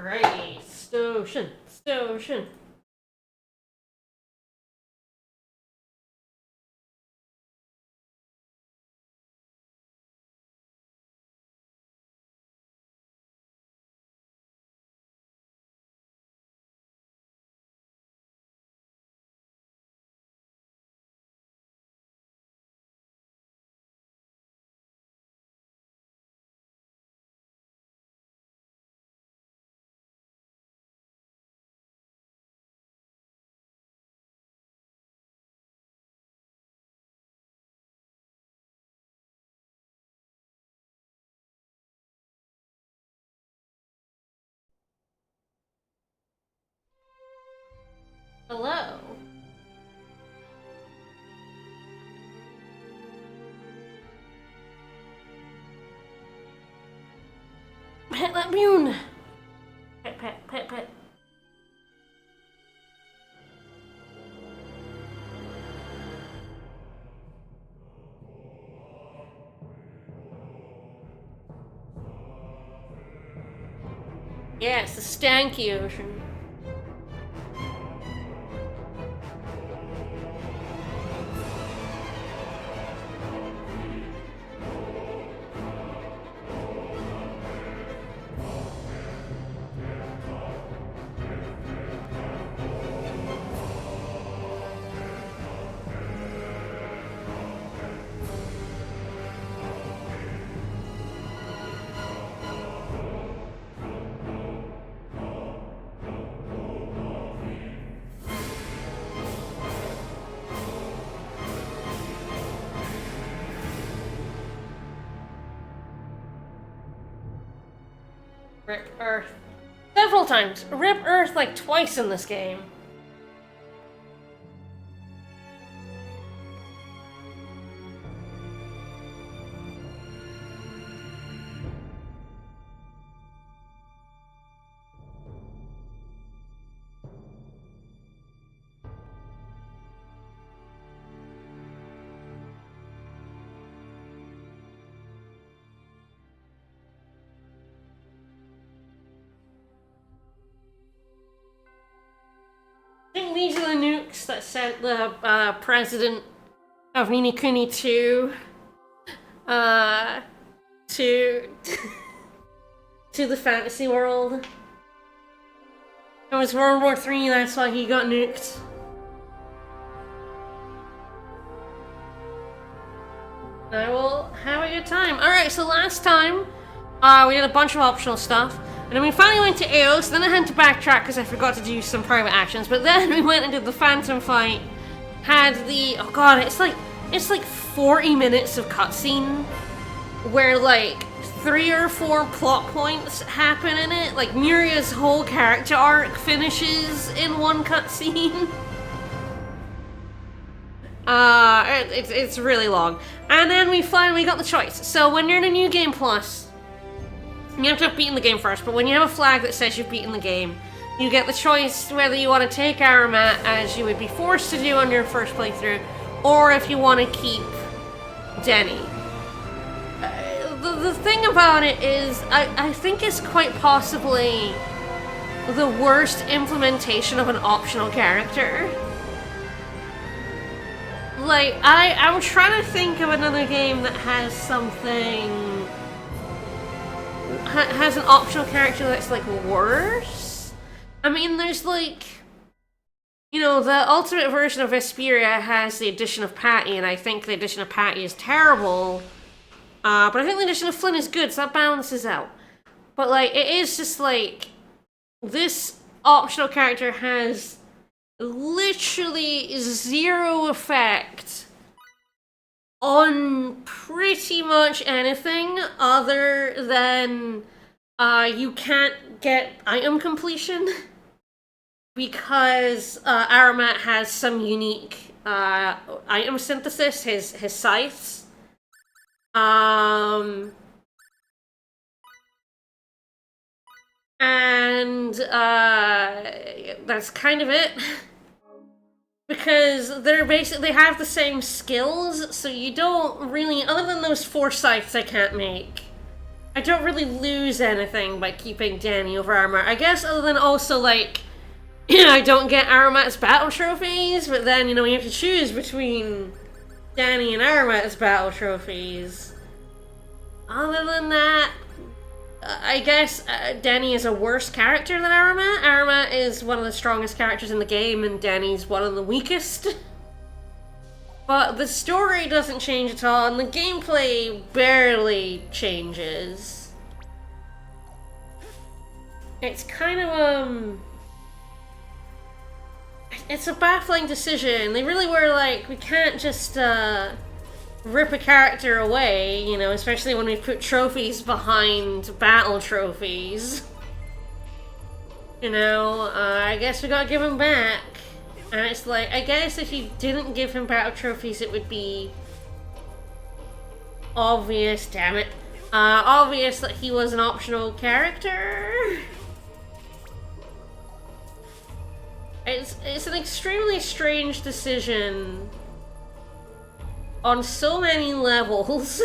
Alrighty, Station. Hello. Pet Lamune. Pet. Yeah, it's the stanky ocean. Rip Earth. Several times. Rip Earth like twice in this game. I think these are the nukes that sent the president of Ni no Kuni 2 to to the fantasy world. It was World War III, that's why he got nuked. I will have a good time. Alright, so last time we did a bunch of optional stuff. And then we finally went to Eos, then I had to backtrack because I forgot to do some private actions, but then we went and did the Phantom fight, had the, oh god, it's like 40 minutes of cutscene, where like 3 or 4 plot points happen in it, like Muria's whole character arc finishes in one cutscene. It's really long. And then we finally got the choice. So when you're in a new game plus, you have to have beaten the game first, but when you have a flag that says you've beaten the game, you get the choice whether you want to take Arumat, as you would be forced to do on your first playthrough, or if you want to keep Denny. The thing about it is, I think it's quite possibly the worst implementation of an optional character. Like, I'm trying to think of another game that has something... has an optional character that's, like, worse? I mean, there's, like... You know, the ultimate version of Vesperia has the addition of Patty, and I think the addition of Patty is terrible. But I think the addition of Flynn is good, so that balances out. But, like, it is just, like... This optional character has literally zero effect on pretty much anything other than you can't get item completion because Arumat has some unique item synthesis, his scythes. And that's kind of it. Because they have the same skills, so you don't really, other than those 4 scythes I can't make, I don't really lose anything by keeping Danny over Arumat. I guess other than also, like, I don't get Arumat's battle trophies, but then, you know, you have to choose between Danny and Arumat's battle trophies. Other than that, I guess Danny is a worse character than Arumat. Arumat is one of the strongest characters in the game, and Danny's one of the weakest. But the story doesn't change at all, and the gameplay barely changes. It's kind of, it's a baffling decision. They really were like, we can't just, rip a character away, you know, especially when we put trophies behind battle trophies. You know, I guess we gotta give him back. And it's like, I guess if you didn't give him battle trophies, it would be obvious, damn it, obvious that he was an optional character. It's an extremely strange decision on so many levels.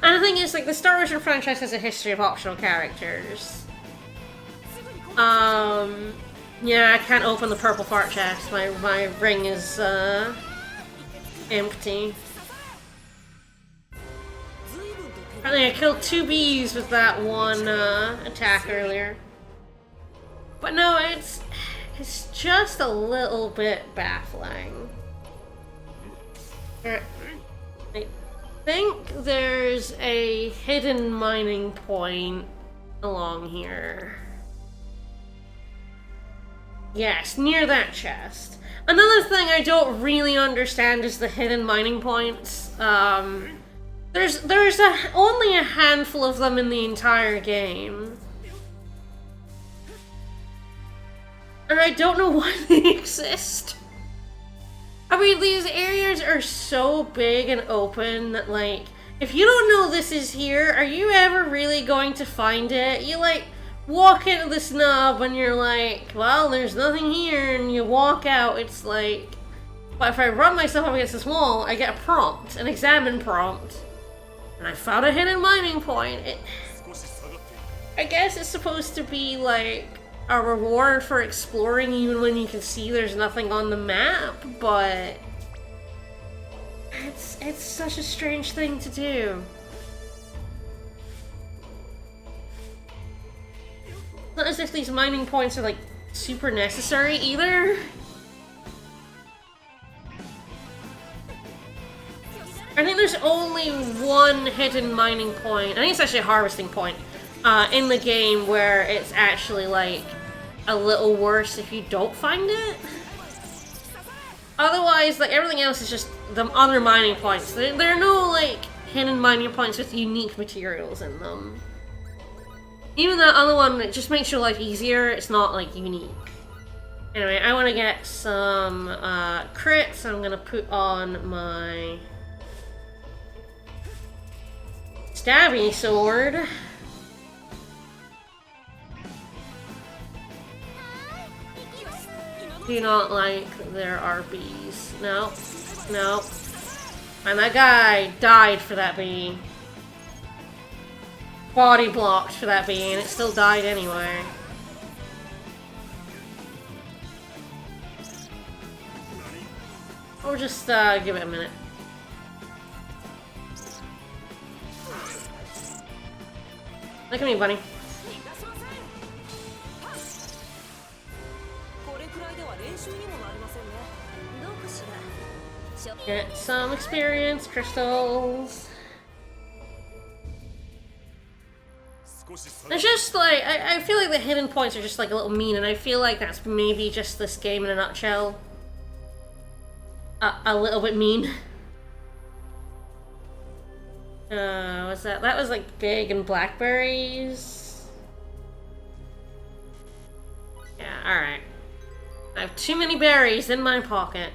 And the thing is, like, the Star Wars franchise has a history of optional characters. Yeah, I can't open the purple fart chest. My ring is, empty. Apparently I killed 2 bees with that one, attack earlier. But no, it's just a little bit baffling. I think there's a hidden mining point along here. Yes, near that chest. Another thing I don't really understand is the hidden mining points. There's only a handful of them in the entire game. And I don't know why they exist. I mean, these areas are so big and open that, like, if you don't know this is here, are you ever really going to find it? You, like, walk into this knob and you're like, well, there's nothing here, and you walk out, it's like, but if I run myself up against this wall, I get a prompt, an examine prompt, and I found a hidden mining point. I guess it's supposed to be, like, a reward for exploring even when you can see there's nothing on the map, but it's such a strange thing to do. Not as if these mining points are, like, super necessary either. I think there's only one hidden mining point. I think it's actually a harvesting point in the game where it's actually, like, a little worse if you don't find it. Otherwise, like, everything else is just the other mining points. There are no, like, hidden mining points with unique materials in them. Even that other one, it just makes your life easier. It's not, like, unique. Anyway, I want to get some crits. I'm gonna put on my stabby sword. Do not like there are bees. No. No. And that guy died for that bee. Body blocked for that bee, and it still died anyway. Or just give it a minute. Look at me, bunny. Get some experience crystals. It's just like, I feel like the hidden points are just like a little mean, and I feel like that's maybe just this game in a nutshell. A little bit mean. What's that? That was like big and blackberries. Yeah, alright. I have too many berries in my pocket.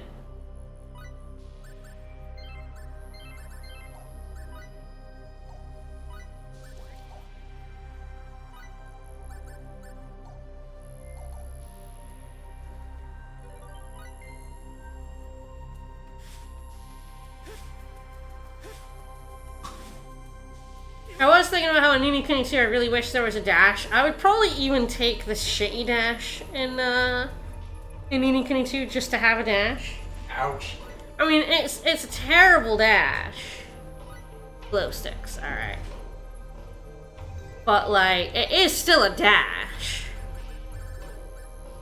I was thinking about how in Ni no Kuni 2 I really wish there was a dash. I would probably even take the shitty dash in Ni no Kuni 2 just to have a dash. Ouch. I mean, it's a terrible dash. Glow sticks, alright. But, like, it is still a dash.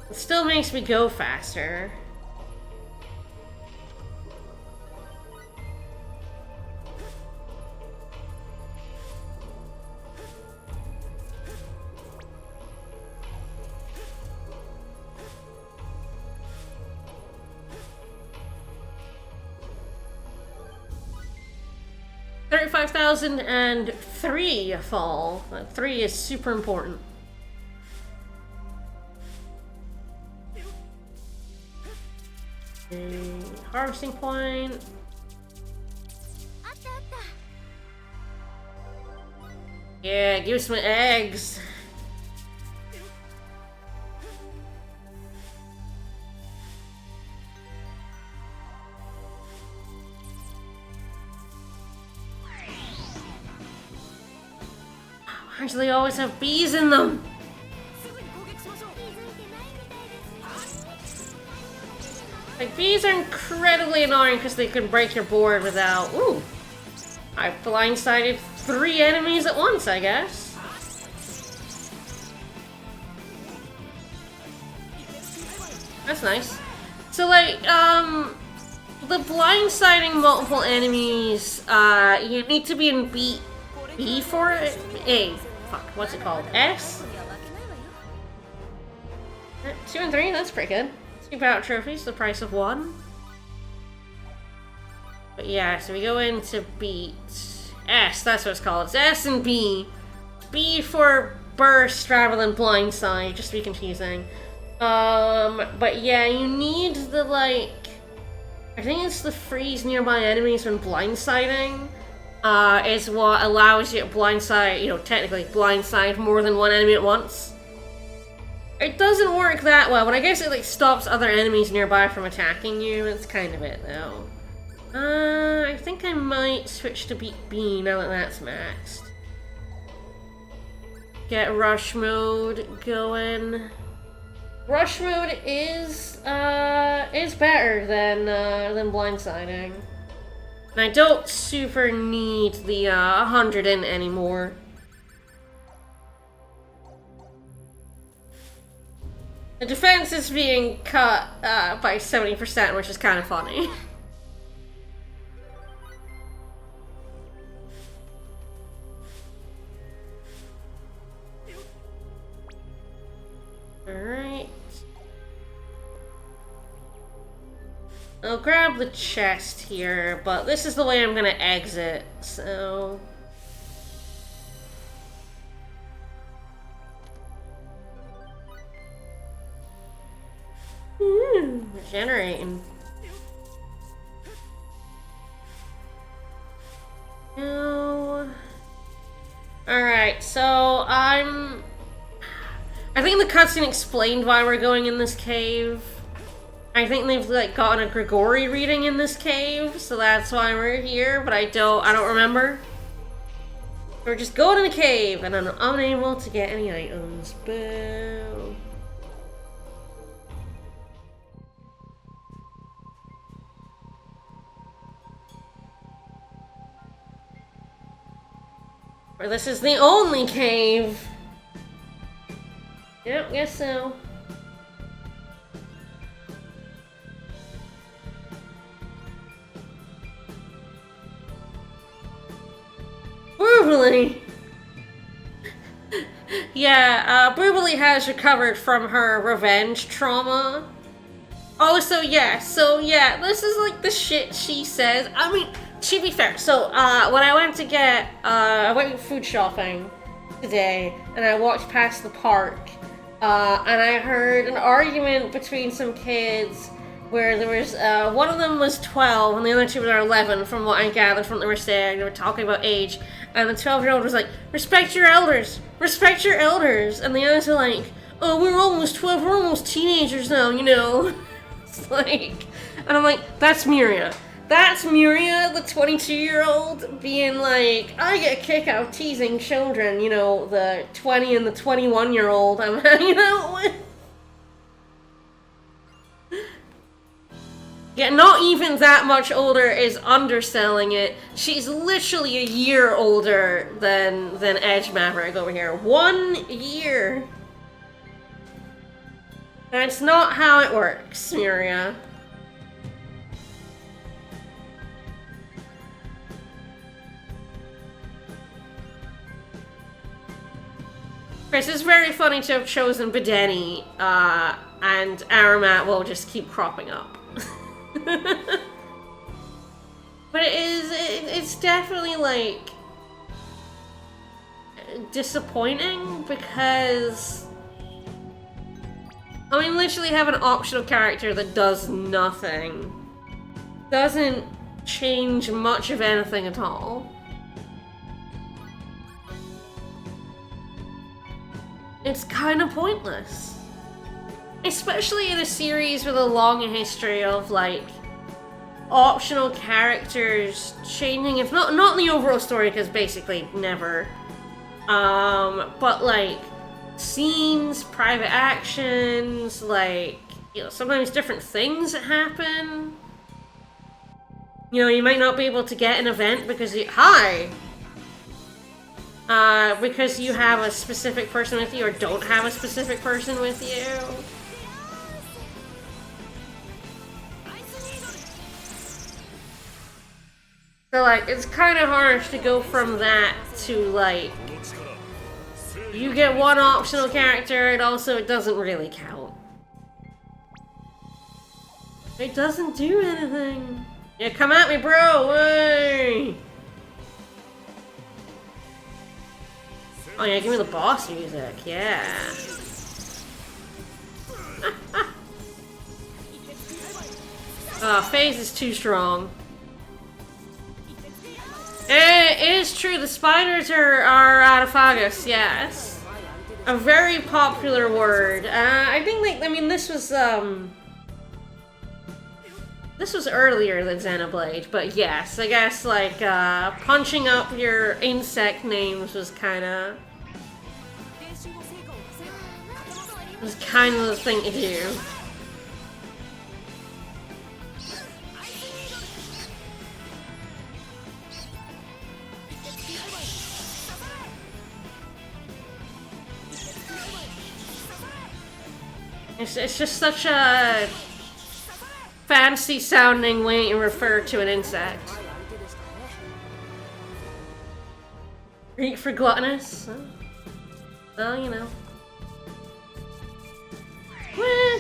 It still makes me go faster. $35,003 fall. 3 is super important. Harvesting point. Yeah, give us some eggs. Why do they always have bees in them? Like, bees are incredibly annoying because they can break your board without... Ooh! I blindsided 3 enemies at once, I guess. That's nice. So, like, the blindsiding multiple enemies, you need to be in B for it? A. Fuck, what's it called? S? 2 and 3, that's pretty good. 2 battle trophies, the price of 1. But yeah, so we go into beat S, that's what it's called. It's S and B. B for burst rather than blindside, just to be confusing. But yeah, you need the, like... I think it's the freeze nearby enemies when blindsiding. Is what allows you to blindside, you know, technically blindside more than one enemy at once. It doesn't work that well, but I guess it like stops other enemies nearby from attacking you. That's kind of it, though. I think I might switch to beat B now that that's maxed. Get rush mode going. Rush mode is better than blindsiding. And I don't super need the 100 in anymore. The defense is being cut by 70%, which is kind of funny. Alright. I'll grab the chest here, but this is the way I'm gonna exit, so... Regenerating. No. Alright, so I think the cutscene explained why we're going in this cave. I think they've like gotten a Grigori reading in this cave, so that's why we're here, but I don't remember. We're just going in the cave, and I'm unable to get any items. Boo. Or this is the only cave. Yep, guess so. Brubly! Yeah, Brubly has recovered from her revenge trauma. Oh, so yeah, this is like the shit she says. I mean, to be fair, so, when I went to get, I went food shopping today, and I walked past the park, and I heard an argument between some kids where there was, one of them was 12, and the other two were 11, from what I gathered from what they were saying. They were talking about age, and the 12-year-old was like, respect your elders! Respect your elders! And the others were like, oh, we're almost 12, we're almost teenagers now, you know? It's like, and I'm like, that's Miria. That's Muria, the 22-year-old, being like, I get a kick out of teasing children, you know, the 20 and the 21-year-old I'm hanging out with. Yeah, not even that much older is underselling it. She's literally a year older than Edge Maverick over here. 1 year. That's not how it works, Muria. Chris, it's very funny to have chosen Bedeni, and Arumat will just keep cropping up. But it's definitely, like, disappointing because, I mean, literally have an optional character that does nothing. Doesn't change much of anything at all. It's kind of pointless. Especially in a series with a long history of, like, optional characters changing, if not in the overall story, because basically never. But, like, scenes, private actions, like, you know, sometimes different things that happen. You know, you might not be able to get an event because you- Hi! Because you have a specific person with you or don't have a specific person with you. So, like, it's kind of harsh to go from that to, like, you get one optional character and also it doesn't really count. It doesn't do anything. Yeah, come at me, bro! Hey! Oh yeah, give me the boss music, yeah. Phase is too strong. It is true, the spiders are Autophagus, yes. A very popular word. I think, like, I mean, this was earlier than Xenoblade, but yes, I guess, like, punching up your insect names was kinda the thing to do. It's just such a fancy sounding way to refer to an insect. Greek for gluttonous? Well, you know. Wah.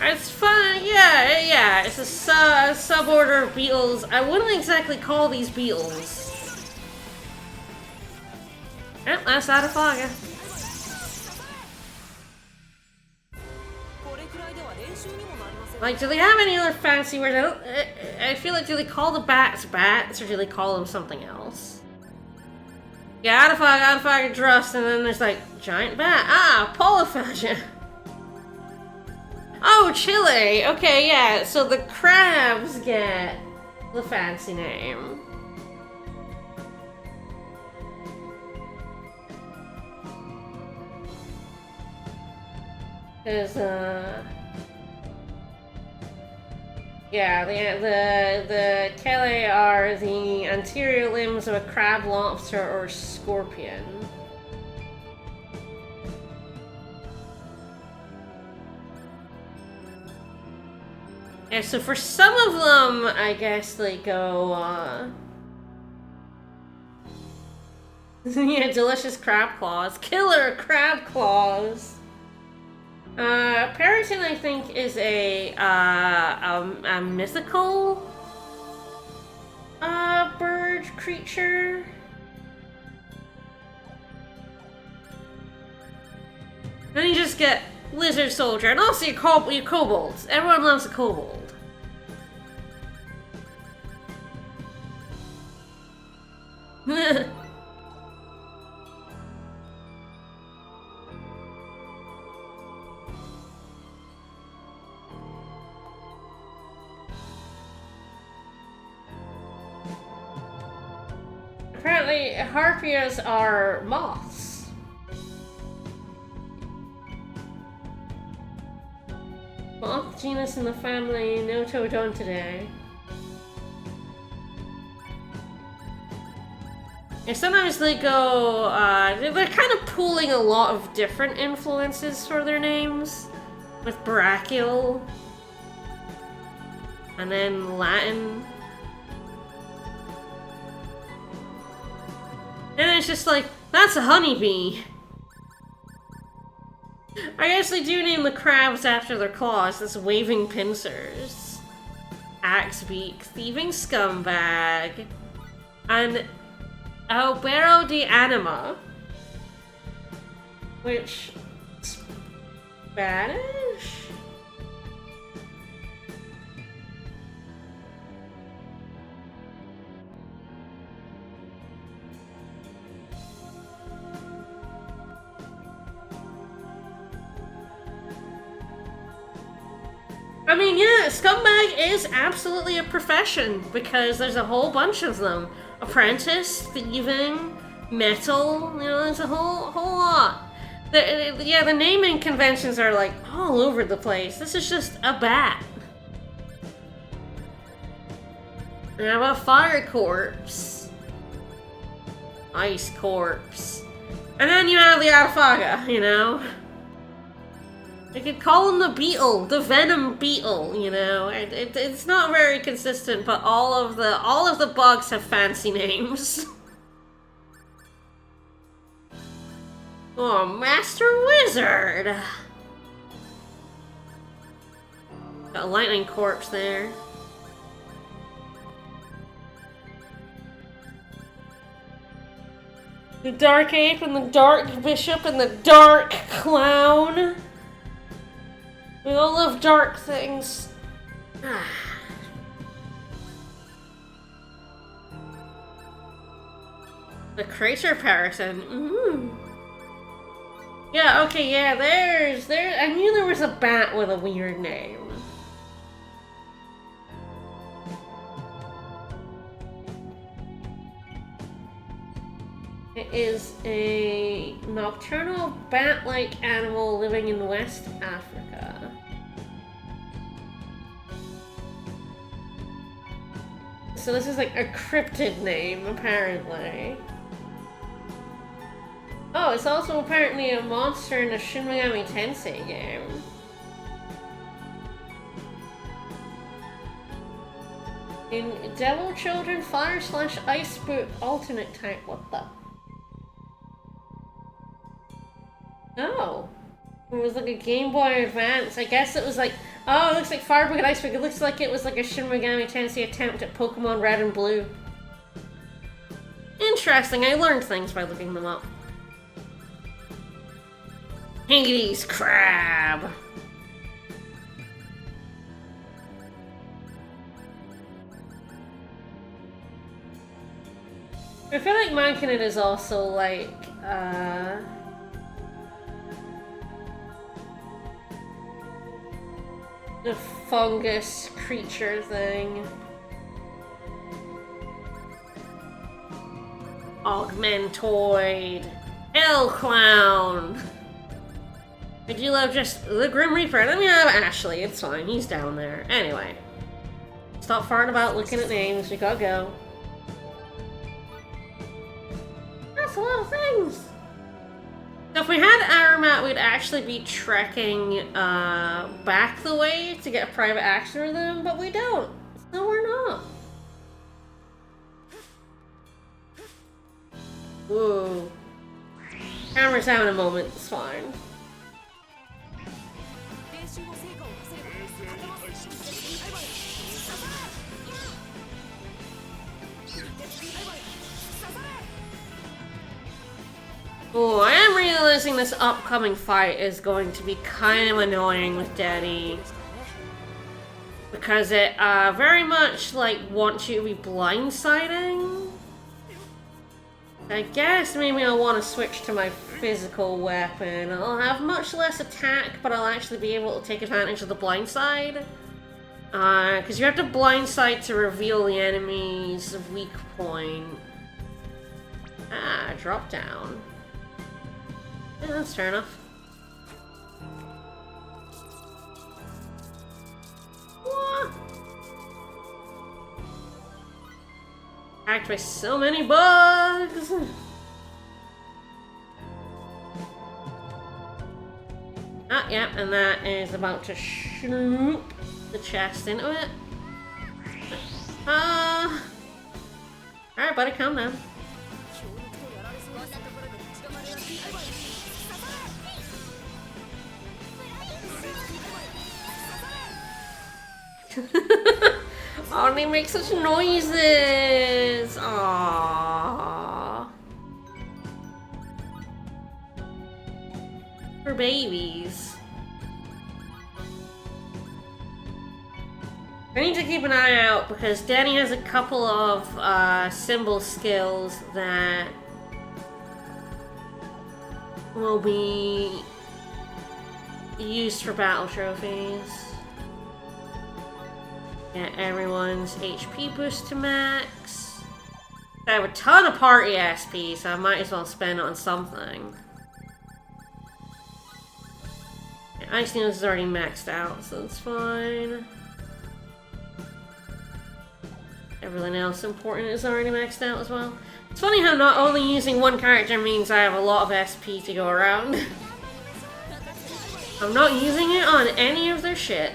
It's fun, yeah. It's a suborder of beetles. I wouldn't exactly call these beetles. Yep, that's Autophaga. Like, do they have any other fancy words? I feel like, do they call the bats bats, or do they call them something else? Yeah, Autophaga, Drust, and then there's, like, giant bat. Ah, Polyphagia. Oh, Chile! Okay, yeah, so the crabs get the fancy name. There's, yeah, the Kele are the anterior limbs of a crab, lobster, or scorpion. Yeah, so for some of them, I guess they go, yeah, delicious crab claws. Killer crab claws! Peryton, I think, is a mythical bird creature. Then you just get lizard soldier, and also your kobolds. Everyone loves a kobold. apparently harpias are moths. Moth genus in the family Notodontidae. And sometimes they go, they're kind of pooling a lot of different influences for their names. With brachial. And then Latin. And it's just like, that's a honeybee. I guess they do name the crabs after their claws. That's waving pincers. Axebeak, thieving scumbag. And Albero de Anima. Which... Spanish? I mean, yeah, scumbag is absolutely a profession because there's a whole bunch of them. Apprentice, thieving, metal, you know, there's a whole lot. The naming conventions are like all over the place. This is just a bat. And how about fire corpse? Ice corpse. And then you have the alpaca, you know? You could call him the beetle, the venom beetle, you know? It's not very consistent, but all of the bugs have fancy names. Oh, Master Wizard! Got a lightning corpse there. The Dark Ape and the Dark Bishop and the Dark Clown. We all love dark things. The Crater Parrot. Yeah, okay, yeah, I knew there was a bat with a weird name. It is a nocturnal bat-like animal living in West Africa. So this is like a cryptid name, apparently. Oh, it's also apparently a monster in the Shin Megami Tensei game. In Devil Children Fire/Ice Boot alternate type, what the? Oh. It was like a Game Boy Advance. I guess it was like, oh, it looks like Firebug and Icebreak. It looks like it was like a Shin Megami Tensei attempt at Pokemon Red and Blue. Interesting, I learned things by looking them up. Hades crab. I feel like Mankinet is also like, the fungus creature thing. Augmentoid. Hell Clown. I do love just the Grim Reaper. Let me have Ashley. It's fine. He's down there. Anyway. Stop farting about looking at names. We gotta go. That's a lot of things. So if we had Arumat, we'd actually be trekking back the way to get a private action with them, but we don't. So we're not. Whoa. Camera's having a moment. It's fine. Oh, I am realizing this upcoming fight is going to be kind of annoying with Daddy. Because it very much like wants you to be blindsiding. I guess maybe I'll want to switch to my physical weapon. I'll have much less attack, but I'll actually be able to take advantage of the blindside. Because you have to blindside to reveal the enemy's weak point. Ah, drop down. Yeah, that's fair enough. Attacked by so many bugs! Ah, yeah, and that is about to shoot the chest into it. Alright, buddy, calm down. Oh, and they make such noises! Aww. For babies. I need to keep an eye out because Danny has a couple of symbol skills that will be used for battle trophies. Get everyone's HP boost to max. I have a ton of party SP, so I might as well spend it on something. Yeah, Ice Needles is already maxed out, so that's fine. Everything else important is already maxed out as well. It's funny how not only using one character means I have a lot of SP to go around. I'm not using it on any of their shit.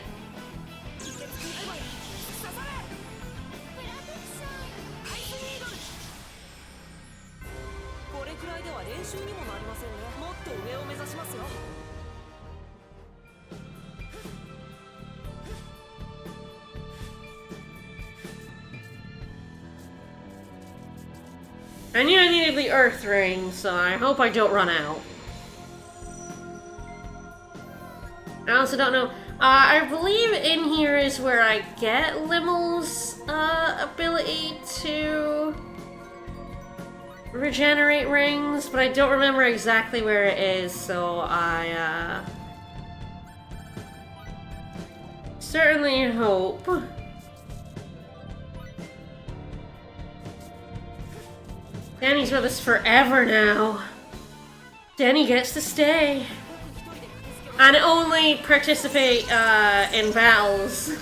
I knew I needed the Earth Ring, so I hope I don't run out. I also don't know. I believe in here is where I get Limmel's ability to regenerate rings, but I don't remember exactly where it is, so I certainly hope. Danny's with us forever now. Danny gets to stay. And only participate in battles.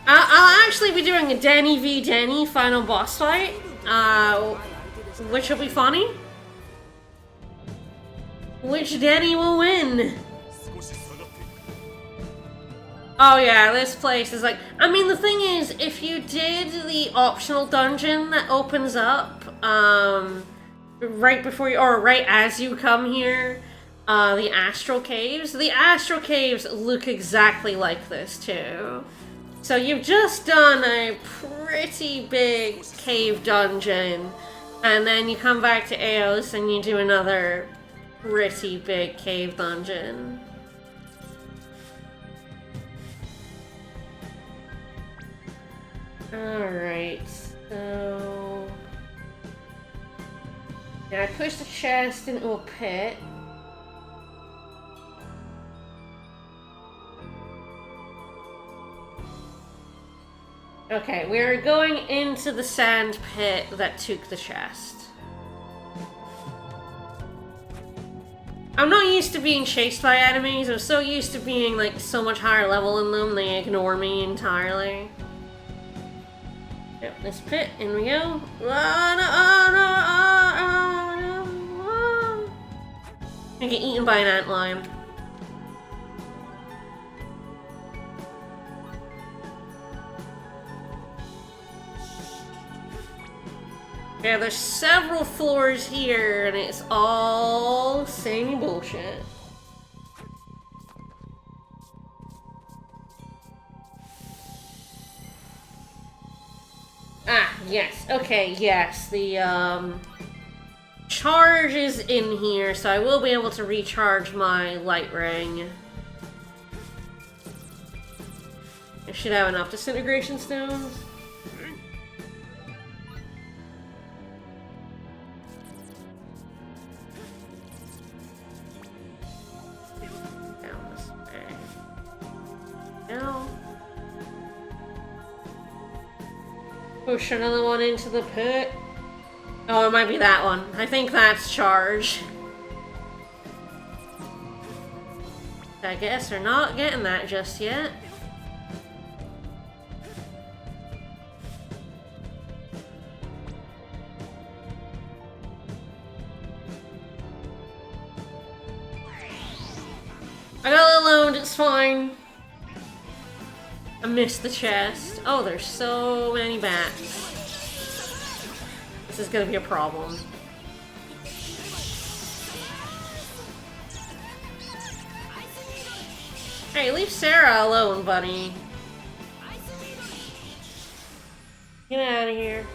I'll actually be doing a Danny v Danny final boss fight, which will be funny. Which Danny will win? Oh yeah, this place is like... I mean, the thing is, if you did the optional dungeon that opens up, right before you... or right as you come here, the Astral Caves look exactly like this, too. So you've just done a pretty big cave dungeon, and then you come back to Eos and you do another pretty big cave dungeon. Alright, so... yeah, I pushed the chest into a pit. Okay, we're going into the sand pit that took the chest. I'm not used to being chased by enemies. I'm so used to being like so much higher level than them, they ignore me entirely. Yep, this pit, in we go. I get eaten by an antlion. Yeah, there's several floors here, and it's all samey bullshit. Ah, yes. Okay, yes. The, charge is in here, so I will be able to recharge my light ring. I should have enough disintegration stones. Down this way. No. push another one into the pit. Oh, it might be that one. I think that's charge. I guess we're not getting that just yet. I got alone, it's fine. I missed the chest. Oh, there's so many bats. This is gonna be a problem. Hey, leave Sarah alone, buddy. Get out of here.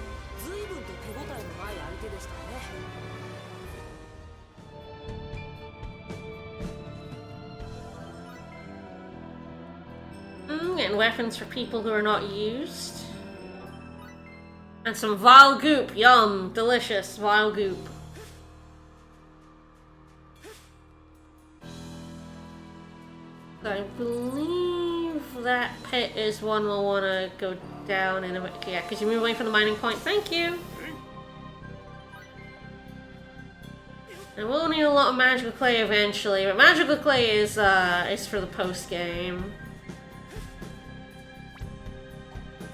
Getting weapons for people who are not used. And some vile goop. Yum. Delicious. Vile goop. I believe that pit is one we'll want to go down in a bit. Yeah, because you move away from the mining point. Thank you. And we'll need a lot of magical clay eventually, but magical clay is for the post game.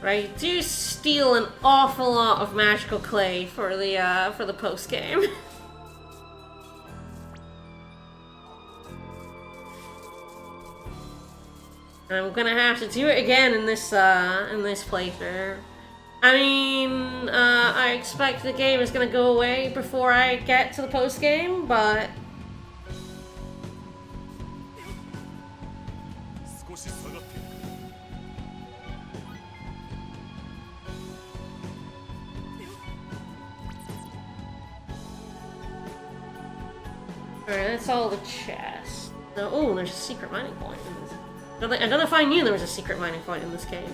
I do steal an awful lot of magical clay for the post game. I'm gonna have to do it again in this playthrough. I mean, I expect the game is gonna go away before I get to the post game, but alright, that's all the chests. Oh, there's a secret mining point in this. I don't know if I knew there was a secret mining point in this cave.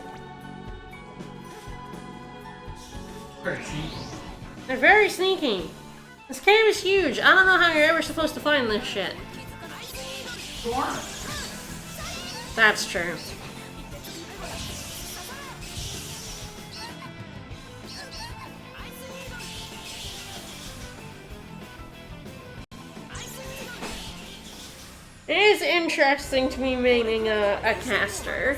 They're very sneaky. This cave is huge. I don't know how you're ever supposed to find this shit. That's true. It is interesting to me maining a caster.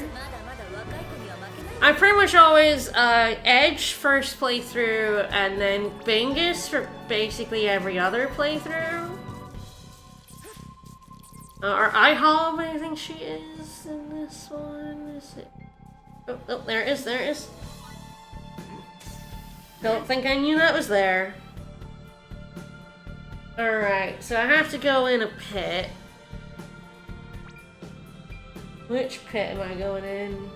I pretty much always Edge first playthrough and then Bingus for basically every other playthrough. Or IHOB, I think she is in this one. Is it? Oh, there it is, there it is. Don't think I knew that was there. Alright, so I have to go in a pit. Which pit am I going in?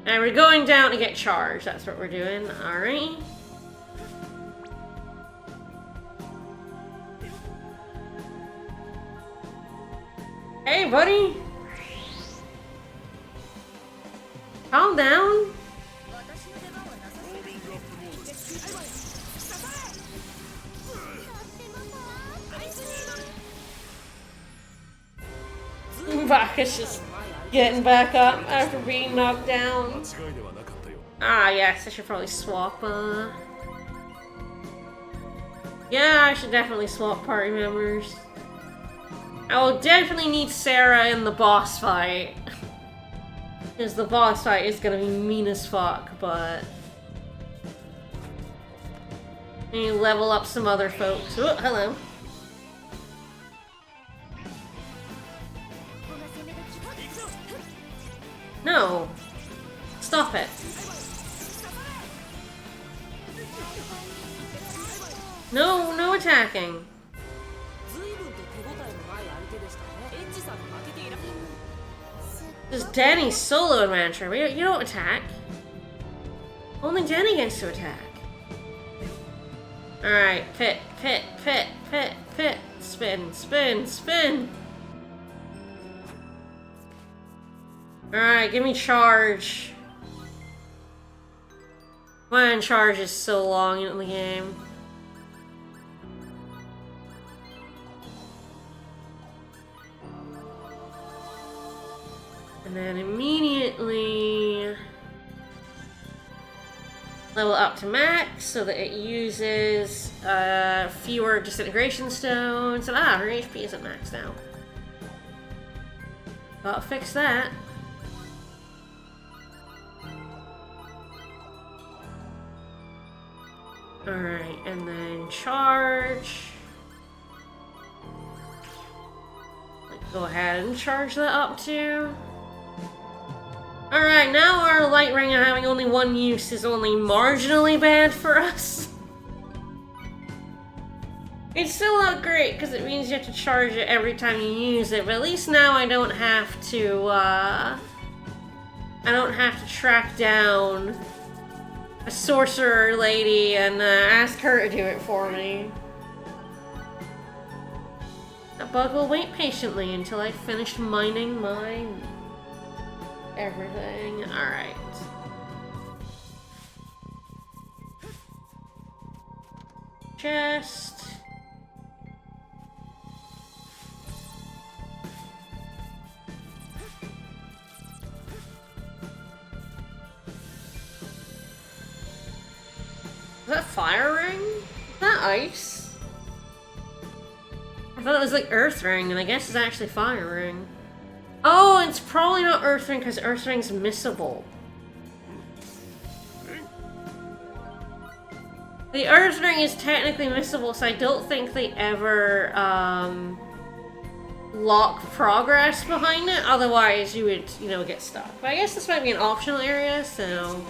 And we're going down to get charged. That's what we're doing. Alright. Hey, buddy. Calm down. Baka's just getting back up after being knocked down. Ah, yes, I should probably swap, yeah, I should definitely swap party members. I will definitely need Sarah in the boss fight. Because the boss fight is gonna be mean as fuck, but... I need to level up some other folks. Oh, hello. No! Stop it! No, no attacking! This is Danny's solo adventure. You don't attack. Only Danny gets to attack. Alright, pit, pit, pit, pit, pit. Spin, spin, spin! Alright, give me charge. Man, charge is so long in the game. And then immediately level up to max so that it uses fewer disintegration stones. And her HP isn't maxed now. Gotta fix that. Alright, and then charge. Go ahead and charge that up too. Alright, now our light ring having only one use is only marginally bad for us. It's still not great because it means you have to charge it every time you use it, but at least now I don't have to track down a sorcerer lady and ask her to do it for me. That bug will wait patiently until I finish mining my everything. Alright. Chest. Is that fire ring? Is that ice? I thought it was like earth ring, and I guess it's actually fire ring. Oh, it's probably not earth ring because earth ring's missable. The earth ring is technically missable, so I don't think they ever lock progress behind it. Otherwise, you would, you know, get stuck. But I guess this might be an optional area, so.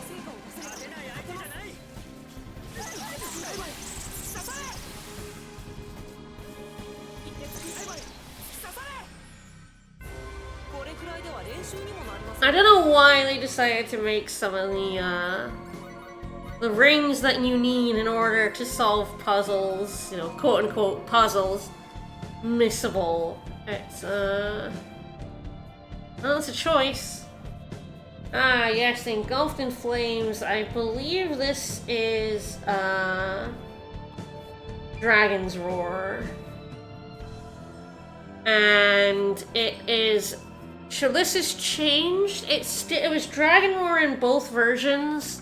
I don't know why they decided to make some of the rings that you need in order to solve puzzles, you know, quote-unquote puzzles, missable. It's, well, it's a choice. Ah, yes, engulfed in flames. I believe this is, Dragon's Roar. And it is... So this has changed. It was Dragon Roar in both versions,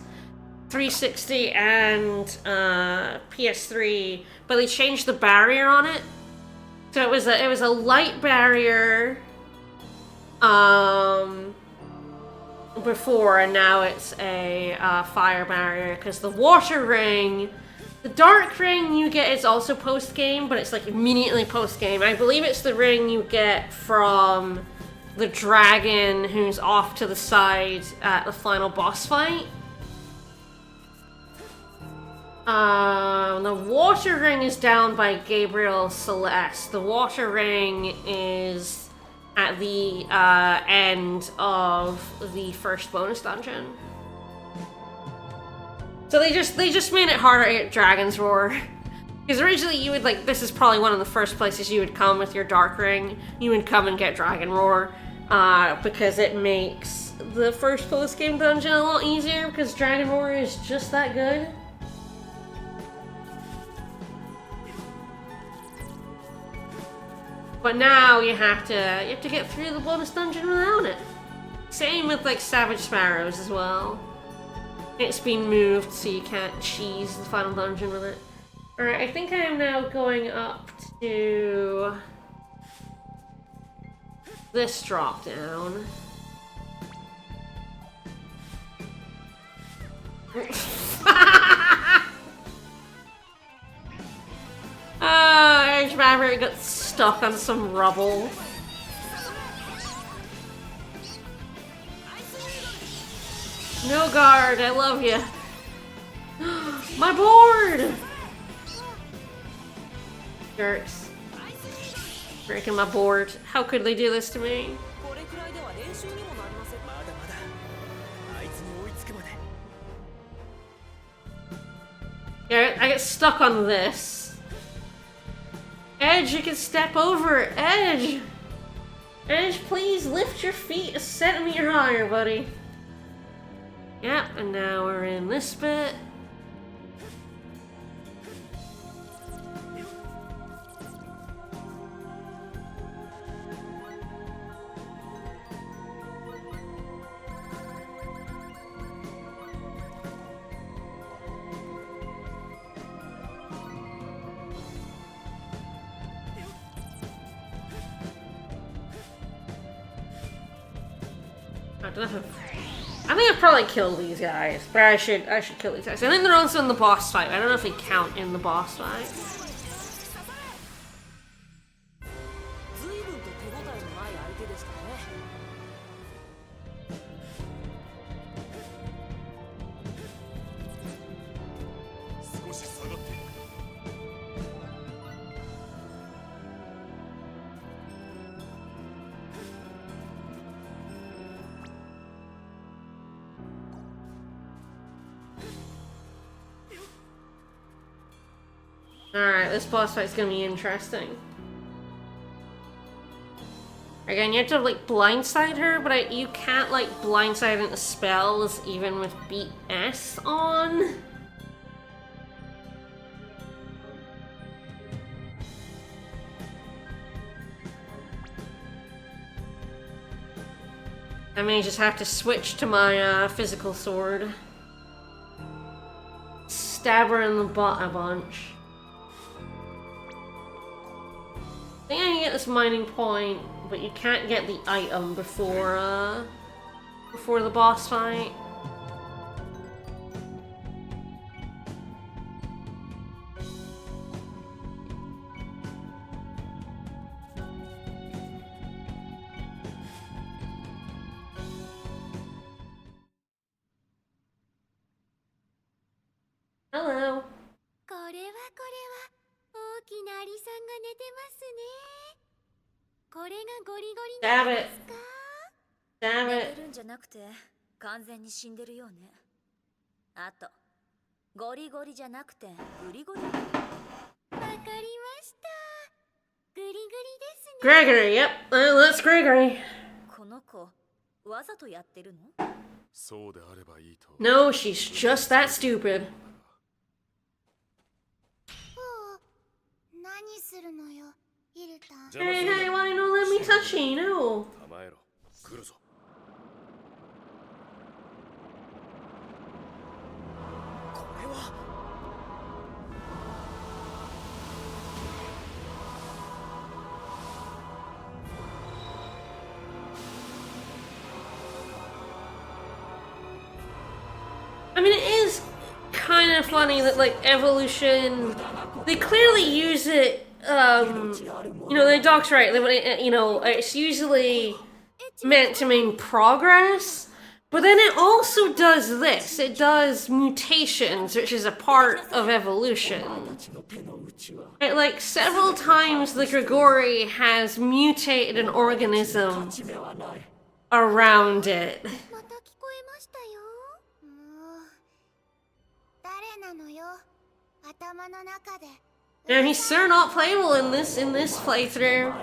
360 and PS3, but they changed the barrier on it. So it was a light barrier before, and now it's a fire barrier because the water ring, the dark ring you get is also post game, but it's like immediately post game. I believe it's the ring you get from the dragon who's off to the side at the final boss fight. The water ring is down by Gabriel Celeste. The water ring is at the end of the first bonus dungeon. So they just made it harder to get Dragon's Roar. Because originally you would, like, this is probably one of the first places you would come with your Dark Ring. You would come and get Dragon Roar, because it makes the first post-game dungeon a lot easier, because Dragon Roar is just that good. But now you have to get through the bonus dungeon without it. Same with, like, Savage Sparrows as well. It's been moved so you can't cheese the final dungeon with it. Alright, I think I am now going up to this drop down. Edge Maverick got stuck on some rubble. No guard, I love you. My board! Jerks. Breaking my board. How could they do this to me? Yeah, I get stuck on this. Edge, you can step over it. Edge! Edge, please lift your feet a centimeter higher, buddy. Yep, and now we're in this bit. don't know if I think I've probably killed these guys, but I should kill these guys. I think they're also in the boss fight. I don't know if they count in the boss fight. Alright, this boss fight's gonna be interesting. Again, you have to like blindside her, but you can't like blindside into spells even with beat S on. I may just have to switch to my physical sword. Stab her in the butt a bunch. I think I can get this mining point, but you can't get the item before the boss fight. Hello. Damn it. Damn it. Gregory, yep. That's Gregory. No, she's just that stupid. Hey, why don't let me touch you? No. I mean, it is kind of funny that, like, evolution, they clearly use it, you know, the Doc's right, you know, it's usually meant to mean progress, but then it also does this. It does mutations, which is a part of evolution. It, like, several times the Grigori has mutated an organism around it. Now he's sure not playable in this playthrough.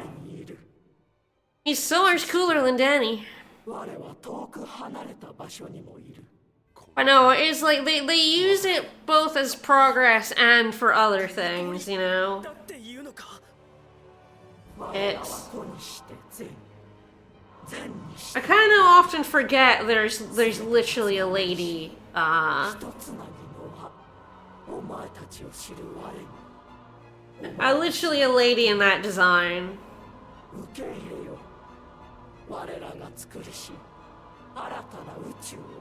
He's so much cooler than Danny. I know, it's like they use it both as progress and for other things, you know? It's... I kind of often forget there's literally a lady, literally a lady in that design.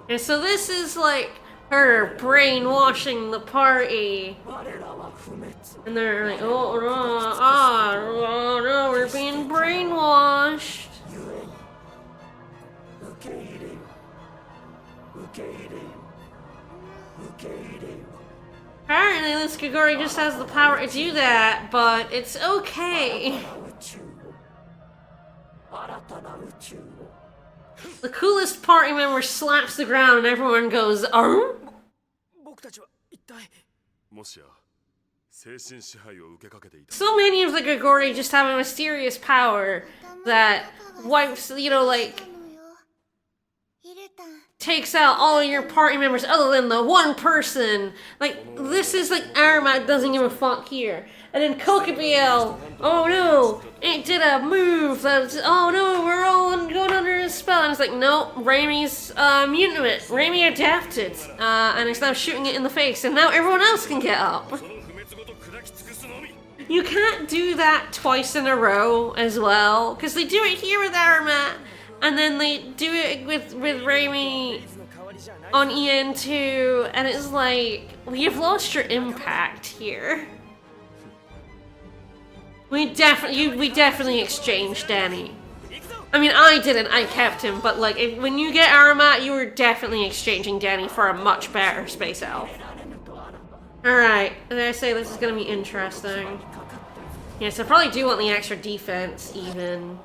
And so this is like her brainwashing the party. And they're like, oh no, we're being brainwashed. Apparently this Grigori just has the power to do that, but it's okay. The coolest party member slaps the ground and everyone goes, "Arr?" So many of the Grigori just have a mysterious power that wipes, you know, like, takes out all your party members other than the one person. Like, this is like Arumat doesn't give a fuck here. And then Kokobiel, oh no, it did a move that's, oh no, we're all going under his spell. And it's like, no, Raimi's immune to it. Raimi adapted, and it's now shooting it in the face, and now everyone else can get up. You can't do that twice in a row as well, because they do it here with Arumat. and then they do it with Raimi on EN2, and it's like, well, you've lost your impact here. We definitely exchanged Danny. I mean, I didn't, I kept him, but like, when you get Arumat, you were definitely exchanging Danny for a much better Space Elf. Alright, and I say this is gonna be interesting. Yes, I probably do want the extra defense, even.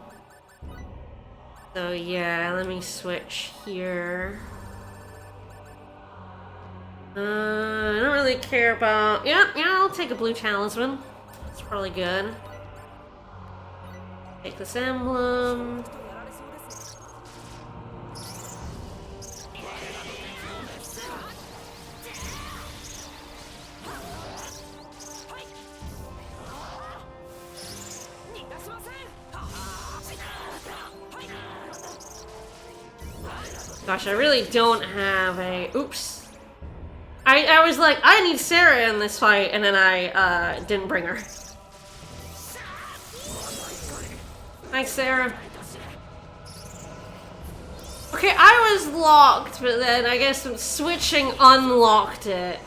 So yeah, let me switch here. I don't really care about... Yeah, I'll take a blue talisman. It's probably good. Take this emblem. Gosh, I really don't have a... Oops. I was like, I need Sarah in this fight, and then I didn't bring her. Thanks, Sarah. Okay, I was locked, but then I guess switching unlocked it.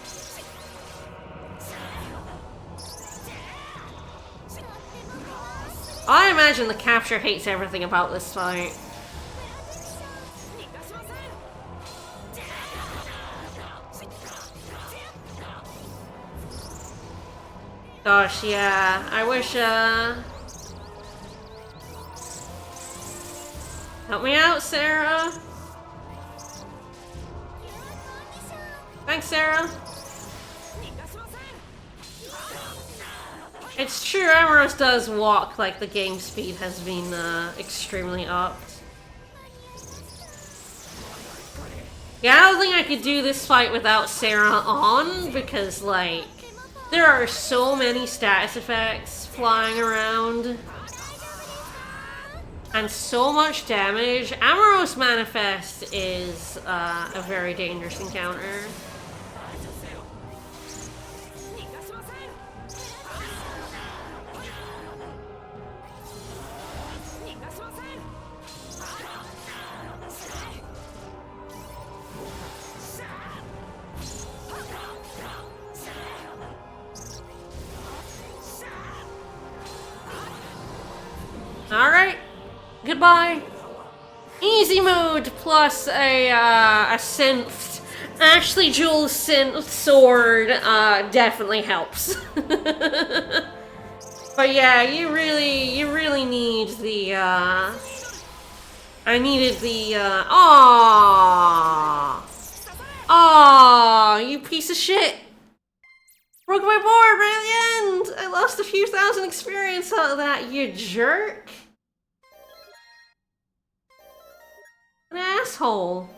I imagine the capture hates everything about this fight. Gosh, yeah. I wish, help me out, Sarah. Thanks, Sarah. It's true, Amuros does walk like the game speed has been, extremely upped. Yeah, I don't think I could do this fight without Sarah on, because, like, there are so many status effects flying around. And so much damage. Amuros Manifest is a very dangerous encounter. Alright. Goodbye. Easy mode plus a synth. Ashley Jules synth sword definitely helps. But yeah, you really need the I needed the Aww, you piece of shit. Broke my board right at the end. I lost a few thousand experience out of that, you jerk. An asshole.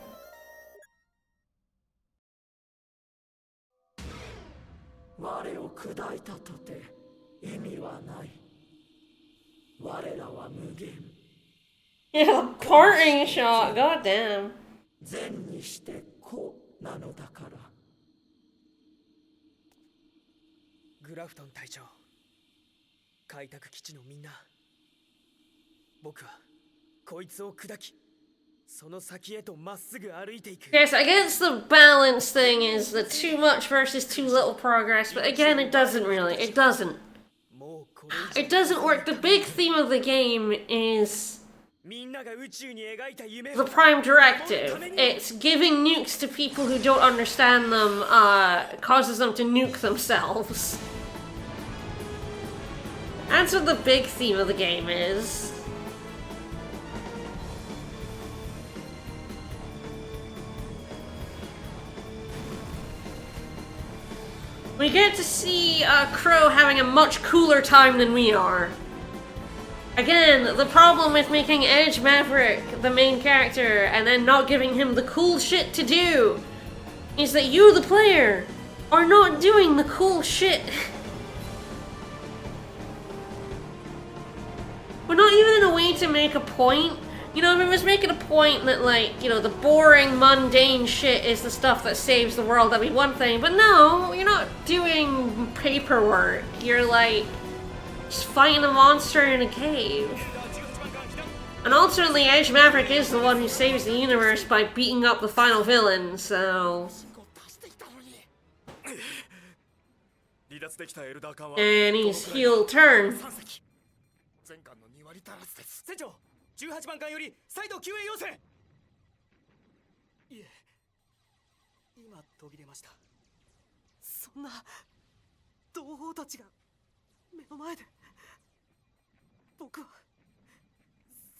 Yeah, the parting shot, goddamn. グラフトン隊長、開拓基地のみんな、僕はこいつを砕き、その先へとまっすぐ歩いていく。 Yes, I guess the balance thing is the too much versus too little progress, but again, it doesn't really. It doesn't work. The big theme of the game is the Prime Directive. It's giving nukes to people who don't understand them, causes them to nuke themselves. That's what the big theme of the game is. We get to see Crow having a much cooler time than we are. Again, the problem with making Edge Maverick the main character and then not giving him the cool shit to do is that you, the player, are not doing the cool shit. We're not even in a way to make a point. You know, if it was making a point that, like, you know, the boring, mundane shit is the stuff that saves the world, that'd be one thing. But no, you're not doing paperwork. You're, like, just fighting a monster in a cave. And ultimately, Edge Maverick is the one who saves the universe by beating up the final villain, so... Danny's heel turn. 船長18番艦より再度救援要請いえ今途切れましたそんな同胞たちが目の前で僕は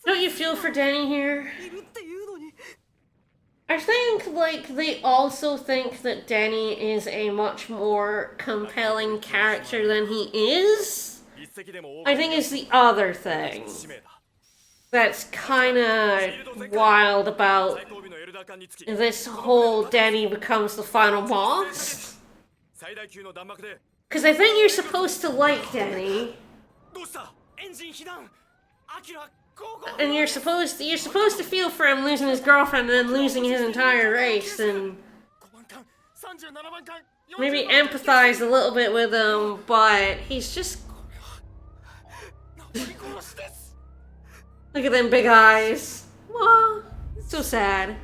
Don't you feel for Danny here? いるっていうのに I think, like, they also think that Danny is a much more compelling character than he is. I think it's the other thing that's kind of wild about this whole Danny becomes the final boss. Because I think you're supposed to like Danny. And you're supposed to feel for him losing his girlfriend and then losing his entire race and maybe empathize a little bit with him, but he's just... Look at them big eyes. Aw, so sad.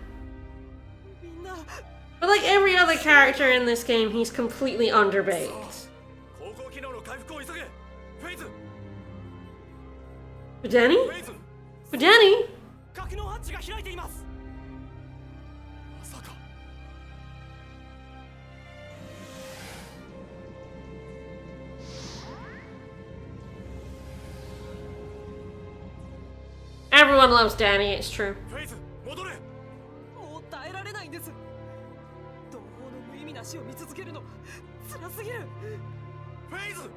But like every other character in this game, he's completely underbaked. But Danny? But Danny? Everyone loves Danny, it's true. もう耐えられないんです同胞の無意味な死を見続けるの辛すぎるフェイズ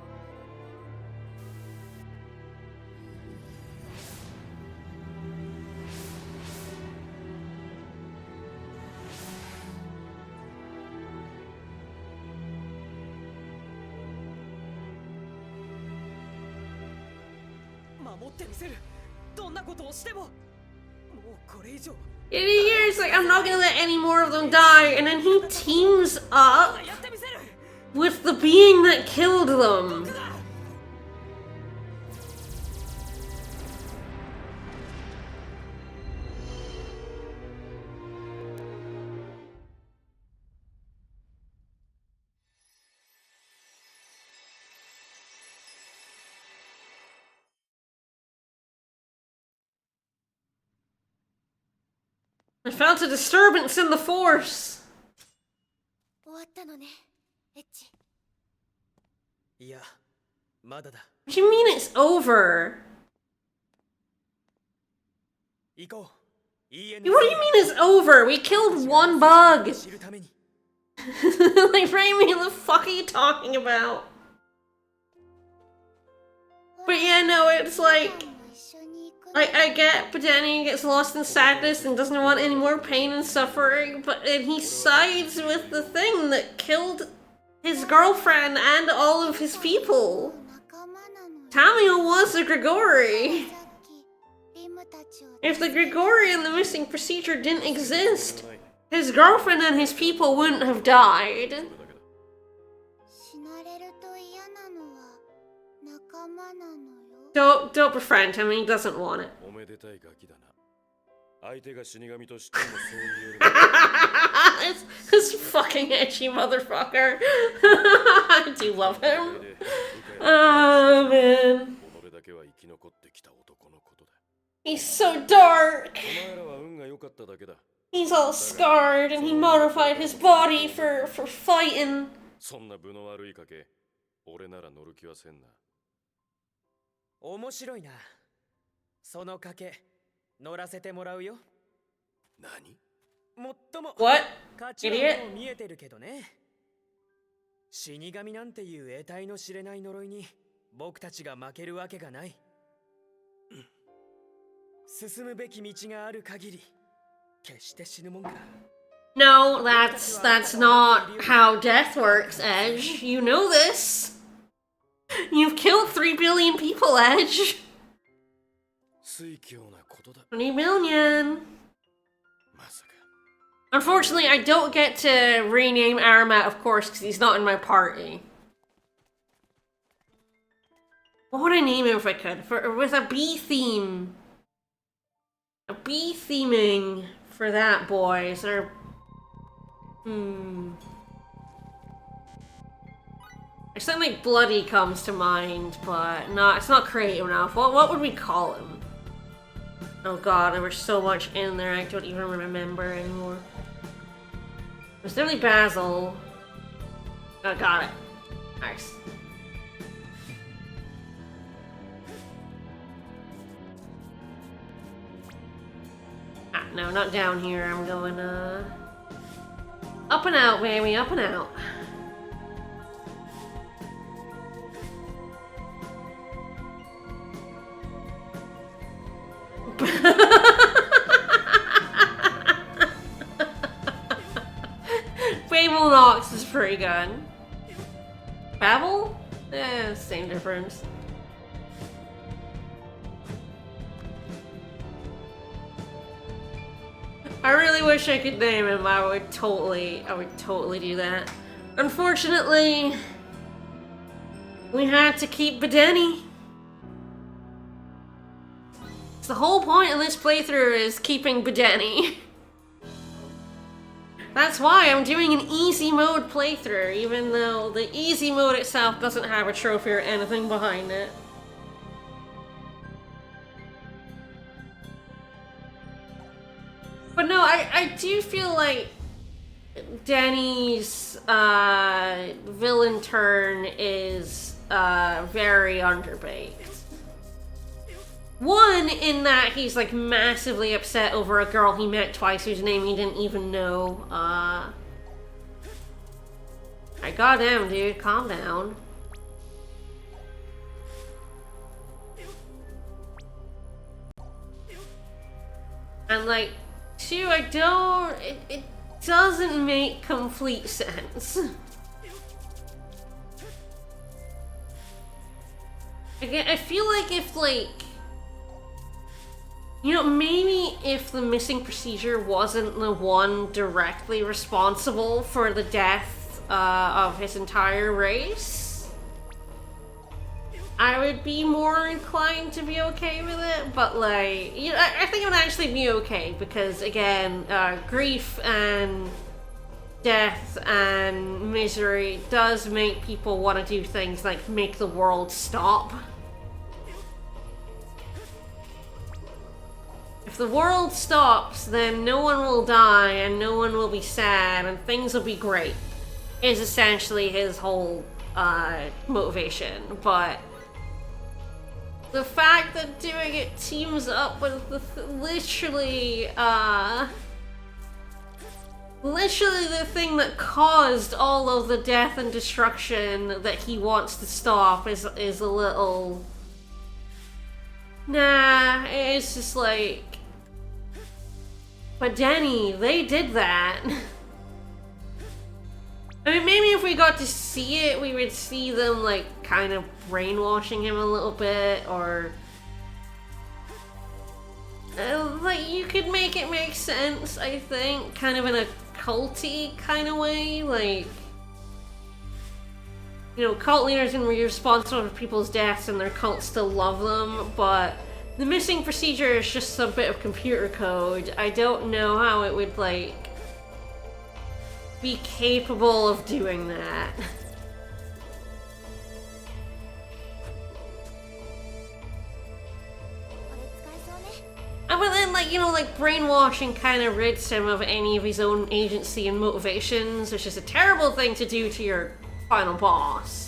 守ってみせるどんなことをしてももうこれ以上 And he's like, I'm not gonna let any more of them die, and then he teams up with the being that killed them. I felt a disturbance in the force. 終わったのね、エッチ。いや、まだだ。 What do you mean it's over? 行こう。What do you mean it's over? We killed one bug. Like, Raimi, what the fuck are you talking about? But yeah, no, it's like... I get, but Danny gets lost in sadness and doesn't want any more pain and suffering, but then he sides with the thing that killed his girlfriend and all of his people. Tamio was a Grigori. If the Grigori and the missing procedure didn't exist, his girlfriend and his people wouldn't have died. Don't befriend him, he doesn't want it. this fucking edgy motherfucker. I do love him. Oh man. He's so dark. He's all scarred and he modified his body for fighting. 面白いな。その賭け乗らせてもらうよ。何？もっとも What? 価値は Idiot? もう見えてるけどね。死神なんていう得体の知れない呪いに僕たちが負けるわけがない。進むべき道がある限り決して死ぬもんか。No, that's not how death works, Edge. You know this. You've killed 3 billion people, Edge. 20 million. Unfortunately, I don't get to rename Arumat, of course, because he's not in my party. What would I name him if I could? With a bee theme. bee theming for that, boys? Or something like Bloody comes to mind, but no, it's not creative enough. What would we call him? Oh god, there was so much in there I don't even remember anymore. It was definitely Basil. Oh, got it. Nice. Ah, no, not down here. I'm going, up and out, baby, up and out. Babel Knox is pretty good. Babel? Eh, same difference. I really wish I could name him. I would totally do that. Unfortunately, we had to keep D-d-d-Denny. The whole point of this playthrough is keeping D-d-Denny. That's why I'm doing an easy mode playthrough, even though the easy mode itself doesn't have a trophy or anything behind it. But no, I do feel like Danny's villain turn is very underbaked. One, in that he's like massively upset over a girl he met twice whose name he didn't even know. Goddamn, dude, calm down. And like, two, it doesn't make complete sense. Again, I feel like if like, you know, maybe if the missing procedure wasn't the one directly responsible for the death of his entire race, I would be more inclined to be okay with it. But like, you know, I think it would actually be okay because, again, grief and death and misery does make people want to do things like make the world stop. If the world stops, then no one will die and no one will be sad and things will be great, is essentially his whole motivation. But the fact that doing it teams up with literally the thing that caused all of the death and destruction that he wants to stop is a little... Nah, it's just like... But Denny, they did that. I mean, maybe if we got to see it, we would see them, like, kind of brainwashing him a little bit, or... like, you could make it make sense, I think, kind of in a culty kind of way, like... You know, cult leaders can be responsible for people's deaths and their cults still love them, but... The missing procedure is just a bit of computer code. I don't know how it would, like, be capable of doing that. But then, like, you know, like, brainwashing kind of rids him of any of his own agency and motivations, which is a terrible thing to do to your final boss.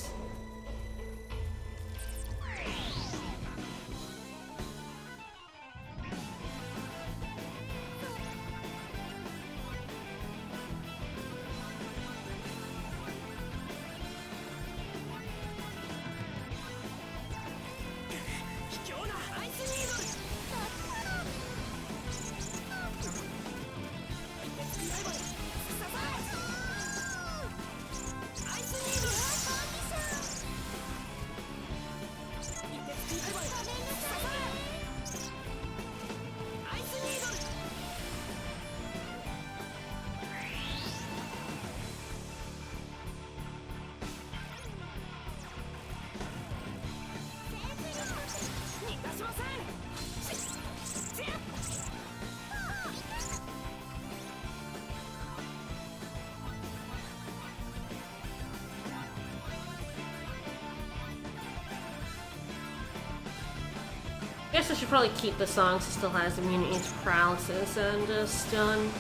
Guess I should probably keep the song so it still has immunity to paralysis and stun.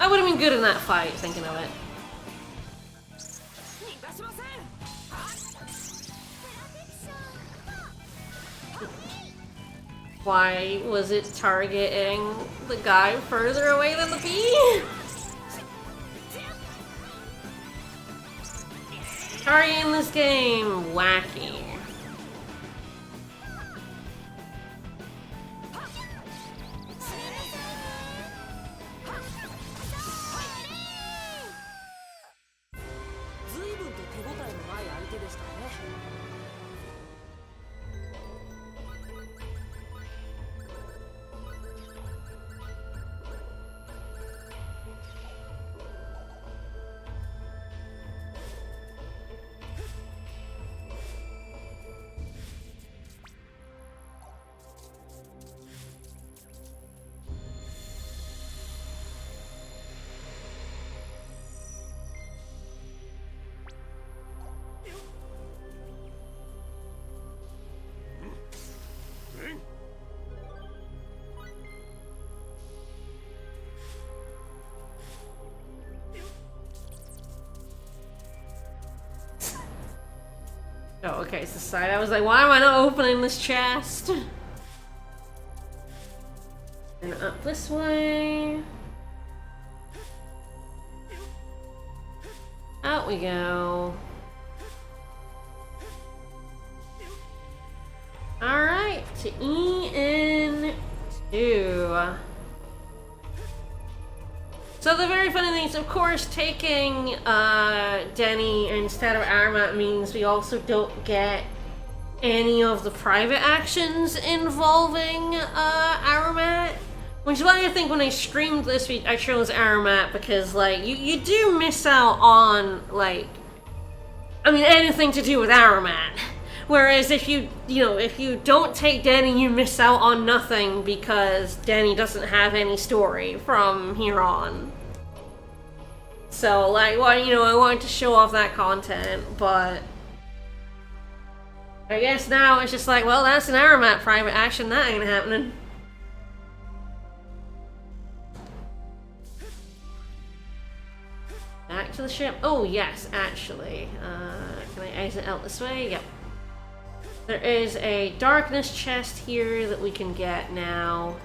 I would have been good in that fight, thinking of it. Why was it targeting the guy further away than the bee? Targeting this game, wacky. Oh, okay, it's the side. I was like, why am I not opening this chest? And up this way. Out we go. Alright, to EN2. So the very funny thing is, of course, taking Denny instead of Arumat means we also don't get any of the private actions involving Arumat. Which is why I think when I streamed this week, I chose Arumat, because, like, you do miss out on, like, I mean, anything to do with Arumat. Whereas if you don't take Denny, you miss out on nothing, because Denny doesn't have any story from here on. So, like, well, I wanted to show off that content, but I guess now it's just like, well, that's an Arumat private action, that ain't happening. Back to the ship. Oh, yes, actually. Can I exit out this way? Yep. There is a darkness chest here that we can get now.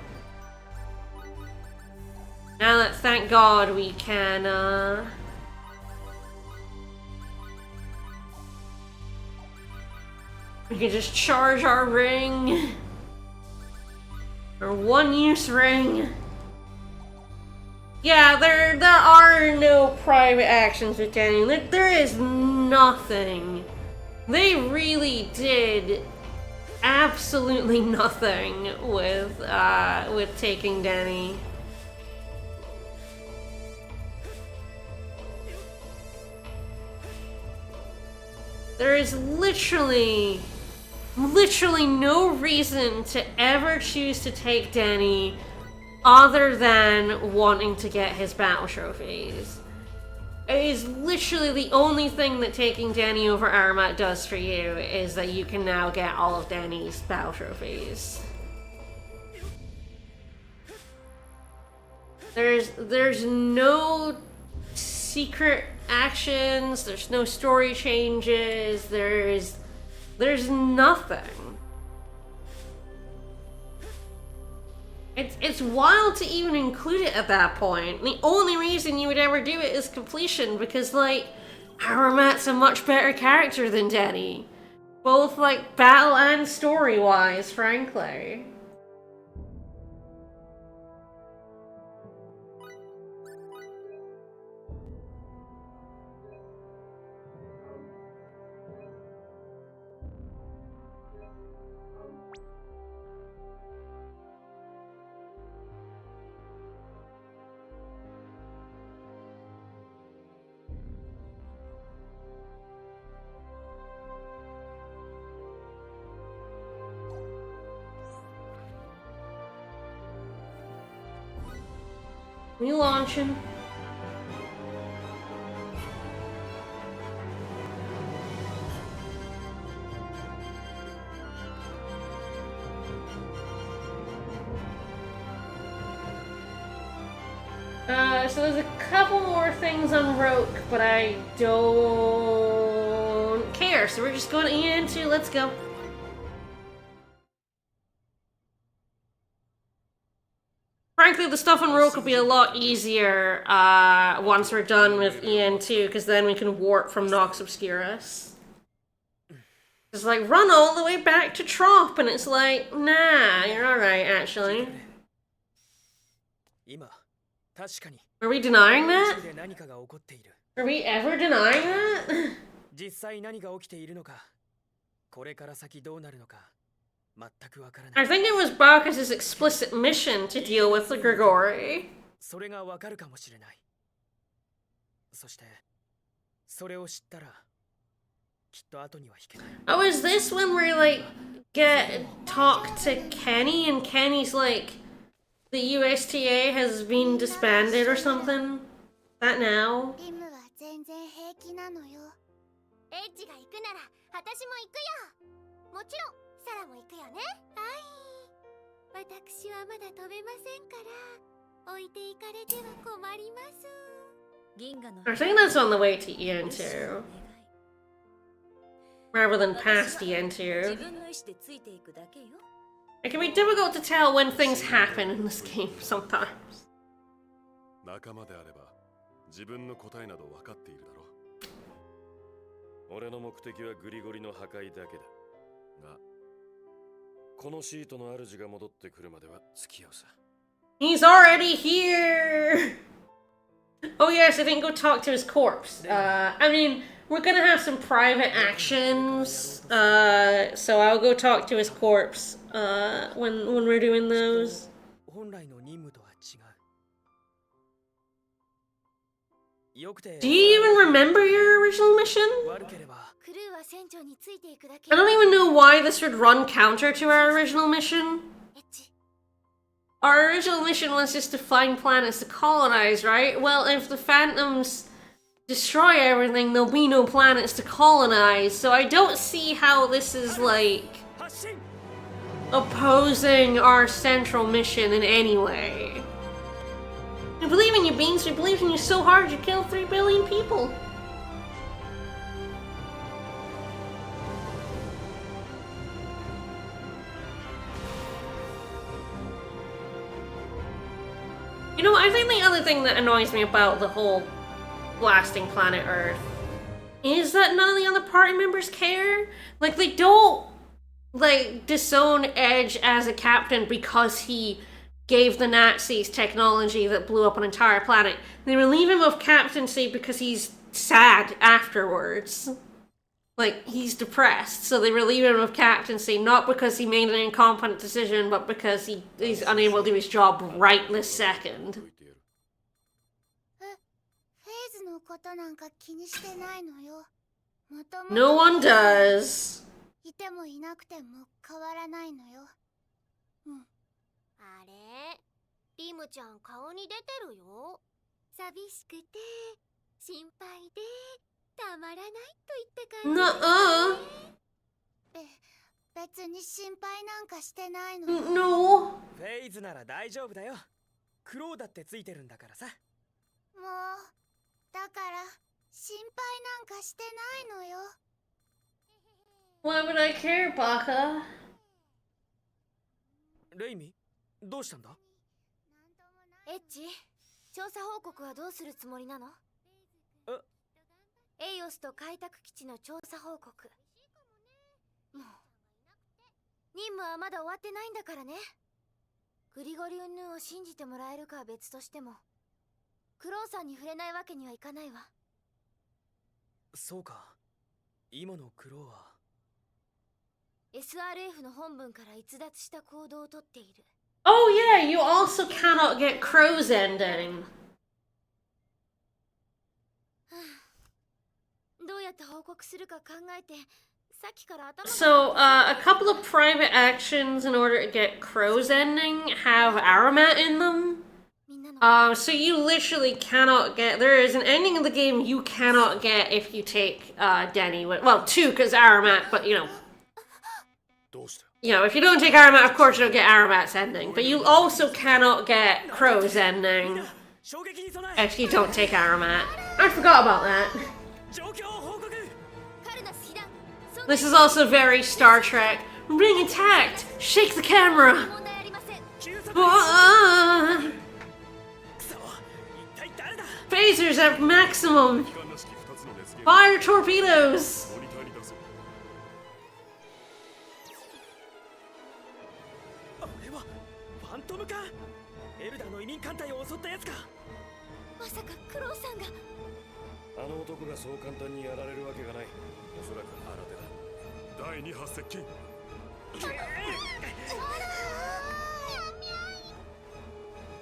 Now that, thank God, we can, we can just charge our ring. Our one-use ring. Yeah, there are no private actions with Denny. There is nothing. They really did absolutely nothing with taking Denny. There is literally no reason to ever choose to take Denny other than wanting to get his battle trophies. It is literally the only thing that taking Denny over Arumat does for you, is that you can now get all of Denny's battle trophies. There's no secret actions, there's no story changes, there's nothing. It's wild to even include it at that point. The only reason you would ever do it is completion, because, like, Arumat's a much better character than Denny. Both, like, battle and story-wise, frankly. We launching. So there's a couple more things on Roke, but I don't care. So we're just going to EN2. Let's go. Frankly, the stuff on Roke will be a lot easier once we're done with EN2, because then we can warp from Nox Obscurus. It's like, run all the way back to Trop, and it's like, nah, you're alright, actually. 今確かに Are we denying that? で何かが起こっている Are we ever denying that? 実際何が起きているのかこれから先どうなるのか全くわからない I think it was Bacchus' explicit mission to deal with the Grigori. それがわかるかもしれないそしてそれを知ったらきっと後には引けない Oh, is this when we like talk to Kenny and Kenny's like the USTA has been disbanded or something? That now? リムは全然平気なのよエッジが行くなら私も行くよもちろんサラも行くよねはい私はまだ飛べませんから置いていかれては困ります銀河の I think that's on the way to EN2. Rather than past EN2. It can be difficult to tell when things happen in this game sometimes. 仲間であれば自分の答えなど分かっているだろう。俺の目的はグリゴリの破壊だけだ。が、このシートの主が戻ってくるまでは付き合うさ。He's already here! Oh yes, I think go talk to his corpse. I mean, we're gonna have some private actions, so I'll go talk to his corpse when we're doing those. 本来の任務とは違うよくて Do you even remember your original mission? 悪ければクルーは船長についていくだけ I don't even know why this would run counter to our original mission. エッジ Our original mission was just to find planets to colonize, right? Well, if the Phantoms destroy everything, there'll be no planets to colonize, so I don't see how this is, like, 発進 opposing our central mission in any way. We believe in you, Beans. We believe in you so hard you killed 3 billion people. You know, I think the other thing that annoys me about the whole blasting planet Earth is that none of the other party members care. Like, they don't, like, disown Edge as a captain because he gave the Nazis technology that blew up an entire planet. They relieve him of captaincy because he's sad afterwards. Like, he's depressed, so they relieve him of captaincy, not because he made an incompetent decision, but because he's unable to do his job right this second. フェーズのことなんか気にしてないのよもともと No one does. いてもいなくても変わらないのよあれリムちゃん顔に出てるよ寂しくて心配でたまらないと言って感じ Nuh-uh. 別に心配なんかしてないの No. フェイズなら大丈夫だよクローだってついてるんだからさもうだから心配なんかしてないのよ Why would I care, Baka? レイミどうしたんだエッジ調査報告はどうするつもりなのエイオスと開拓基地の調査報告もう任務はまだ終わってないんだからねグリゴリウンヌを信じてもらえるかは別としてもクローさんに触れないわけにはいかないわそうか今のクローは SRF の本文から逸脱した行動をとっている Oh yeah, you also cannot get Crow's ending. どうやって報告するか考えてさっきから頭が So, a couple of private actions in order to get Crow's ending have Arumat in them. みんなの So you literally cannot get... There is an ending of the game you cannot get if you take Denny. Well, 2 because Arumat, but you know... どうした You know, if you don't take Arumat, of course you don't get Arumat's ending. But you also cannot get Crow's ending. 衝撃に備え Actually, don't take Arumat. I forgot about that. 状況を報告カルナス被弾 This is also very Star Trek. I'm being attacked! Shake the camera! 問題ありません 急速 Ah! クソ一体誰だ Phasers at maximum! 機関らしき2つの熱源 Fire torpedoes! モニターに出そう。あれはファントムかエルダーの移民艦隊を襲ったやつかまさかクロウさんがあの男がそう簡単にやられるわけがない。おそらく新手だ。第2波接近。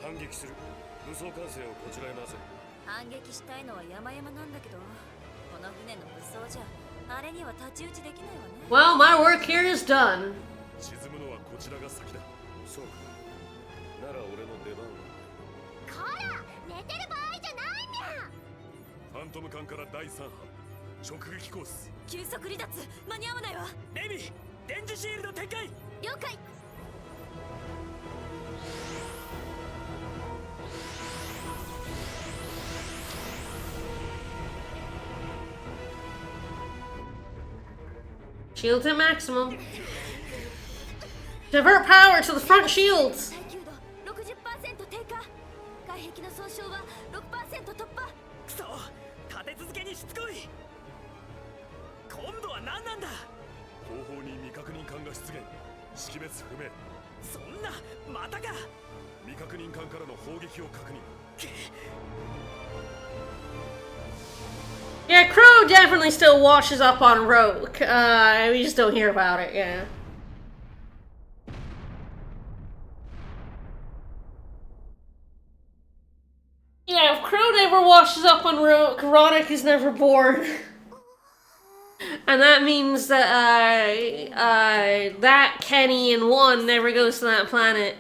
反撃する。武装管制をこちらへ回せ。反撃したいのは山々なんだけど、この船の武装じゃあれには太刀打ちできないわね。 Well, my work here is done. 沈むのはこちらが先だ。そうか。なら俺の出番は。こら寝てる場合じゃないみゃファントム艦から第3波。直撃コース。急速離脱間に合わないわ。レミ電磁シールド展開了解 Shields at maximum. Divert power to the front shields! 耐久度 60% 低下。外壁の損傷は 6% 突破。クソ立て続けにしつこい今度は何なんだ後方に未確認艦が出現。識別不明。そんなまたか未確認艦からの砲撃を確認。 Yeah, Crow definitely still washes up on Rogue. We just don't hear about it, yeah. Yeah, if Crow never washes up on Rogue, Roddick is never born. And that means that, that Kenny in 1 never goes to that planet.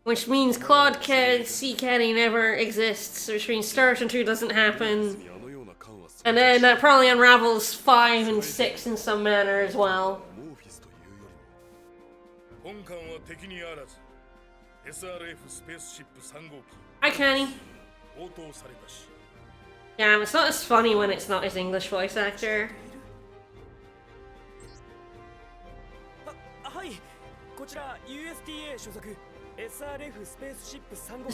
Which means Claude C. Kenny never exists, which means Sturgeon 2 doesn't happen. あのような艦は And then that probably unravels 5 and 6 in some manner as well. モーフィスというよりも。本艦は敵にあらず SRF スペースシップ3号機 Hi, Kenny. 応答されたし Yeah, it's not as funny when it's not his English voice actor. はいこちら USTA 所属 SRF スペースシップ3号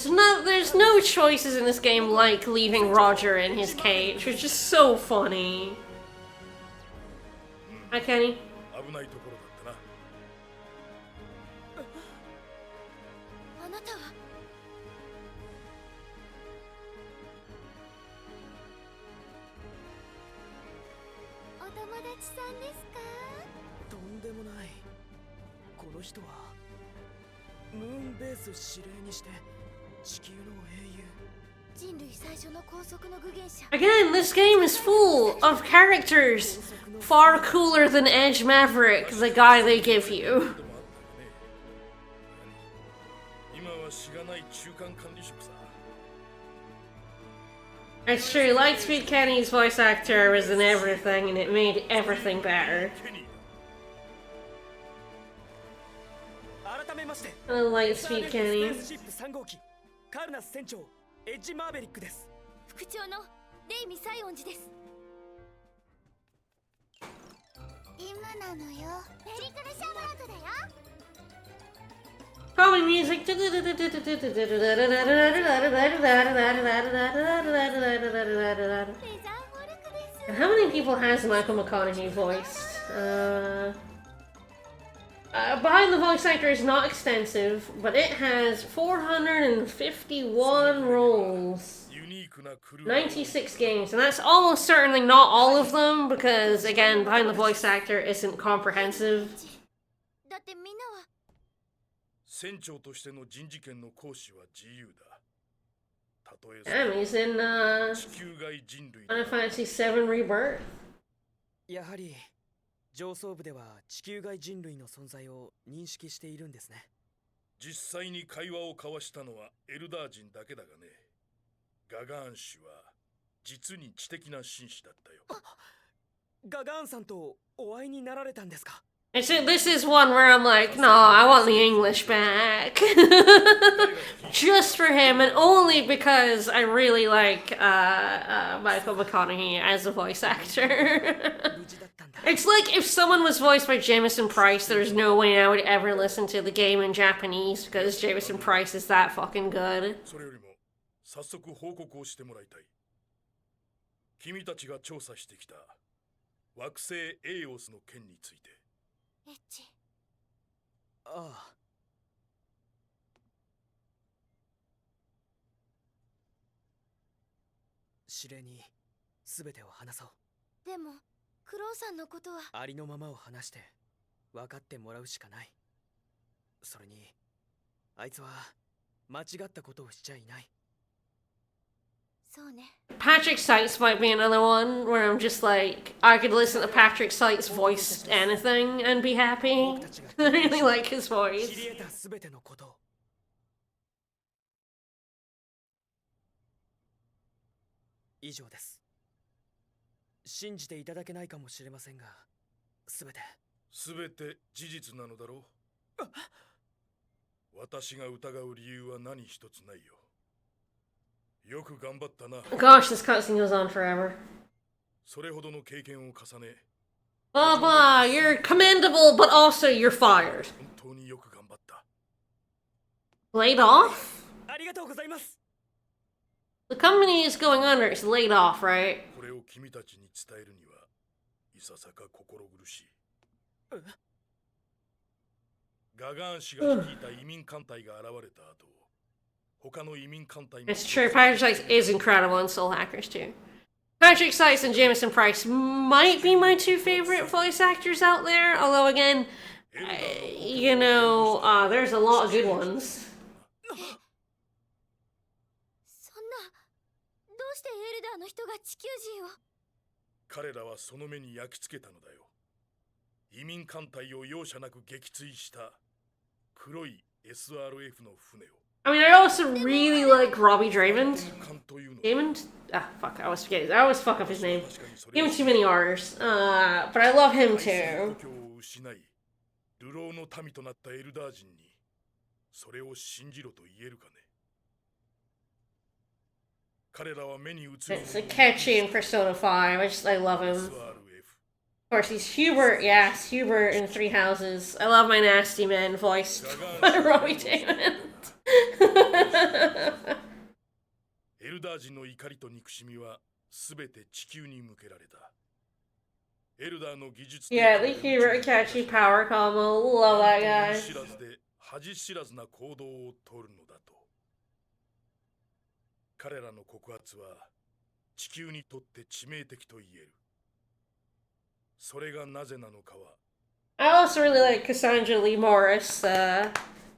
There's no choices in this game like leaving Roger in his cage, which is so funny. Hi, Kenny. 危ないところだったな。あなたはお友達さんですかとんでもないこの人はムーンベース指令にして地球の英雄人類最初の高速の具現者 Again, this game is full of characters far cooler than Edge Maverick, the guy they give you. 今はしがない中間管理職さ。 It's true, Lightspeed Kenny's voice actor was in everything, and it made everything better. ケニーだ。改めまして I Lightspeed SRF スペ Kenny. ースシップ3号機カルナス船長エッジマーベリックです副長のレイミ西園寺です今なのよメリクルシャバートだよ Probably music. レザーフォルクです How many people has Michael McConaughey voiced? Behind the voice actor is not extensive, but it has 451 roles, ユニークなクルー 96 games, and that's almost certainly not all of them because, again, behind the voice actor isn't comprehensive. だってみんなは船長としての人事権の行使は自由だ。たとえ Damn, he's in 地球外人類 Final Fantasy VII Rebirth. やはり上層部では地球外人類の存在を認識しているんですね実際に会話を交わしたのはエルダー人だけだがね。ガガーン氏は実に知的な紳士だったよ。ガガーンさんとお会いになられたんですか This is one where I'm like, no, I want the English back. Just for him, and only because I really like Michael McConaughey as a voice actor. It's like if someone was voiced by Jameson Price, there's no way I would ever listen to the game in Japanese because Jameson Price is that fucking good. それよりも早速報告をしてもらいたい。君たちが調査してきた惑星エイオスの件について。エッジ。ああ。指令に全てを話そう。でもクロウさんのことはありのままを話して分かってもらうしかない。それにあいつは間違ったことをしちゃいない。そうね。 Patrick Seitz might be another one where I'm just like, I could listen to Patrick Seitz voice anything and be happy. I really like his 知 voice. り得た全てのことを。以上です。信じていただけないかもしれませんが、全て事実なのだろう。私が疑う理由は何一つないよ。よく頑張ったな。 Gosh, this cutscene goes on forever. それほどの経験を重ね、 Blah blah, you're commendable, but also you're fired. 本当によく頑張った。 Laid off? ありがとうございます。 The company is going under, it's laid off, right? これを君たちに伝えるにはいささか心苦しい。ガガーン氏が率いた移民艦隊が現れた後、他の移民艦隊も It's true, Patrick Seitz is incredible in Soul Hackers too. Patrick Seitz and Jameson Price might be my two favorite voice actors out there, although again, you know, there's a lot of good ones. そんなどうしてエルダーの人が地球人を。彼らはその目に焼き付けたのだよ。移民艦隊を容赦なく撃墜した黒い SRF の船を。I mean, I also really like Robbie Draymond. 艦というのは Draymond? Ah, fuck, I always forget. I always fuck up his name. Give him too many R's. But I love him too. 故郷を失い、流浪の民となったエルダー人にそれを信じろと言えるかね。彼らは目に映る It's like catchy in Persona 5. I love him. Of SRF。 course, he's Hubert. Yes, Hubert in Three Houses. I love my nasty man voiced by Robbie Draymond. エルダー人の怒りと憎しみはすべて地球に向けられた。エルダーの技術 Yeah, the Hubert catchy power combo. Love that guy. 知らずで恥知らずな行動を取るのだと。彼らの告発は地球にとって致命的と言える。それがなぜなのかは。 I also really like Cassandra Lee Morris,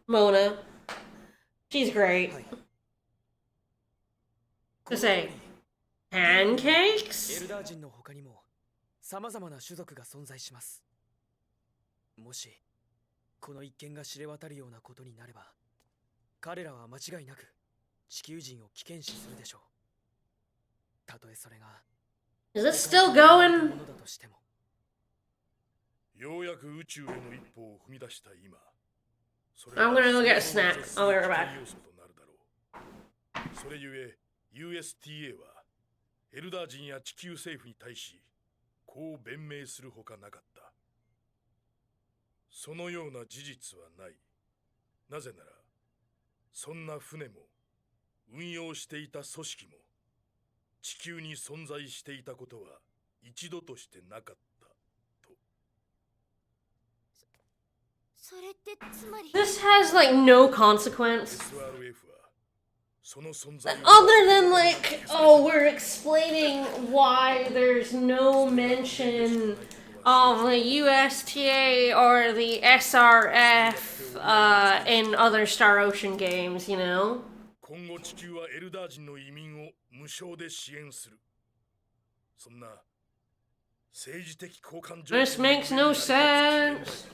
Mona. She's great. はい。 To say, エ pancakes? ルダー人の他にも様々な種族が存在します。もしこの一件が知れ渡るようなことになれば、彼らは間違いなく地球人を危険視するでしょう。たとえそれが Is it still も going? のだとしても。ようやく宇宙への一歩を踏み出した今、それ I'm は gonna go get a snack. I'll be right back. 要素となるだろう。それゆえ USTA はエルダー人や地球政府に対しこう弁明するほかなかった。そのような事実はない。なぜならそんな船も運用していた組織も地球に存在していたことは一度としてなかった。それってつまり This has like no consequence. SRF はその存在を Other than like, oh, we're explaining why there's no mention of the USTA or the SRF in other Star Ocean games, you know? 今後地球はエルダー人の移民を無償で支援する。そんな政治的交換条 This makes no sense.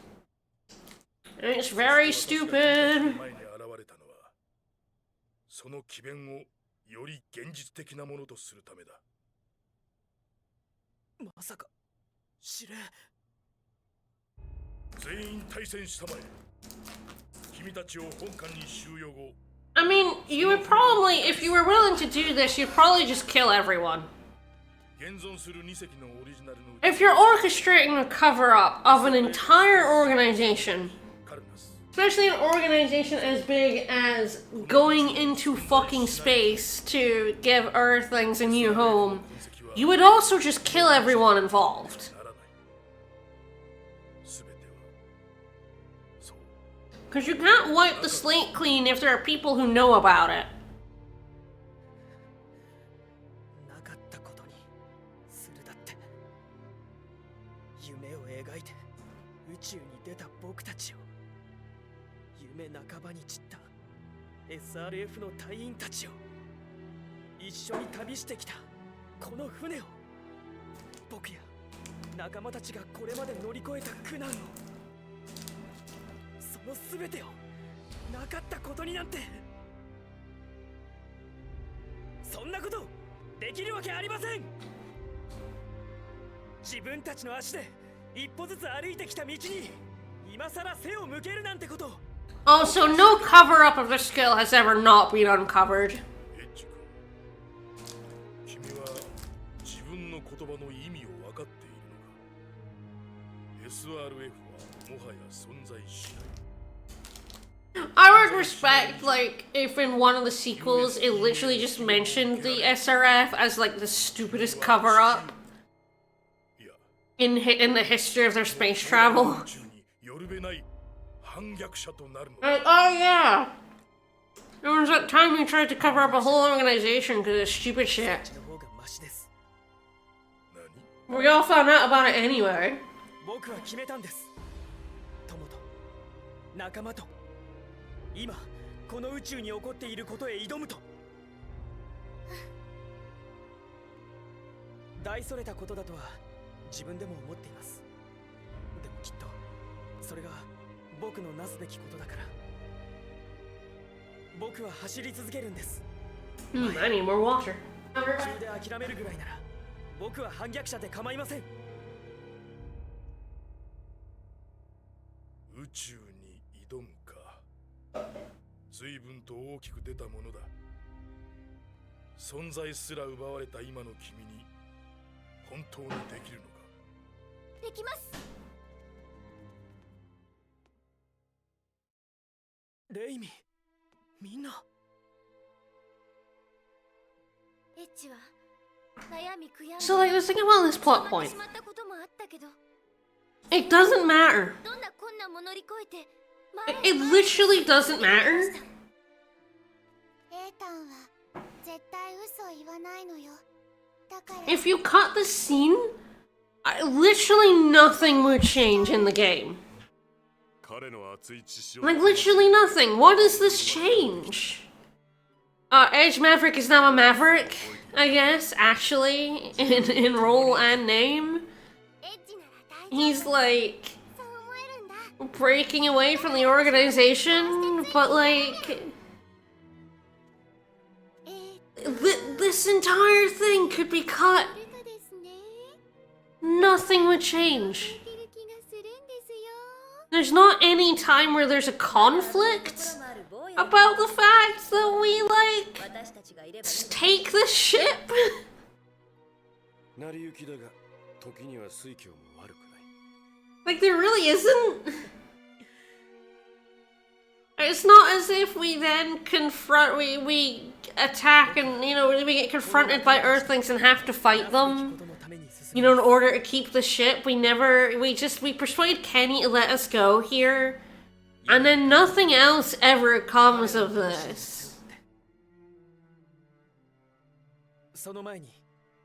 It's very stupid. 前に現れたのはその詭弁をより現実的なものとするためだ。まさか指令。全員対戦したまえ。君たちを本館に収容後。 I mean, you would probably, if you were willing to do this, you'd probably just kill everyone. 現存する2隻のオリジナルの If you're orchestrating a cover-up of an entire organization, カルナス especially an organization as big as going into fucking space to give Earthlings a new home, you would also just kill everyone involved. ならない。全てはそう。 Because you can't wipe the slate clean if there are people who know about it. なかったことにするだって。夢を描いて宇宙に出た僕たちを、夢半ばに散った SRF の隊員たちを、一緒に旅してきたこの船を、僕や仲間たちがこれまで乗り越えた苦難を、その全てをなかったことになんて、そんなことできるわけありません。自分たちの足で一歩ずつ歩いてきた道に今さら背を向けるなんてこと。 Also, no cover-up of this skill has ever not been uncovered. エッジ君、君は自分の言葉の意味を分かっているのか。 SRF はもはや存在しない。 I would respect, like, if in one of the sequels it literally just mentioned the SRF as, like, the stupidest cover-up いや、 in the history of their space travel. 宇宙によるべない反逆者となるのだ。 Like, oh yeah! There was that time you tried to cover up a whole organization because of stupid shit. そっちの方がマシです。何？ We all found out about it anyway. 僕は決めたんです。友と仲間と今この宇宙に起こっていることへ挑むと。大それたことだとは自分でも思っています。でもきっとそれが僕のなすべきことだから、僕は走り続けるんです。I need more water. 途中で諦めるぐらいなら僕は反逆者で構いません。宇宙に挑むか。随分と大きく出たものだ。存在すら奪われた今の君に本当にできるのか。できます。レイミ、みんな。エッジは悩み悔やんで So, like, the thing about this し plot まっ point, てしまったこともあったけど、 it doesn't matter. どんな困難も乗り越えて It literally doesn't matter. エータンは絶対嘘を言わないのよ。だから If you cut the scene, literally nothing would change in the game. 彼の熱い知識を Like, literally nothing. What does this change? Edge Maverick is now a Maverick, I guess, actually, in role and name. エッジなら大丈 He's 夫 like そう思えるんだ。 breaking away from the organization, but like, this entire thing could be cut. それとですね、 Nothing would change. いける気がするんですよ。 There's not any time where there's a conflict about the fact that we, like, 私たちがいれば take the ship. 成り行きだが時には水郷も悪くない。 Like, there really isn't. It's not as if we then we attack and, you know, we get confronted by Earthlings and have to fight them, you know, in order to keep the ship. We persuade Kenny to let us go here, and then nothing else ever comes of this. その前に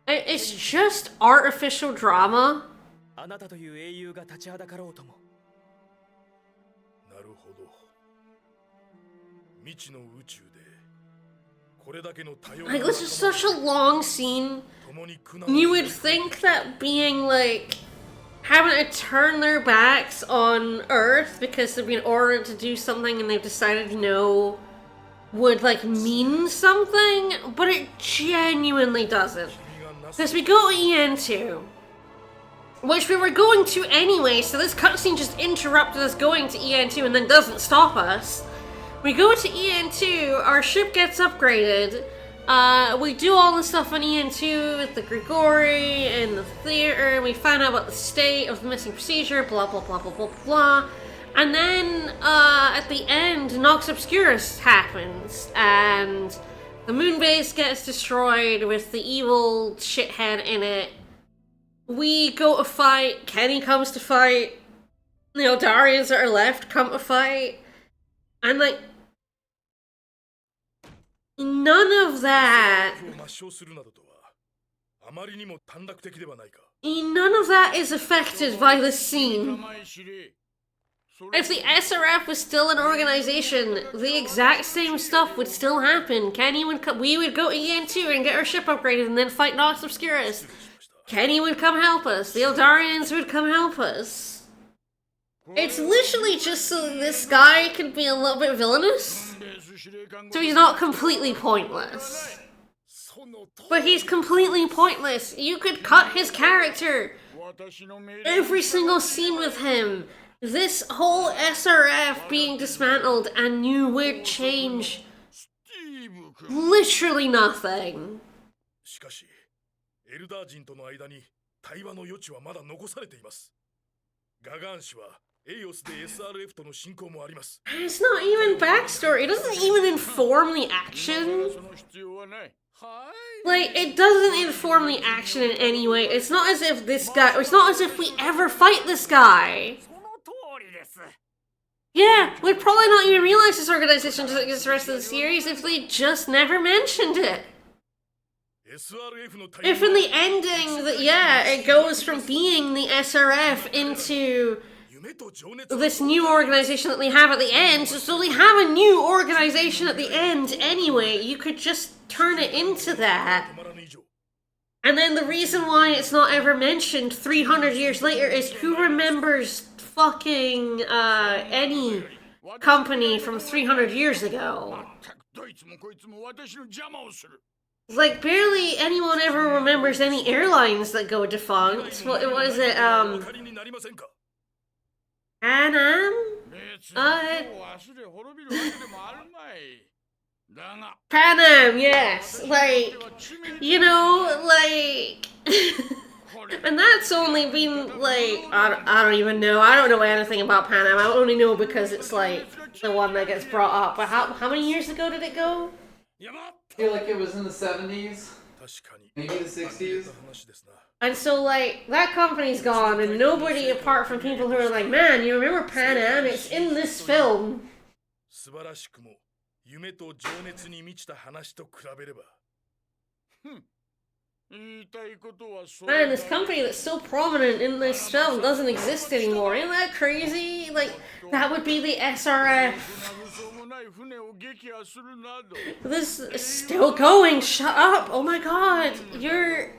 It's just artificial drama. あなたという英雄が立ちはだかろうとも。なるほど。未知の宇宙でこれだけの多様な Like, this is such a long scene. 共に苦難 You would think that being like having to turn their backs on Earth because they've been ordered to do something and they've decided no would like mean something, but it genuinely doesn't. Because we go to EN2, which we were going to anyway, so this cutscene just interrupted us going to EN2 and then doesn't stop us. We go to EN2, our ship gets upgraded, we do all the stuff on EN2 with the Grigori and the theater, we find out about the state of the missing procedure, blah blah blah blah blah blah. And then, at the end, Nox Obscurus happens, and the moon base gets destroyed with the evil shithead in it. We go to fight, Kenny comes to fight, the Eldarians that are left come to fight, and like, none of that is affected by this scene. If the SRF was still an organization, the exact same stuff would still happen. We would go to EN2 and get our ship upgraded and then fight Nox Obscurus. Kenny would come help us. The Eldarians would come help us. It's literally just so this guy can be a little bit villainous. So he's not completely pointless. But he's completely pointless. You could cut his character. Every single scene with him. This whole SRF being dismantled and you would change literally nothing. しかし、エルダー人との間に対話の余地はまだ残されています。ガガーン氏はエイオスで SRF との進行もあります。It's not even backstory. It doesn't even inform the action. Like, it doesn't inform the action in any way. It's not as if this guy, it's not as if we ever fight this guy. Yeah, we'd probably not even realize this organization doesn't exist the rest of the series if they just never mentioned it. If in the ending, that yeah, it goes from being the SRF into this new organization that they have at the end, so they have a new organization at the end anyway, you could just turn it into that. And then the reason why it's not ever mentioned 300 years later is who remembers fucking any company from 300 years ago? Like, barely anyone ever remembers any airlines that go defunct. What was it, Pan Am? Pan Am, yes. Like, you know, like... And that's only been, like, I don't even know. I don't know anything about Pan Am. I only know because it's, like, the one that gets brought up. But how many years ago did it go? I feel like it was in the 70s, maybe the 60s. And so, like, that company's gone, and nobody apart from people who are like, man, you remember Pan Am? It's in this film. Man, this company that's so prominent in this film doesn't exist anymore. Isn't that crazy? Like, that would be the SRF. This is still going. Shut up. Oh my god. You're...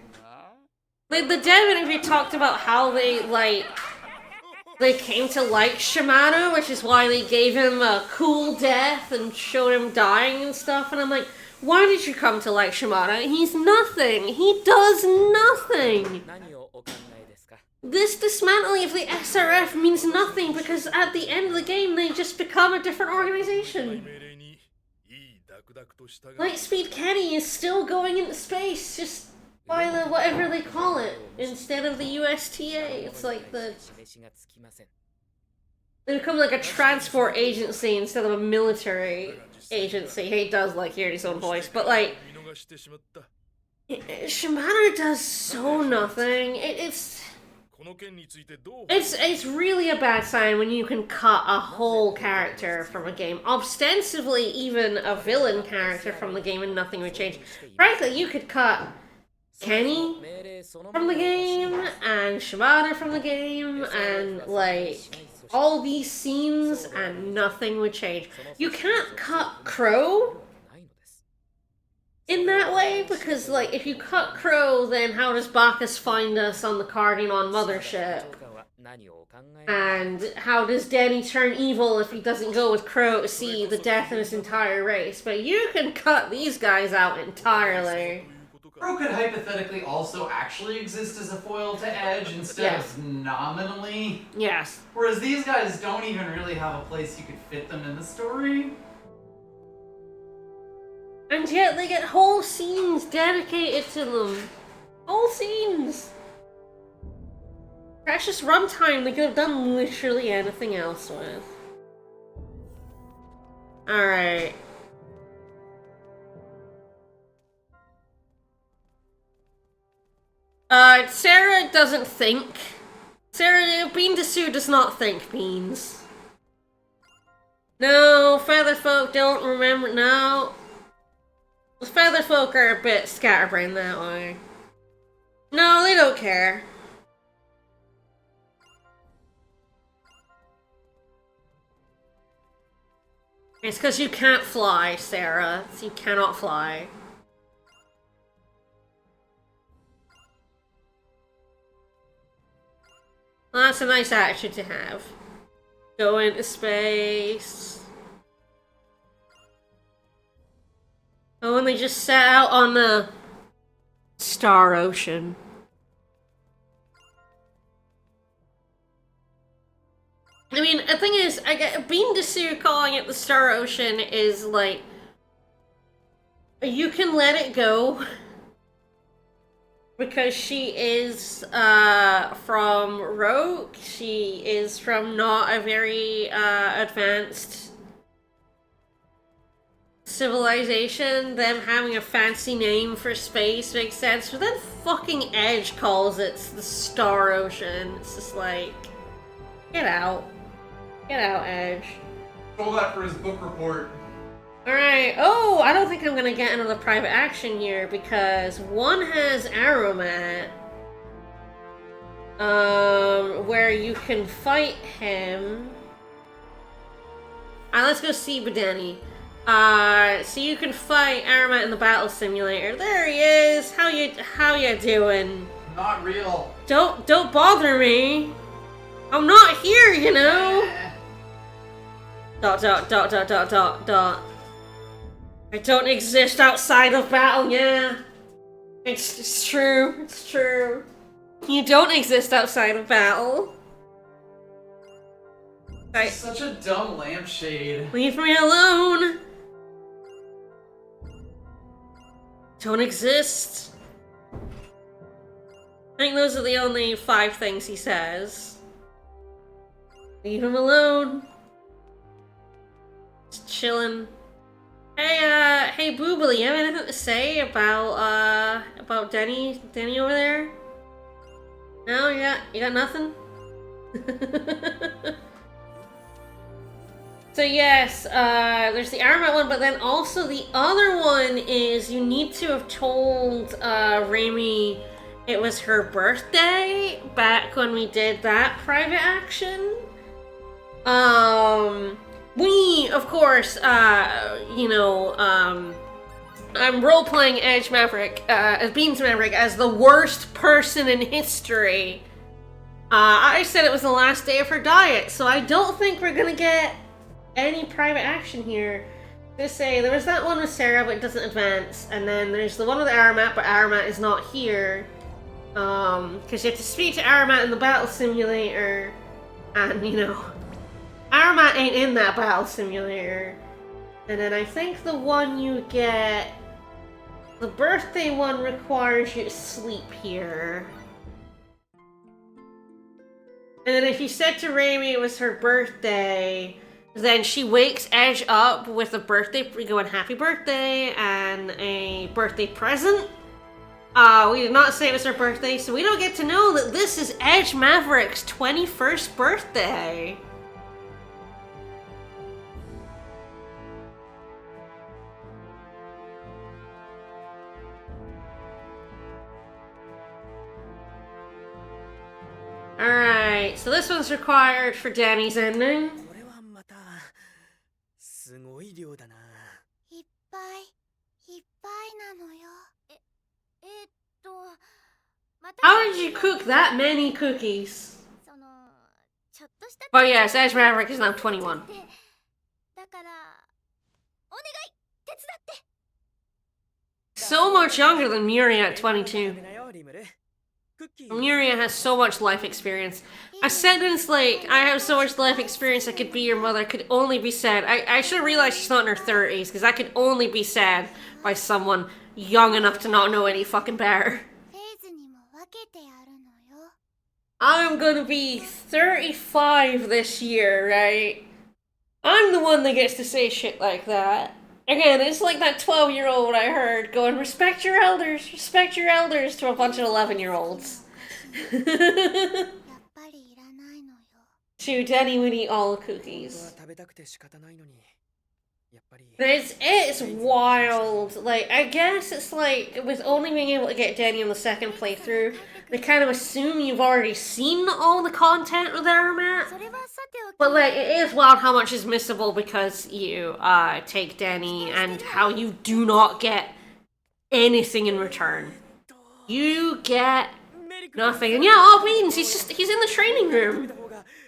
Like, the dev interview talked about how they came to like Shimano, which is why they gave him a cool death and showed him dying and stuff. And I'm like, why did you come to like Shimano? He's nothing. He does nothing. This dismantling of the SRF means nothing because at the end of the game they just become a different organization. Lightspeed Kenny is still going into space just by the whatever they call it instead of the USTA. It's like the... They become like a transport agency instead of a military agency. He does like hearing his own voice, but like... Shimano does so nothing. It's really a bad sign when you can cut a whole character from a game. Ostensibly, even a villain character from the game and nothing would change. Frankly, you could cut Kenny from the game, and Shimada from the game, and like all these scenes and nothing would change. You can't cut Crow in that way, because like if you cut Crow, then how does Bacchus find us on the Cardinon mothership? And how does Denny turn evil if he doesn't go with Crow to see the death of his entire race? But you can cut these guys out entirely. Crow could hypothetically also actually exist as a foil to Edge instead Yes. of nominally. Yes. Whereas these guys don't even really have a place you could fit them in the story. And yet they get whole scenes dedicated to them. Whole scenes! Precious runtime they could have done literally anything else with. Alright. Sarah doesn't think. Bean Dessous does not think beans. No, Featherfolk don't remember, no. The Featherfolk are a bit scatterbrained that way. No, they don't care. It's because you can't fly, Sarah. You cannot fly. Well, that's a nice attitude to have. Go into space. Oh, and they just set out on the Star Ocean. I mean, the thing is, I get Bean Dessous calling it the Star Ocean is like, you can let it go because she is from Rogue. She is from not a very advanced civilization. Them having a fancy name for space makes sense, but then fucking Edge calls it the Star Ocean. It's just like, get out. Get out, Edge. Stole that for his book report. Alright, oh, I don't think I'm gonna get another private action here because one has Arumat, where you can fight him. Alright, let's go see Bedeni. So you can fight Arumat in the battle simulator. There he is. How you doing? Not real. Don't bother me. I'm not here, you know. Dot. I don't exist outside of battle, yeah. It's true. It's true. You don't exist outside of battle. Right. Such a dumb lampshade. Leave me alone. Don't exist. I think those are the only 5 things he says. Leave him alone. Just chillin'. Hey Boobily, you have anything to say about Denny over there? No, you got nothing? So yes, there's the Arumat one, but then also the other one is you need to have told Raimi it was her birthday back when we did that private action. We, of course, I'm role-playing Edge Maverick, as Beans Maverick, as the worst person in history. I said it was the last day of her diet, so I don't think we're gonna get any private action here. Just say, there was that one with Sarah, but it doesn't advance, and then there's the one with Arumat, but Arumat is not here. Because you have to speak to Arumat in the battle simulator, and, Arumat ain't in that battle simulator. And then I think the one you get... The birthday one requires you to sleep here. And then if you said to Raimi it was her birthday, then she wakes Edge up with a birthday, going happy birthday, and a birthday present. We did not say it was her birthday, so we don't get to know that this is Edge Maverick's 21st birthday. Alright, so this one's required for Danny's ending. これはまたすごい量だな。いっぱいなのよ。また How did you cook that many cookies? そのちょっとした But yes, Edge Maverick is now 21. だからお願い手伝って。so much younger than Miria at 22. Miria has so much life experience. A sentence like, I have so much life experience I could be your mother, could only be said. I should have realized she's not in her 30s, because that could only be said by someone young enough to not know any fucking better. フェーズにも分けてあるのよ。 I'm gonna be 35 this year, right? I'm the one that gets to say shit like that. Again, it's like that 12-year-old I heard going, respect your elders to a bunch of 11-year-olds. やっぱりいらないのよ。 To Denny would eat all the cookies. 食べたくて仕方ないのにやっぱり It's wild. Like, I guess it's like, with only being able to get Denny on the second playthrough, they kind of assume you've already seen all the content with Arumat. それはさておき。 But like, it is wild how much is missable because you take Denny and how you do not get anything in return. You get nothing. And yeah, oh Beans, he's in the training room.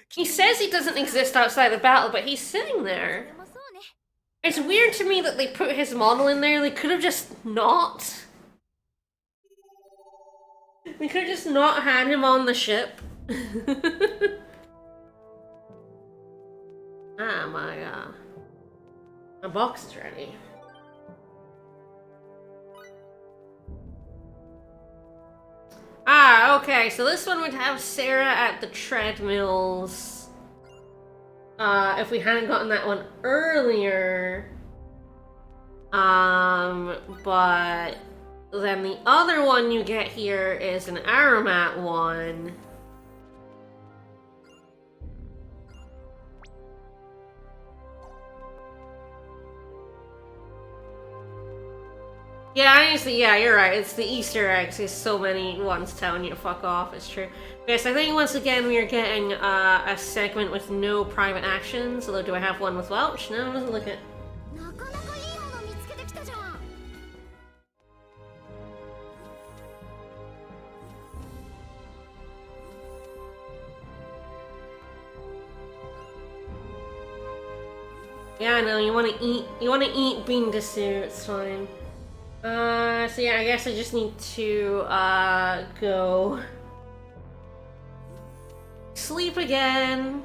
He says he doesn't exist outside the battle, but he's sitting there. でもそうね。 It's weird to me that they put his model in there. They could have just not. They could have just not had him on the ship. Ah, my box is ready. Ah, okay, so this one would have Sarah at the treadmills. If we hadn't gotten that one earlier. But then the other one you get here is an Arumat one. Yeah, you're right. It's the Easter eggs. There's so many ones telling you to fuck off. It's true. Yes, I think once again we are getting a segment with no private actions. Although, do I have one with Welch? No, it doesn't look it. なかなかいいもの見つけてきたじゃん。 Yeah, I know. You want to eat bean desu. It's fine. So yeah, I guess I just need to go sleep again.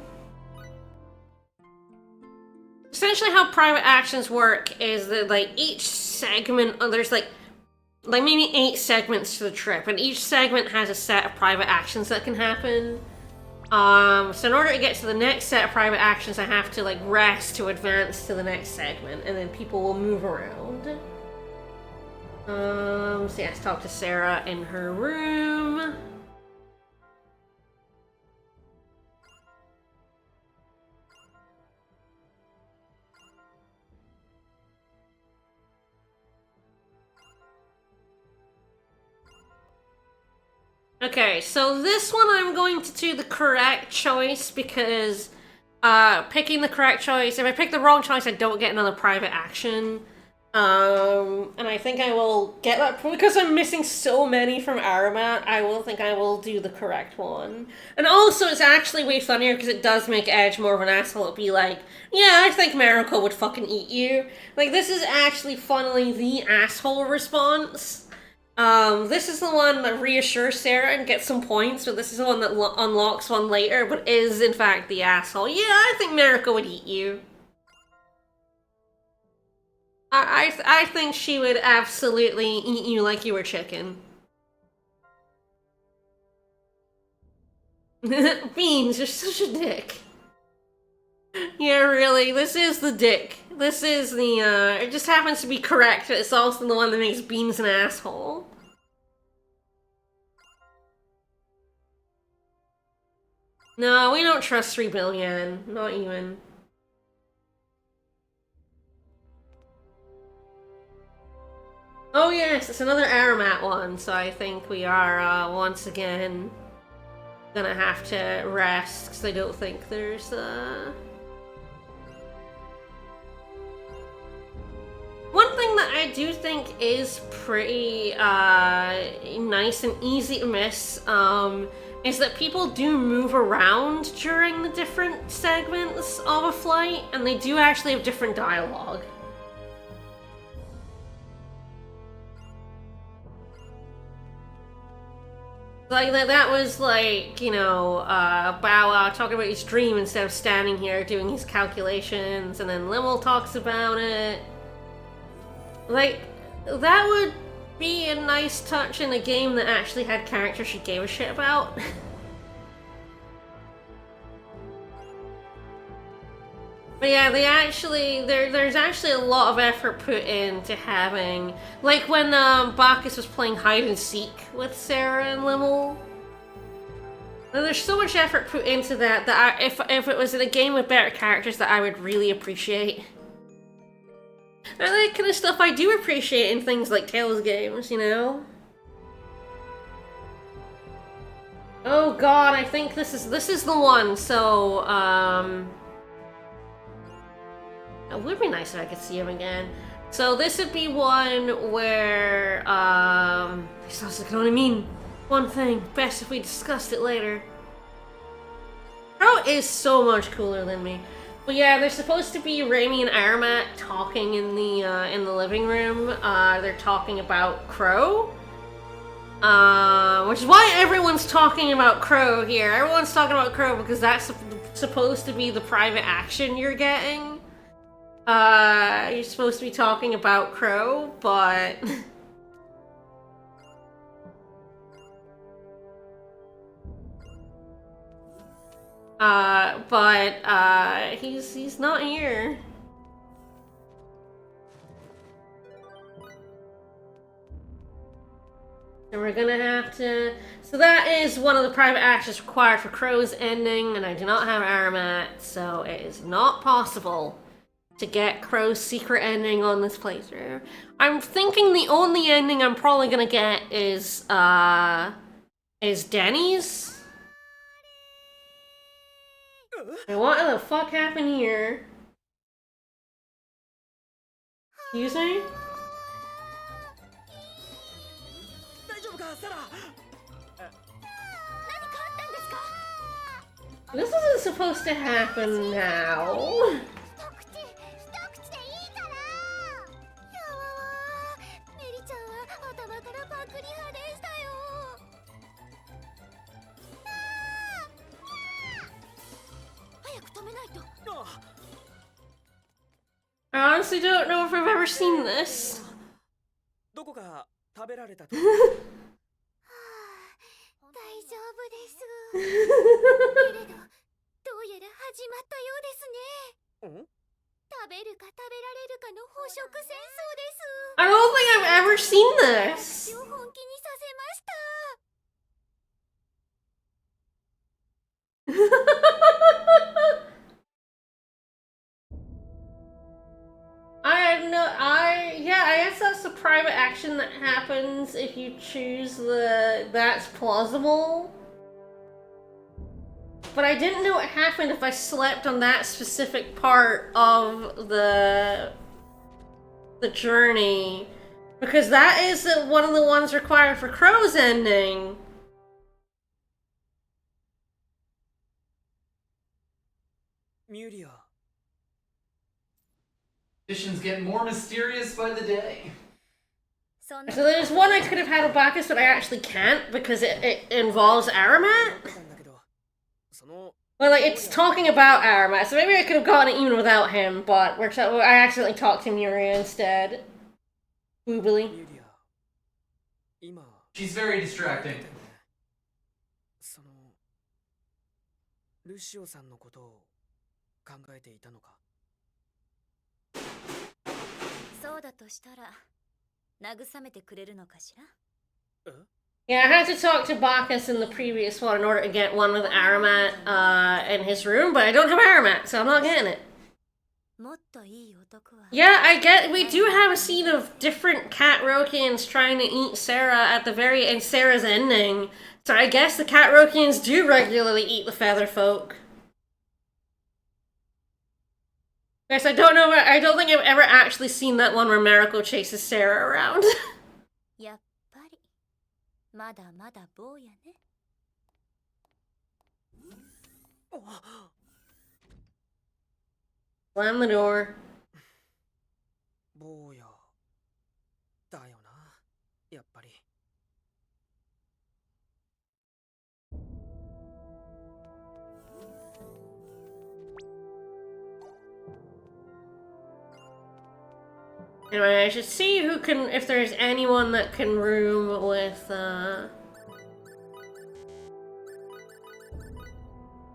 Essentially how private actions work is that like each segment, there's like maybe 8 segments to the trip, and each segment has a set of private actions that can happen. So in order to get to the next set of private actions, I have to like rest to advance to the next segment, and then people will move around. So yeah, let's talk to Sarah in her room. Okay, so this one I'm going to do the correct choice because picking the correct choice, if I pick the wrong choice, I don't get another private action. And I think I will get that because I'm missing so many from Arumat. I will do the correct one. And also, it's actually way funnier because it does make Edge more of an asshole. It'd be like, yeah, I think Miracle would fucking eat you. Like, this is actually, funnily, the asshole response. This is the one that reassures Sarah and gets some points, but this is the one that unlocks one later, but is, in fact, the asshole. Yeah, I think Miracle would eat you. I think she would absolutely eat you like you were chicken. Beans, you're such a dick. Yeah, really, this is the dick. This is the, it just happens to be correct, but it's also the one that makes Beans an asshole. No, we don't trust 3 billion. Not even. Oh yes, it's another Arumat one, so I think we are, once again, gonna have to rest, because I don't think there's, One thing that I do think is pretty, nice and easy to miss, is that people do move around during the different segments of a flight, and they do actually have different dialogue. Like, that was like, you know, Bow Wow talking about his dream instead of standing here doing his calculations, and then Limmel talks about it. Like, that would be a nice touch in a game that actually had characters she gave a shit about. But yeah, there's actually a lot of effort put into having, like when Bacchus was playing hide and seek with Sarah and Limmel. There's so much effort put into that if it was in a game with better characters, that I would really appreciate. And that kind of stuff I do appreciate in things like Tales games, you know? Oh god, I think this is the one, so, it would be nice if I could see him again. So this would be one where, this also can only mean one thing. Best if we discussed it later. Crow is so much cooler than me. But yeah, they're supposed to be Raimi and Arumat talking in the living room. They're talking about Crow. Which is why everyone's talking about Crow here. Everyone's talking about Crow because that's supposed to be the private action you're getting. You're supposed to be talking about Crow, but... he's not here. And we're gonna have to... So that is one of the private actions required for Crow's ending, and I do not have Arumat, so it is not possible to get Crow's secret ending on this playthrough. I'm thinking the only ending I'm probably gonna get is Denny's. And what the fuck happened here? Excuse me? This isn't supposed to happen now. I honestly don't know if I've ever seen this. どこか食べられたと。大丈夫ですけれど、どうやら始まったようですね。食べるか食べられるかの捕食戦争です。 I don't think I've ever seen this. 私を本気にさせました。I guess that's the private action that happens if you choose that's plausible. But I didn't know what happened if I slept on that specific part of the journey. Because that is one of the ones required for Crow's ending. Muria. Missions get more mysterious by the day. So there's one I could have had with Bacchus, but I actually can't because it involves Arumat. Well, like, it's talking about Arumat, so maybe I could have gotten it even without him, but I accidentally talked to Muria instead. Boobily. She's very distracting. ルシオさんのことを考えていたのか。そうだとしたら慰めてくれるのかしら。 Yeah, I had to talk to Bacchus in the previous one in order to get one with Arumat in his room, but I don't have Arumat, so I'm not getting it. もっといい男は。 Yeah, I get. We do have a scene of different cat Rokians trying to eat Sarah at the very end, Sarah's ending. So I guess the cat Rokians do regularly eat the feather folk. Guess I don't know. I don't think I've ever actually seen that one where Mariko chases Sarah around. やっぱりまだまだ坊やね。 Slam the door. Anyway, I should see who can, if there's anyone that can room with,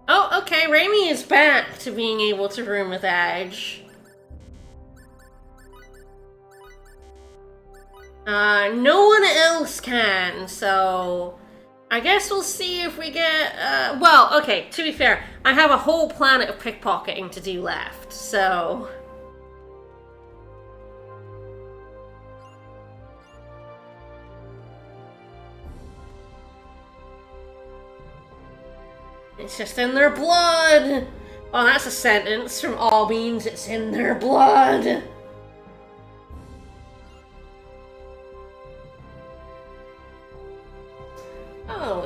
Oh, okay, Raimi is back to being able to room with Edge. No one else can, so I guess we'll see if we get, well, okay, to be fair, I have a whole planet of pickpocketing to do left, so... It's just in their blood! Oh, that's a sentence from All Beans, it's in their blood! Oh,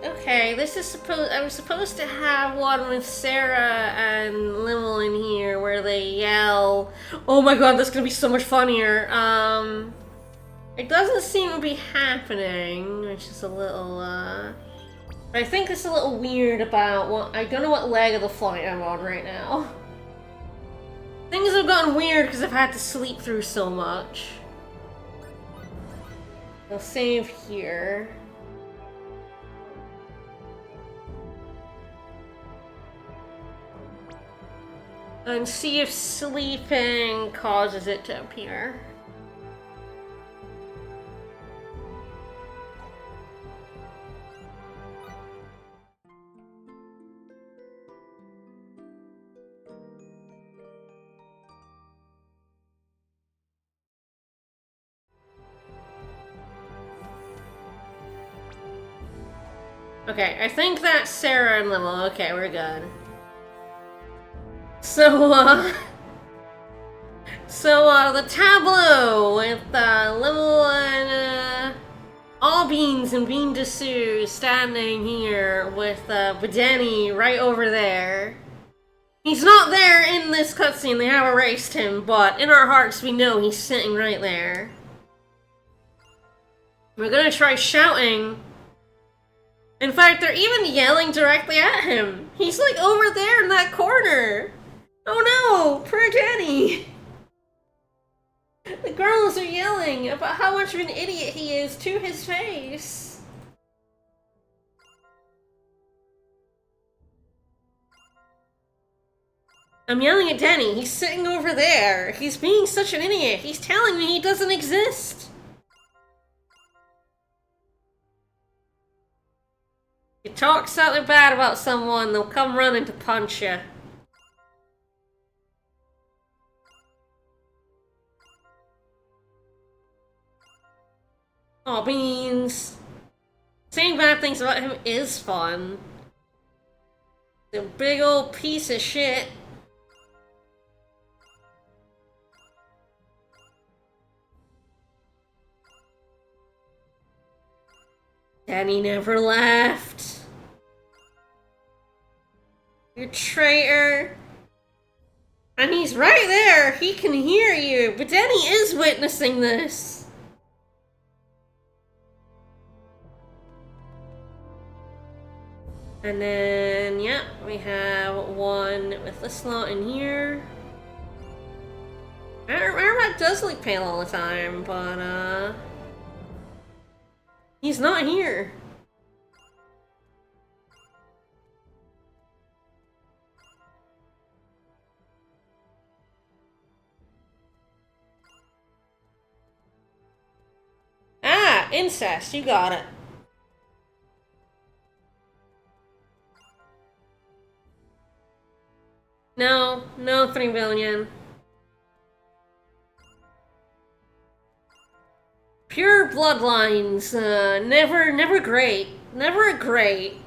okay, this is I was supposed to have one with Sarah and Limmel in here where they yell. Oh my god, that's gonna be so much funnier. It doesn't seem to be happening, which is a little, I think it's a little weird about what, I don't know what leg of the flight I'm on right now. Things have gotten weird because I've had to sleep through so much. I'll save here. And see if sleeping causes it to appear. Okay, I think that's Sarah and Limmel. Okay, we're good. So, the tableau with, Limmel and, All Beans and Bean Dessous standing here with, Bedeni right over there. He's not there in this cutscene, they have erased him, but in our hearts we know he's sitting right there. We're gonna try shouting. In fact, they're even yelling directly at him. He's like over there in that corner. Oh no, poor Danny. The girls are yelling about how much of an idiot he is to his face. I'm yelling at Danny. He's sitting over there. He's being such an idiot. He's telling me he doesn't exist. You talk something bad about someone, they'll come running to punch you. Aw, Beans. Saying bad things about him is fun. The big old piece of shit. Danny never left. You traitor. And he's right there. He can hear you. But Danny is witnessing this. And then, yeah, we have one with this slot in here. Arumat does look pale all the time, but, he's not here. Ah, incest, you got it. No, no 3 billion. Pure bloodlines, never great. Never great.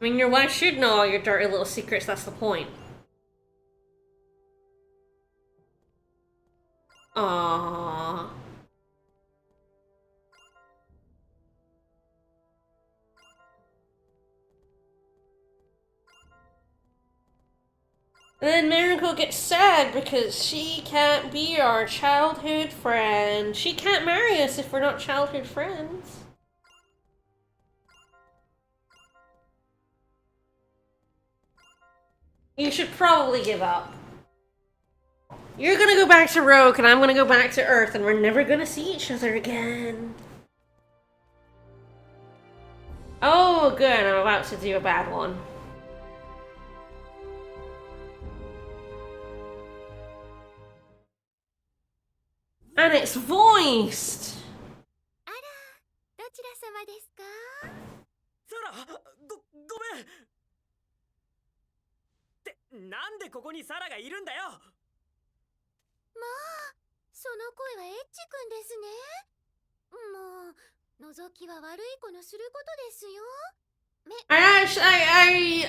I mean, your wife should know all your dirty little secrets, that's the point. Aww. And then Miracle gets sad because she can't be our childhood friend. She can't marry us if we're not childhood friends. You should probably give up. You're gonna go back to Rogue and I'm gonna go back to Earth and we're never gonna see each other again. Oh, good, I'm about to do a bad one. And it's voiced! あら、どちら様ですか？サラ、ごめん。ってなんでここにサラがいるんだよ。まあ、その声はエッチくんですね。もう、覗きは悪い子のすることですよ。I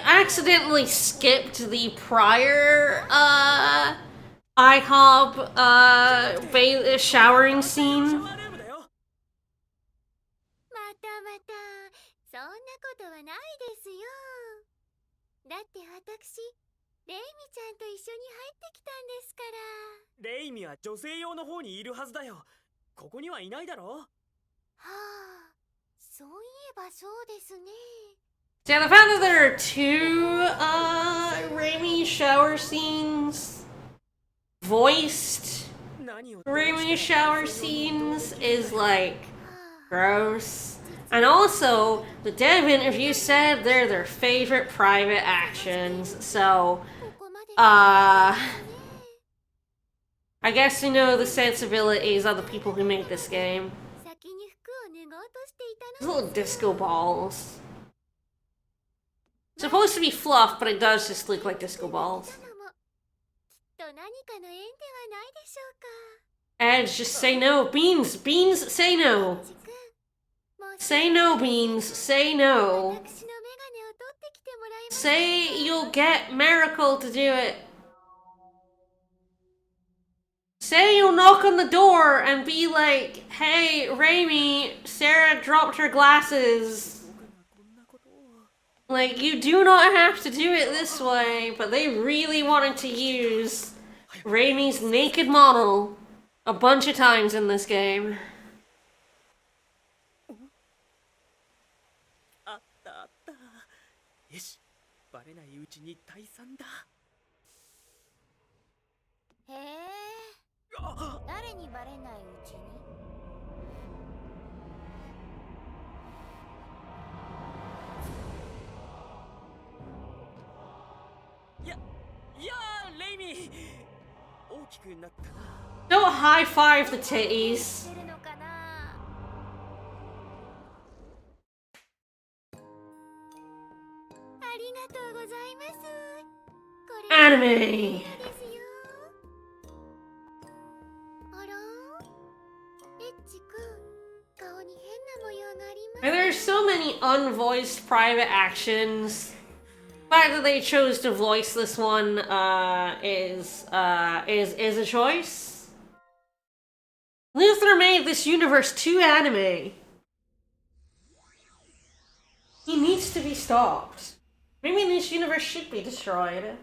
accidentally skipped the prior, IHOB, showering scene. シャワールームだよ。またまた、そんなことはないですよ。だって私、レイミちゃんと一緒に入ってきたんですから。レイミは女性用の方にいるはずだよ。ここにはいないだろ。はあ、そういえばそうですね。Yeah, the fact that there are two, Raimi shower scenes, voiced 何を Raimi shower scenes is like gross. And also, the dev interview said they're their favorite private actions, so, ここまで I guess you know the sensibilities of the people who make this game. 先に服を脱ごうとしていた These の little disco balls. It's supposed to be fluff, but it does just look like disco balls. きっと何かの縁ではないでしょうか。 Edge, just say no. Beans, Beans, say no. ちくん、もう Say no, Beans, say no. 私のメガネを取ってきてもらいます。 Say you'll get Miracle to do it. Say you'll knock on the door and be like, hey, Raimi, Sarah dropped her glasses. Like, you do not have to do it this way, but they really wanted to use Raimi's naked model a bunch of times in this game. あったあった。よし、バレないうちに退散だ。へえ、誰にバレないうちに。やー、レイミー。大きくなったな。Don't high five the titties. してるのかな。ありがとうございます。これ Anime. ですよ。あら、エッチくん、顔に変な模様があります。 And there's so many unvoiced private actions. The fact that they chose to voice this one is a choice. Luther made this universe too anime. He needs to be stopped. Maybe this universe should be destroyed.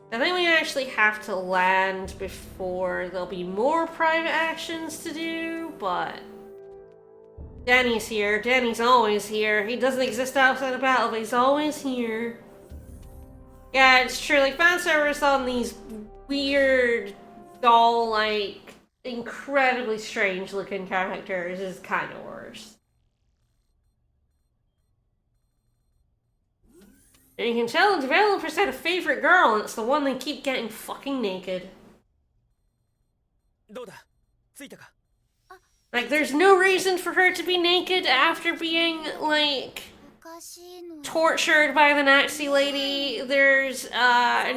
I think we actually have to land before there'll be more private actions to do, but Danny's here. Danny's always here. He doesn't exist outside of battle, but he's always here. Yeah, it's true. Like, fan service on these weird, doll-like, incredibly strange-looking characters is kind of worse. And you can tell the developers had a favorite girl, and it's the one they keep getting fucking naked. どうだ、着いたか。 Like, there's no reason for her to be naked after being, like, おかしいの。 tortured by the Nazi lady. There's,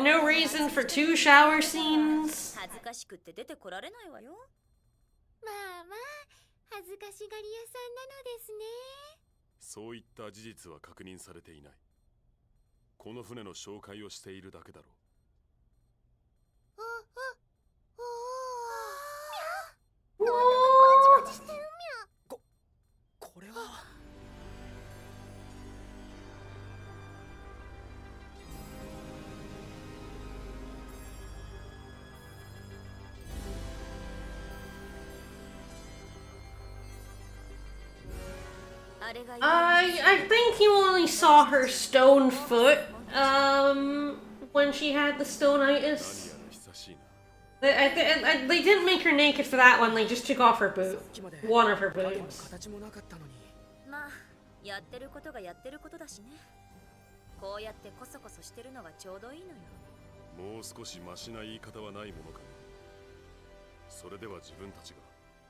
no reason for 2 shower scenes. 恥ずかしくって出てこられないわよ。まあまあ、恥ずかしがり屋さんなのですね。そういった事実は確認されていない。この船の紹介をしているだけだろう。おおおお。I think you only saw her stone foot when she had the stone-itis. 何やら久しいな。 They didn't make her naked for that one, they just took off her さ boot. っきまで One of her 影も boots. 形もなかったのに。まあやってることがやってることだしね。こうやってコソコソしてるのがちょうどいいのよ。もう少しマシな言い方はないものかね。それでは自分たち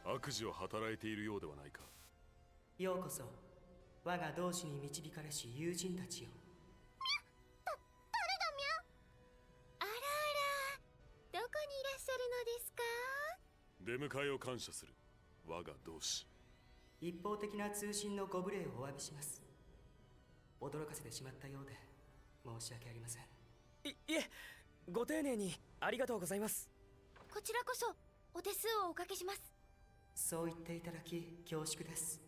が悪事を働いているようではないか。ようこそ我が同志に導かれし友人たちよ。あらあら、どこにいらっしゃるのですか？出迎えを感謝する我が同志。一方的な通信のご無礼をお詫びします。驚かせてしまったようで申し訳ありません。いえ、ご丁寧にありがとうございます。こちらこそお手数をおかけします。そう言っていただき恐縮です。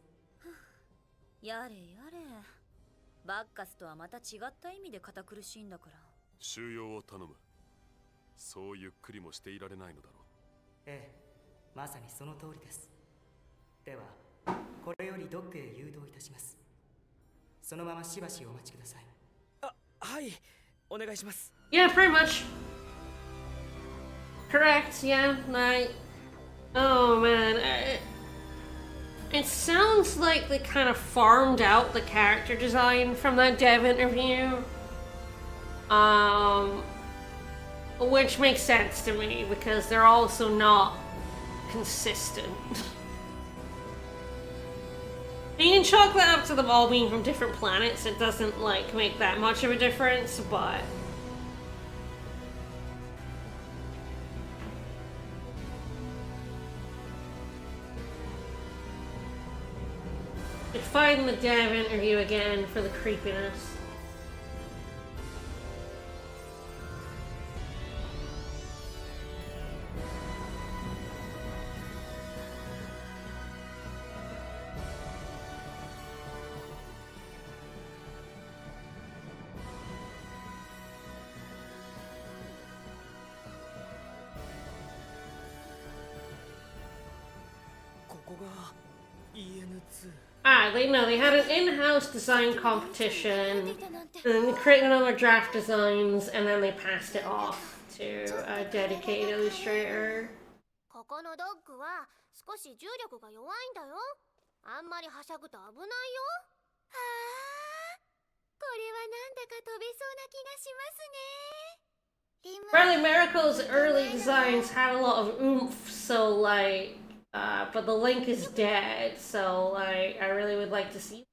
やれやれ。バッカスとはまた違った意味で堅苦しいんだから。収容を頼む。そうゆっくりもしていられないのだろう。ええ、まさにその通りです。ではこれよりドックへ誘導いたします。そのまましばしお待ちください。あ、はい、お願いします。 Yeah, pretty much. Correct, yeah, like... Oh man, it sounds like they kind of farmed out the character design from that dev interview. Which makes sense to me, because they're also not consistent. You can chalk that up to them all being from different planets. It doesn't, like, make that much of a difference, but... Find the dev interview again for the creepiness. They had an in-house design competition, and then they created another draft designs, and then they passed it off to a dedicated illustrator. ここのドッグは少し重力が弱いんだよ。あんまりはしゃぐと危ないよ。はあ、これはなんだか飛べそうな気がしますね。 Bradley Miracle's early designs had a lot of oomph, so like, but the link is dead, so like, I really would like to see.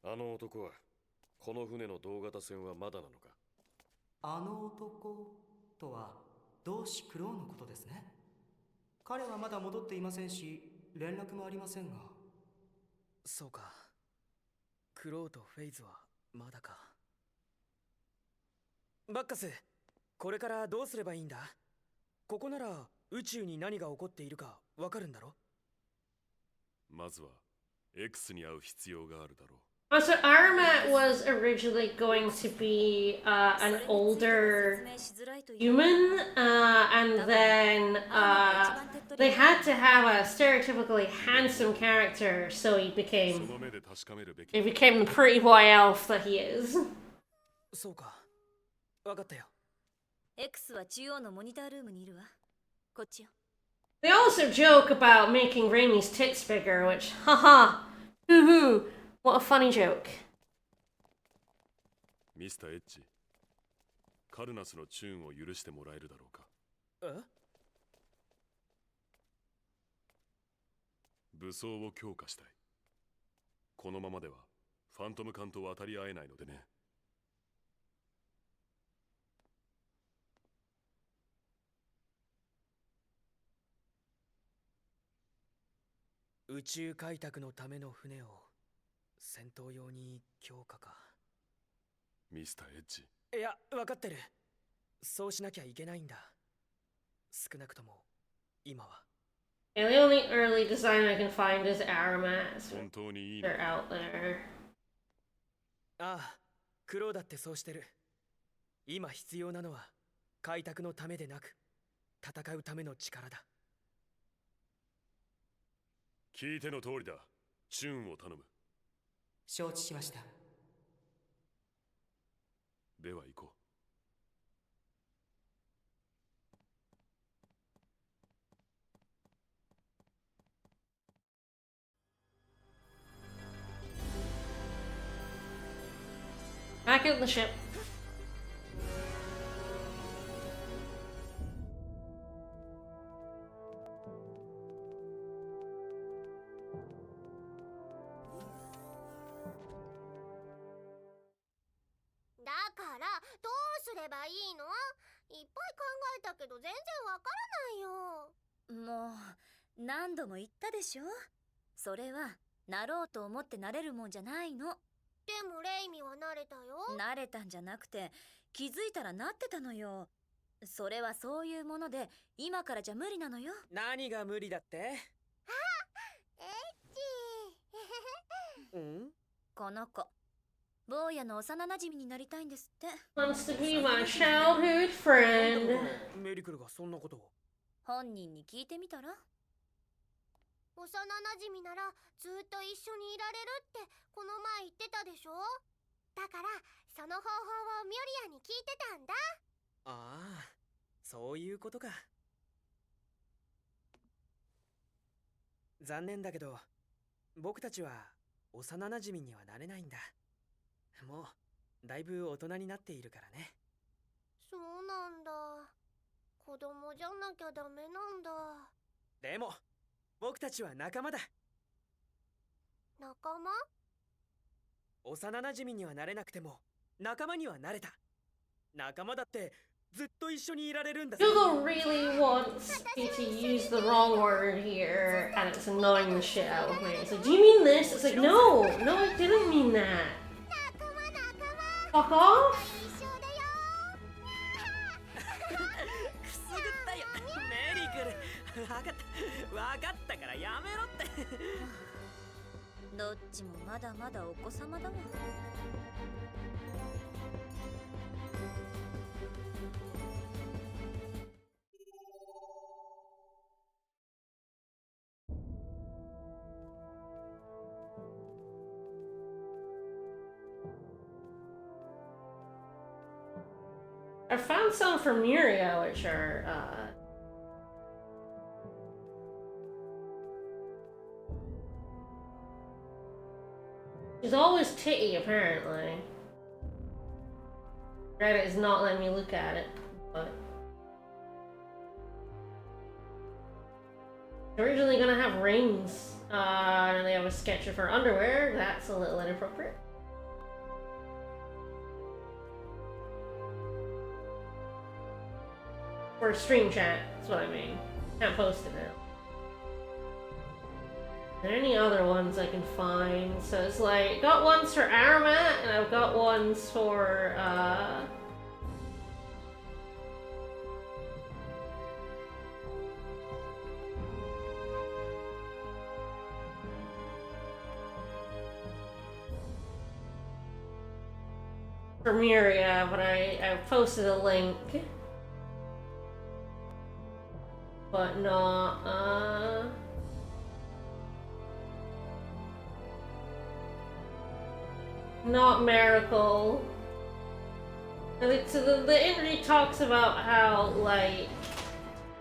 あの男はこの船の同型船はまだなのか。あの男とは同志クローのことですね。彼はまだ戻っていませんし、連絡もありませんが。そうか。クローとフェイズはまだか。バッカス、これからどうすればいいんだ？ここなら宇宙に何が起こっているかわかるんだろ？まずは X に会う必要があるだろう。So Arumat was originally going to be an older human, and then they had to have a stereotypically handsome character, so he became the pretty boy elf that he is. そうか。わかったよ。X は中央のモニタールームにいるわ。こっちよ。 They also joke about making Raimi's tits bigger, which, haha, hoo-hoo, what a funny joke. ミスターエッジ、カルナスのチューンを許してもらえるだろうか。え？武装を強化したい。このままではファントム艦と渡り合えないのでね。宇宙開拓のための船を戦闘用に強化か。ミスターエッジ。いや、わかってる。そうしなきゃいけないんだ。少なくとも今は。And the only early design I can find is Arumat. 本当にいいの？ They're out there. ああ、クローだってそうしてる。今必要なのは開拓のためでなく、戦うための力だ。聞いての通りだ。チューンを頼む。承知しました。では行こう。Back in the ship. Daからどうすればいいの？いっぱい考えたけど全然わからないよ。もう何度も言ったでしょ。それはなろうと思ってなれるもんじゃないの。でもレイミは慣れたよ。慣れたんじゃなくて気づいたらなってたのよ。それはそういうもので今からじゃ無理なのよ。何が無理だって？エッチ。うん？この子坊やの幼馴染になりたいんですって。 Wants to be my childhood friend. メリクルがそんなことを。本人に聞いてみたら？幼馴染ならずっと一緒にいられるってこの前言ってたでしょ。だからその方法をミュリアに聞いてたんだ。ああ、そういうことか。残念だけど僕たちは幼馴染にはなれないんだ。もうだいぶ大人になっているからね。そうなんだ。子供じゃなきゃダメなんだ。でも僕たちは仲間だ。仲間？幼馴染にはなれなくても仲間にはなれた。仲間だってずっと一緒にいられるんだ。 Google really wants me to use the wrong word here, and it's annoying the shit out of me. It's like, do you mean this? It's like, no, no, I didn't mean that. 仲間仲間。 Fuck off. 一緒だよ。くすぐったよメリクル。分かったからやめろって。どっちもまだまだお子様だわ。I found some from Miria, which are, she's always titty, apparently. Reddit is not letting me look at it, but... Originally gonna have rings, and they have a sketch of her underwear. That's a little inappropriate. For stream chat, that's what I mean. Can't post it now. Are there any other ones I can find? So it's like, got ones for Arumat, and I've got ones for, for Miria, but I posted a link. But not, not Miracle. So the interview talks about how, like,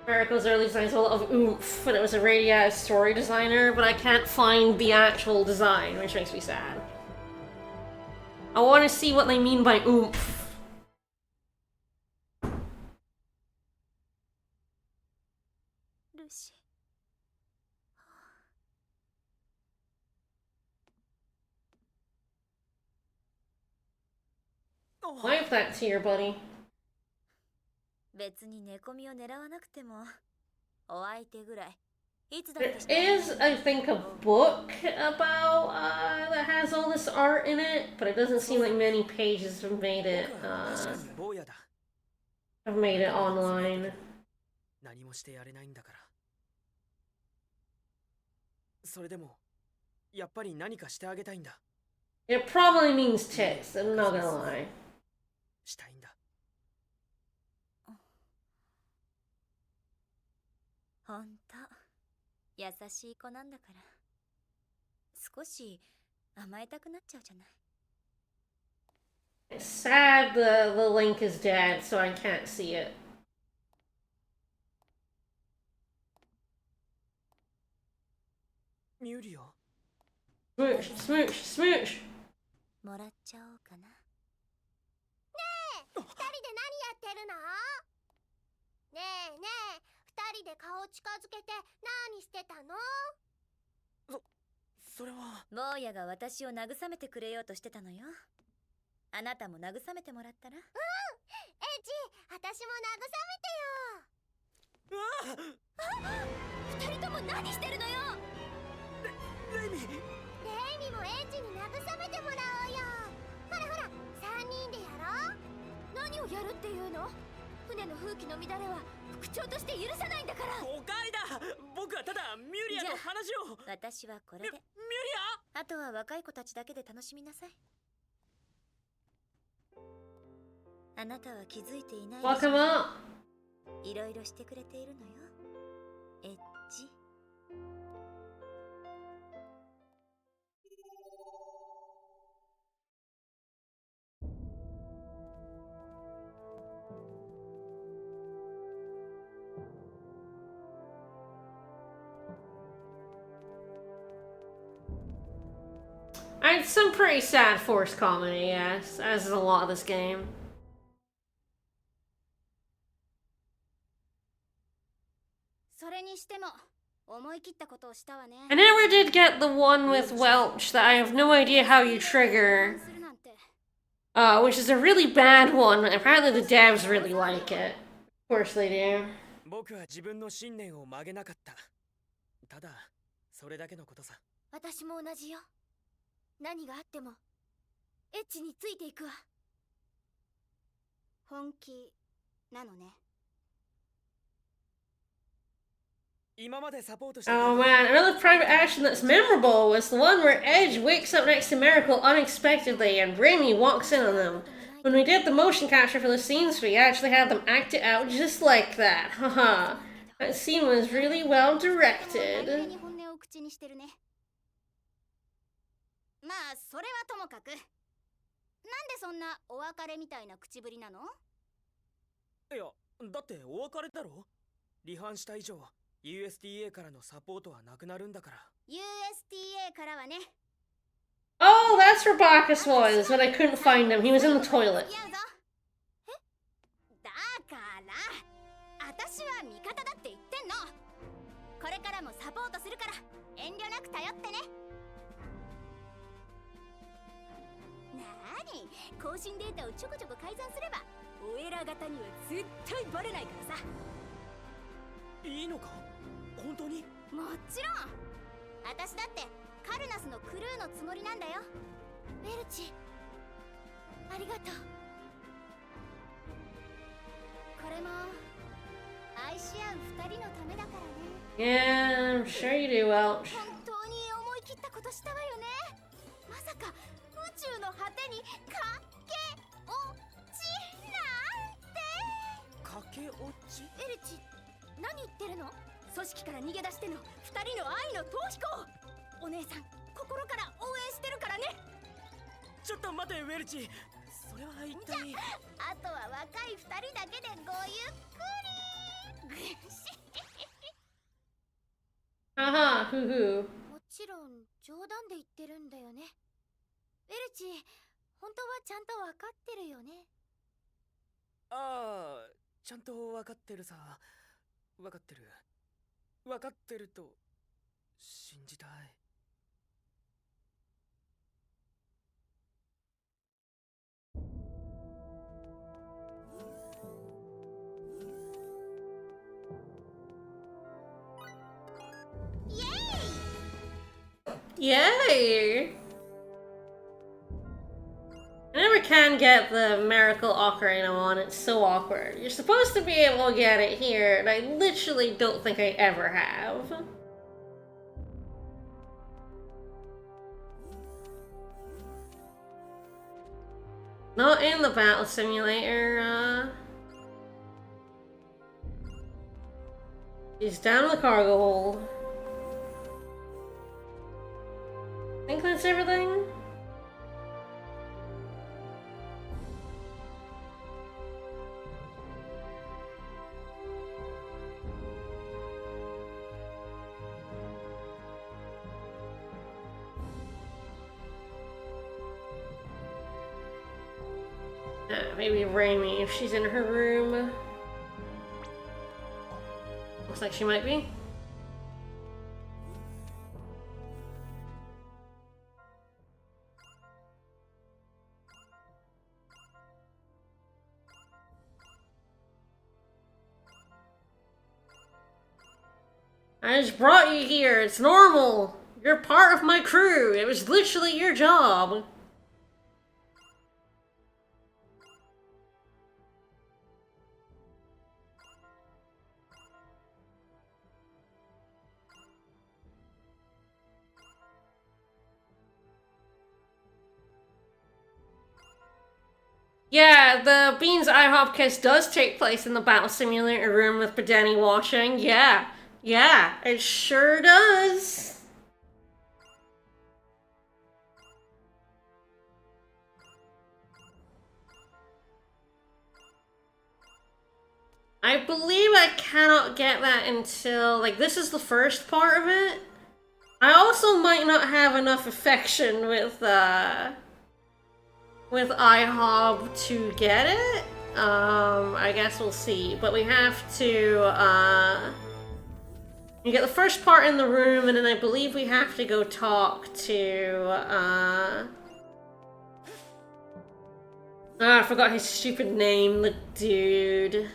Miracle's early designs have a lot of oomph, and it was a radioactive story designer, but I can't find the actual design, which makes me sad. I want to see what they mean by oomph. Lucy. Wipe that tear, buddy. 別に寝込みを狙わなくてもお相手ぐらいいつだっ There て is, I think, a book about, that has all this art in it, but it doesn't seem like many pages have made it, 確かに坊やだ。 have made it online. 何もしてやれないんだから。それでもやっぱり何かしてあげたいんだ。 It probably means tits, I'm not gonna lie. したいんだ。ほんと優しい子なんだから、少し甘えたくなっちゃうじゃない。 It's sad the link is dead, so I can't see it. ミュリオ Smooch, smooch, smooch! もらっちゃおうかな。二人で何やってるの？ねえねえ、二人で顔近づけて何してたの？それは坊やが私を慰めてくれようとしてたのよ。あなたも慰めてもらったら？エイジ、私も慰めてよ。二人とも何してるのよ。レイミレイミもエイジに慰めてもらおうよ。ほらほら、三人でやろう。何をやるっていうの？船の風紀の乱れは副長として許さないんだから。誤解だ。僕はただミュリアと話を。私はこれで。ミュリあとは若い子たちだけで楽しみなさい。あなたは気づいていないでしょ。 Welcome up! いろいろしてくれているのよ、エッジ。It's some pretty sad forced comedy, yes, as is a lot of this game. それにしても思い切ったことをしたわね。 I never did get the one with Welch that I have no idea how you trigger, するなんて。 which is a really bad one. Apparently the devs really like it. Of course they do. 僕は自分の信念を曲げなかった。ただそれだけのことさ。私も同じよ。何があってもエッジについていくわ。本気なのね。今までサポートして。 Oh man, another private action that's memorable was the one where Edge wakes up next to Miracle unexpectedly and Raimi walks in on them. When we did the motion capture for the scenes, we actually had them act it out just like that. Haha. That scene was really well directed. 何気に本音を口にしてるね。まあそれはともかく、なんでそんなお別れみたいな口ぶりなの？いや、だってお別れだろ。離反した以上 USDA からのサポートはなくなるんだから。 USDA からはね。 Oh, that's where Bacchus was, but I couldn't find him. He was in the toilet. 付き合うぞ。え？だから私は味方だって言ってんの。これからもサポートするから遠慮なく頼ってね。なーに、更新データをちょこちょこ改ざんすればお偉方には絶対バレないからさ。いいのか本当に？もちろん。私だってカルナスのクルーのつもりなんだよ。ベルチ、ありがとう。これも愛し合う二人のためだからね。 Yeah, I'm sure you do, Welch. 本当に思い切ったことしたわよね。まさか宇宙の果てにかけ落ちなんて。駆け落ち？エルチ、何言ってるの？組織から逃げ出しての二人の愛の逃避行。お姉さん、心から応援してるからね。ちょっと待てウェルチ。それは一体。じゃあとは若い二人だけでごゆっくり。Haha, hoo hoo. もちろん冗談で言ってるんだよね。ベルチ、本当はちゃんと分かってるよね。ああ、ちゃんと分かってるさ。分かってる。分かってると信じたい。Yay! I never can get the Miracle Ocarina one, it's so awkward. You're supposed to be able to get it here, and I literally don't think I ever have. Not in the Battle Simulator, He's down in the cargo hold. I think that's everything. Maybe Raimi, if she's in her room. Looks like she might be. I just brought you here. It's normal. You're part of my crew. It was literally your job. Yeah, the Beans IHOP kiss does take place in the Battle Simulator room with Bedeni watching. Yeah, it sure does. I believe I cannot get that until, like, this is the first part of it. I also might not have enough affection with IHOB to get it. I guess we'll see. But we have to, you get the first part in the room, and then I believe we have to go talk to, I forgot his stupid name, the dude.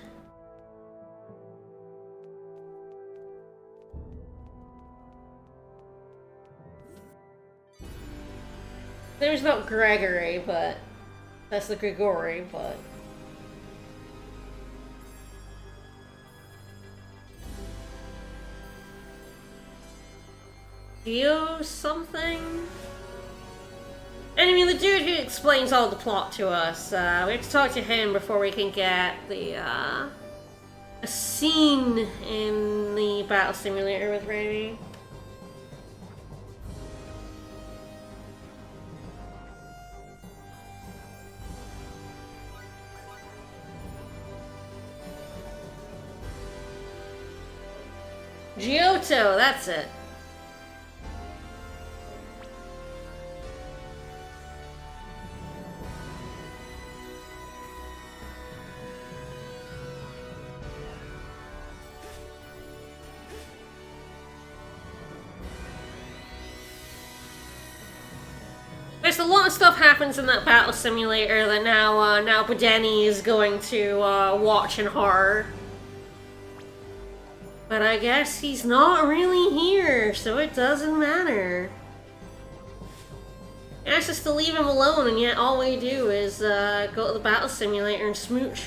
There's not Gregory, but that's the Grigori, but Geo something? And I mean, the dude who explains all the plot to us, we have to talk to him before we can get the, a scene in the Battle Simulator with Raimi. Giotto, that's it. There's a lot of stuff happens in that Battle Simulator that now Bedeni is going to watch in horror. But I guess he's not really here, so it doesn't matter. He asks us to leave him alone, and yet all we do is go to the Battle Simulator and smooch.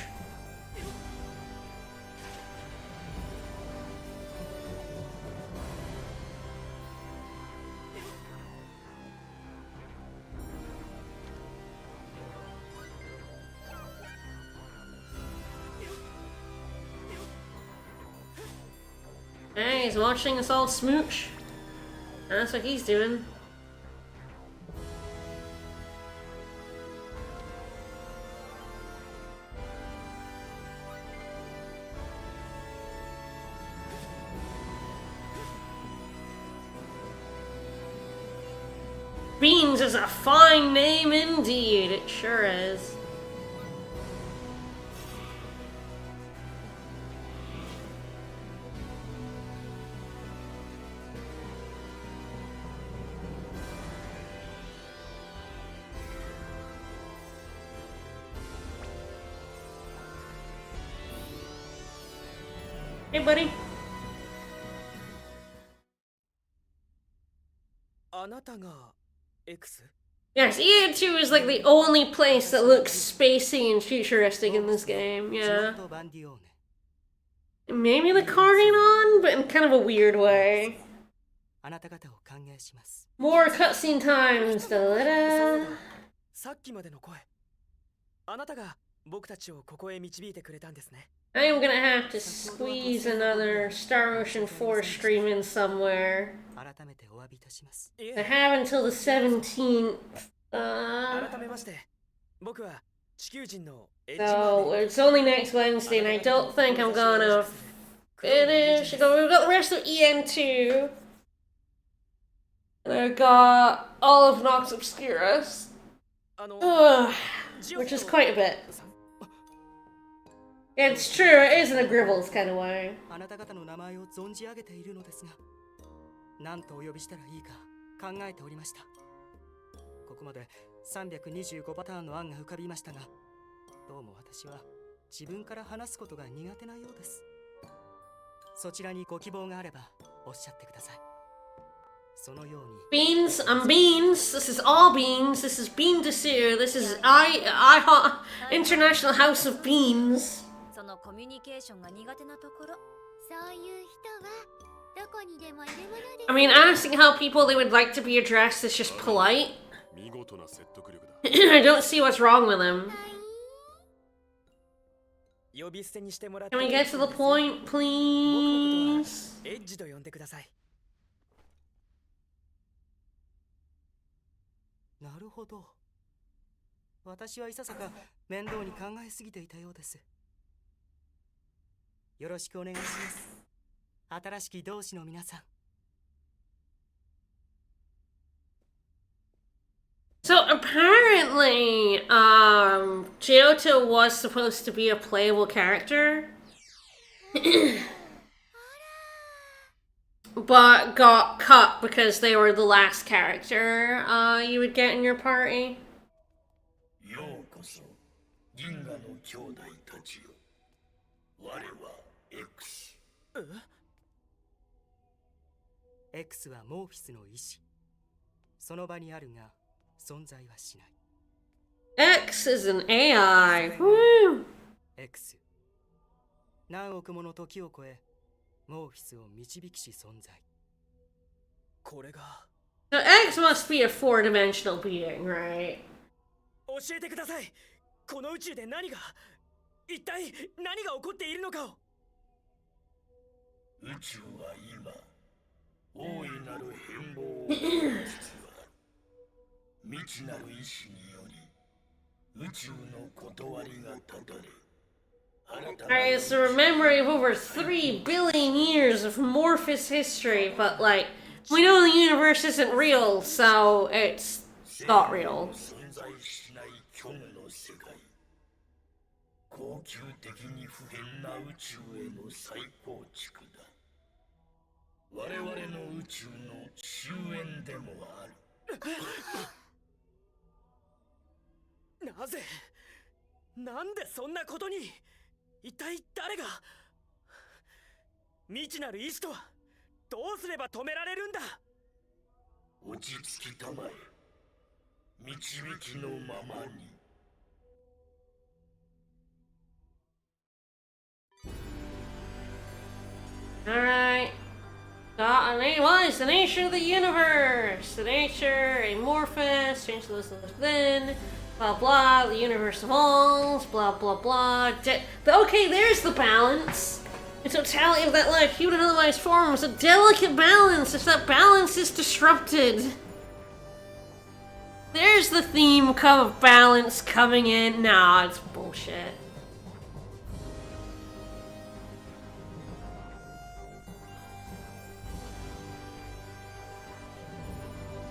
Hey, he's watching us all smooch. That's what he's doing. Beans is a fine name indeed, it sure is. Hey, buddy. あなたが X? Yes, EA2 is like the only place that looks spacey and futuristic in this game, yeah. Maybe the Cardion, but in kind of a weird way. More cutscene times, da-da-da. さっきまでの声。あなたが僕たちをここへ導いてくれたんですね。 I'm gonna have to squeeze another Star Ocean 4 stream in somewhere. 改めてお詫びいたします。 I have until the 17th. 改めまして、僕は地球人の So it's only next Wednesday, and I don't think I'm gonna finish. We've got the rest of EN2. And I've got all of Nox Obscurus. Which is quite a bit. It's true, it is in a Gribbles kind of way. あなた方の名前を存じ上げているのですが、何とお呼びしたらいいか考えておりました。ここまで325パターンの案が浮かびましたが、どうも私は自分から話すことが苦手なようです。そちらにご希望があればおっしゃってください。そのように Beans, I'm Beans. This is all Beans. This is Bean Desir. This is International House of Beans. そのコミュニケーションが苦手なところ。そういう人はどこにでもいるものです。 I mean, asking how people they would like to be addressed is just polite. 見事な説得力だ。 I don't see what's wrong with him. 呼び捨てにしてもらって Can we get to the point, 僕のことは please? エッジと呼んでください。なるほど。私はいささか面倒に考えすぎていたようです。よろしくお願いします。新しき同志の皆さん。So apparently, Johto was supposed to be a playable character, but got cut because they were the last character you would get in your party. ようこそ銀河の兄弟たちよ。我は X。 X はモーフィスの意志。その場にあるが存在はしない。 X is an AI. Woo! X。何億もの時を超え、モーフィスを導きし存在。これが So X must be a four-dimensional being, right? 教えてください。この宇宙で一体何が起こっているのかを。宇宙は今大いなる変貌を起こしつつある。未知なる意志により宇宙の断りが断たれ、 Alright, it's a memory of over 3 billion years of Morphous history, but like, we know the universe isn't real, so it's not real. 存在しない虚無の世界、恒久的に不変な宇宙への再構築だ。我々の宇宙の終焉でもある。なんでそんなことに。一体誰が。未知なる意志とはどうすれば止められるんだ。落ち着きたまえ。導きのままに。 Alright. What is the nature of the universe? The nature, amorphous, change the list within, blah blah, the universe evolves, blah blah blah. Okay, there's the balance. The totality of that life, human and otherwise forms a delicate balance if that balance is disrupted. There's the theme of balance coming in. Nah, it's bullshit.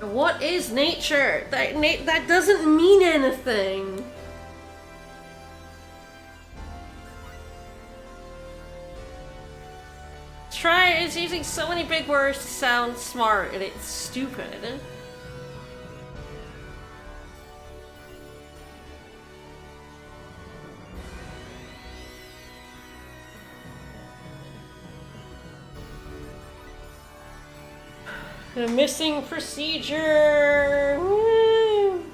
What is nature? That doesn't mean anything. It's using so many big words to sound smart, and it's stupid. A missing procedure. Woo.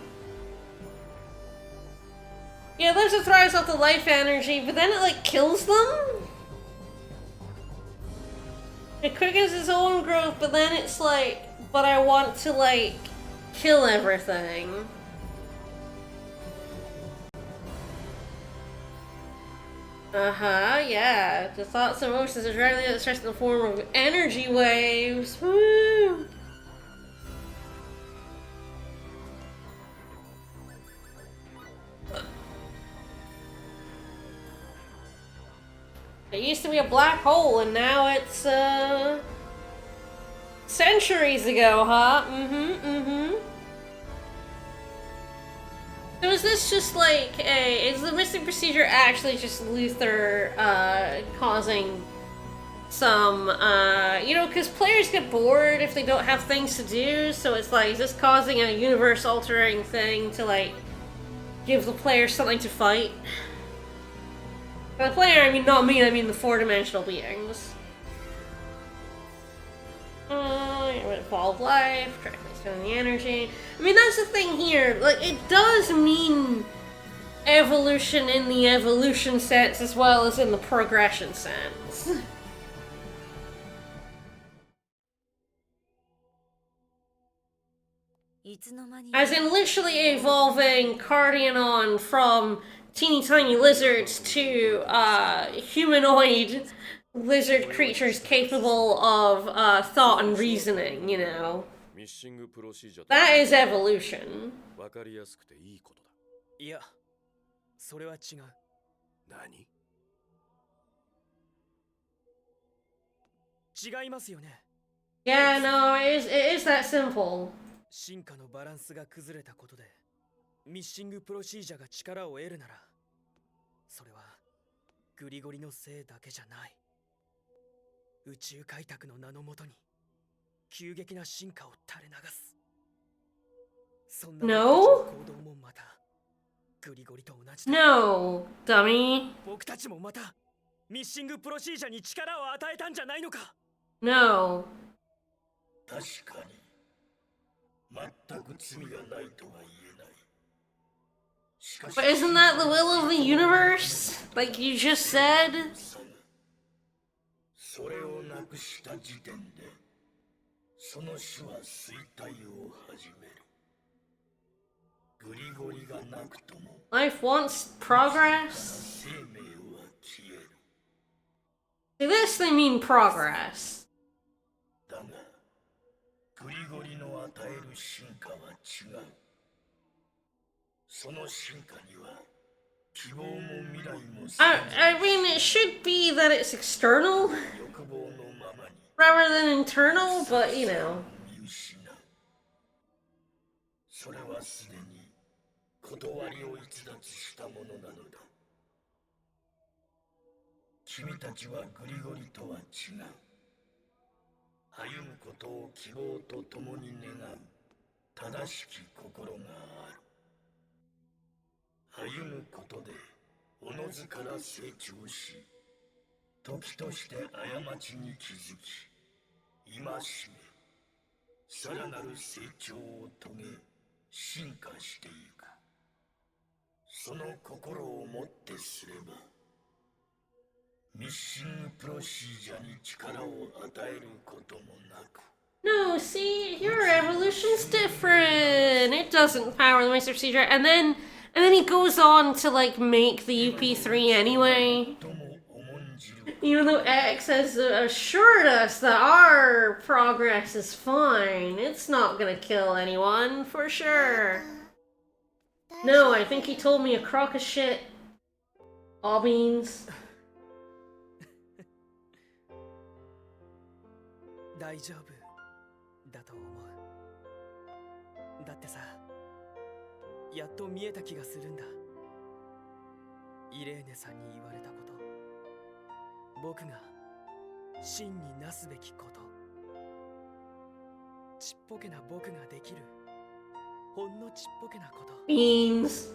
Yeah, those are thrives off the life energy, but then it like kills them. It quickens its own growth, but then it's like, but I want to like kill everything. Uh-huh, yeah. The thoughts and emotions are directly expressed in the form of energy waves. Woo! It used to be a black hole, and now it's, centuries ago, huh? So is this just like is the missing procedure actually just Luther, causing some, you know, because players get bored if they don't have things to do, so it's like, is this causing a universe-altering thing to, like, give the player something to fight? By the player, I mean not me, I mean the four-dimensional beings. Evolve life, directly spending the energy. I mean, that's the thing here, like, it does mean evolution in the evolution sense as well as in the progression sense. As in literally evolving Cardionon from teeny tiny lizards to humanoid lizard creatures capable of thought and reasoning, you know. That is evolution. わかりやすくていいことだ。いや、それは違う。何？違いますよね。Yeah, no, it is that simple. 進化のバランスが崩れたことで、ミッシングプロシージャが力を得るなら、それはグリゴリのせいだけじゃない。宇宙開拓の名のもとに急激な進化を垂れ流す。そんな行動もまたグリゴリと同じだ。No, dummy. 僕たちもまたミッシングプロシージャに力を与えたんじゃないのか。No. 確かに全く罪がないとは言えない。しかし But isn't that the will of the universe? Like you just said? それをなくした時点でその種は衰退を始める。グリゴリがなくとも Life wants progress. 生命は消える。 To this they mean progress. だがグリゴリの与える進化は違う。その進化には希望も未来も I mean, it should be that it's external 欲望のままに rather than internal, but you know. 見失う。それはすでに断りを逸脱したものなのだ。君たちはグリゴリとは違う。歩むことを希望と共に願う正しき心がある。歩むことでおのずから成長し、時として過ちに気づき、戒め、さらなる成長を遂げ、進化していく。その心をもってすれば、ミッシングプロシージャに力を与えることもなく。 No, see, your evolution's different. It doesn't power the Master Procedure, and then he goes on to like make the UP3 anyway. Even though X has assured us that our progress is fine, it's not gonna kill anyone for sure. No, I think he told me a crock of shit. All beans. 大丈夫だと思う。だってさ、やっと見えた気がするんだ。イレーネさんに言われたこと、僕が真になすべきこと、ちっぽけな僕ができるほんのちっぽけなこと。 Beans.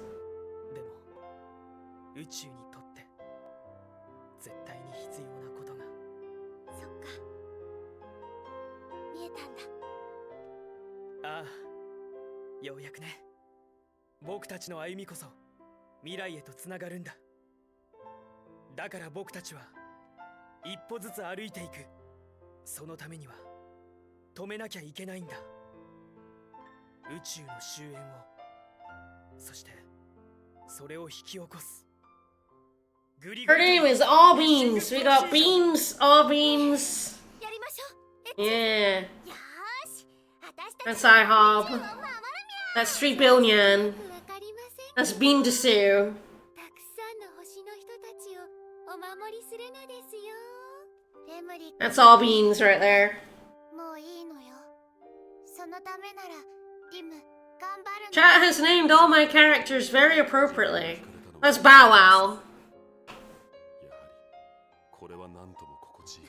でも宇宙にとって絶対に必要なことが。そっか、見えたんだ。ああ、ようやくね。僕たちの歩みこそ未来へとつながるんだ。だから僕たちは一歩ずつ歩いていく。そのためには止めなきゃいけないんだ。宇宙の終焉を、そしてそれを引き起こす Her name is All Beans. We got Beans, All Beans. やりましょう。 Yeah. よーし、私た That's ちは IHOP. 宇宙を守るみゃ That's 3 billion. わかりません。 That's Bean to Sue. たくさんの星の人たちをお守りするのですよ。レムリック That's All Beans right there. もういいのよ。そのためならリム頑張るの。 Chat has named all my characters very appropriately. That's Bow Wow. やはりこれは何とも心地いい。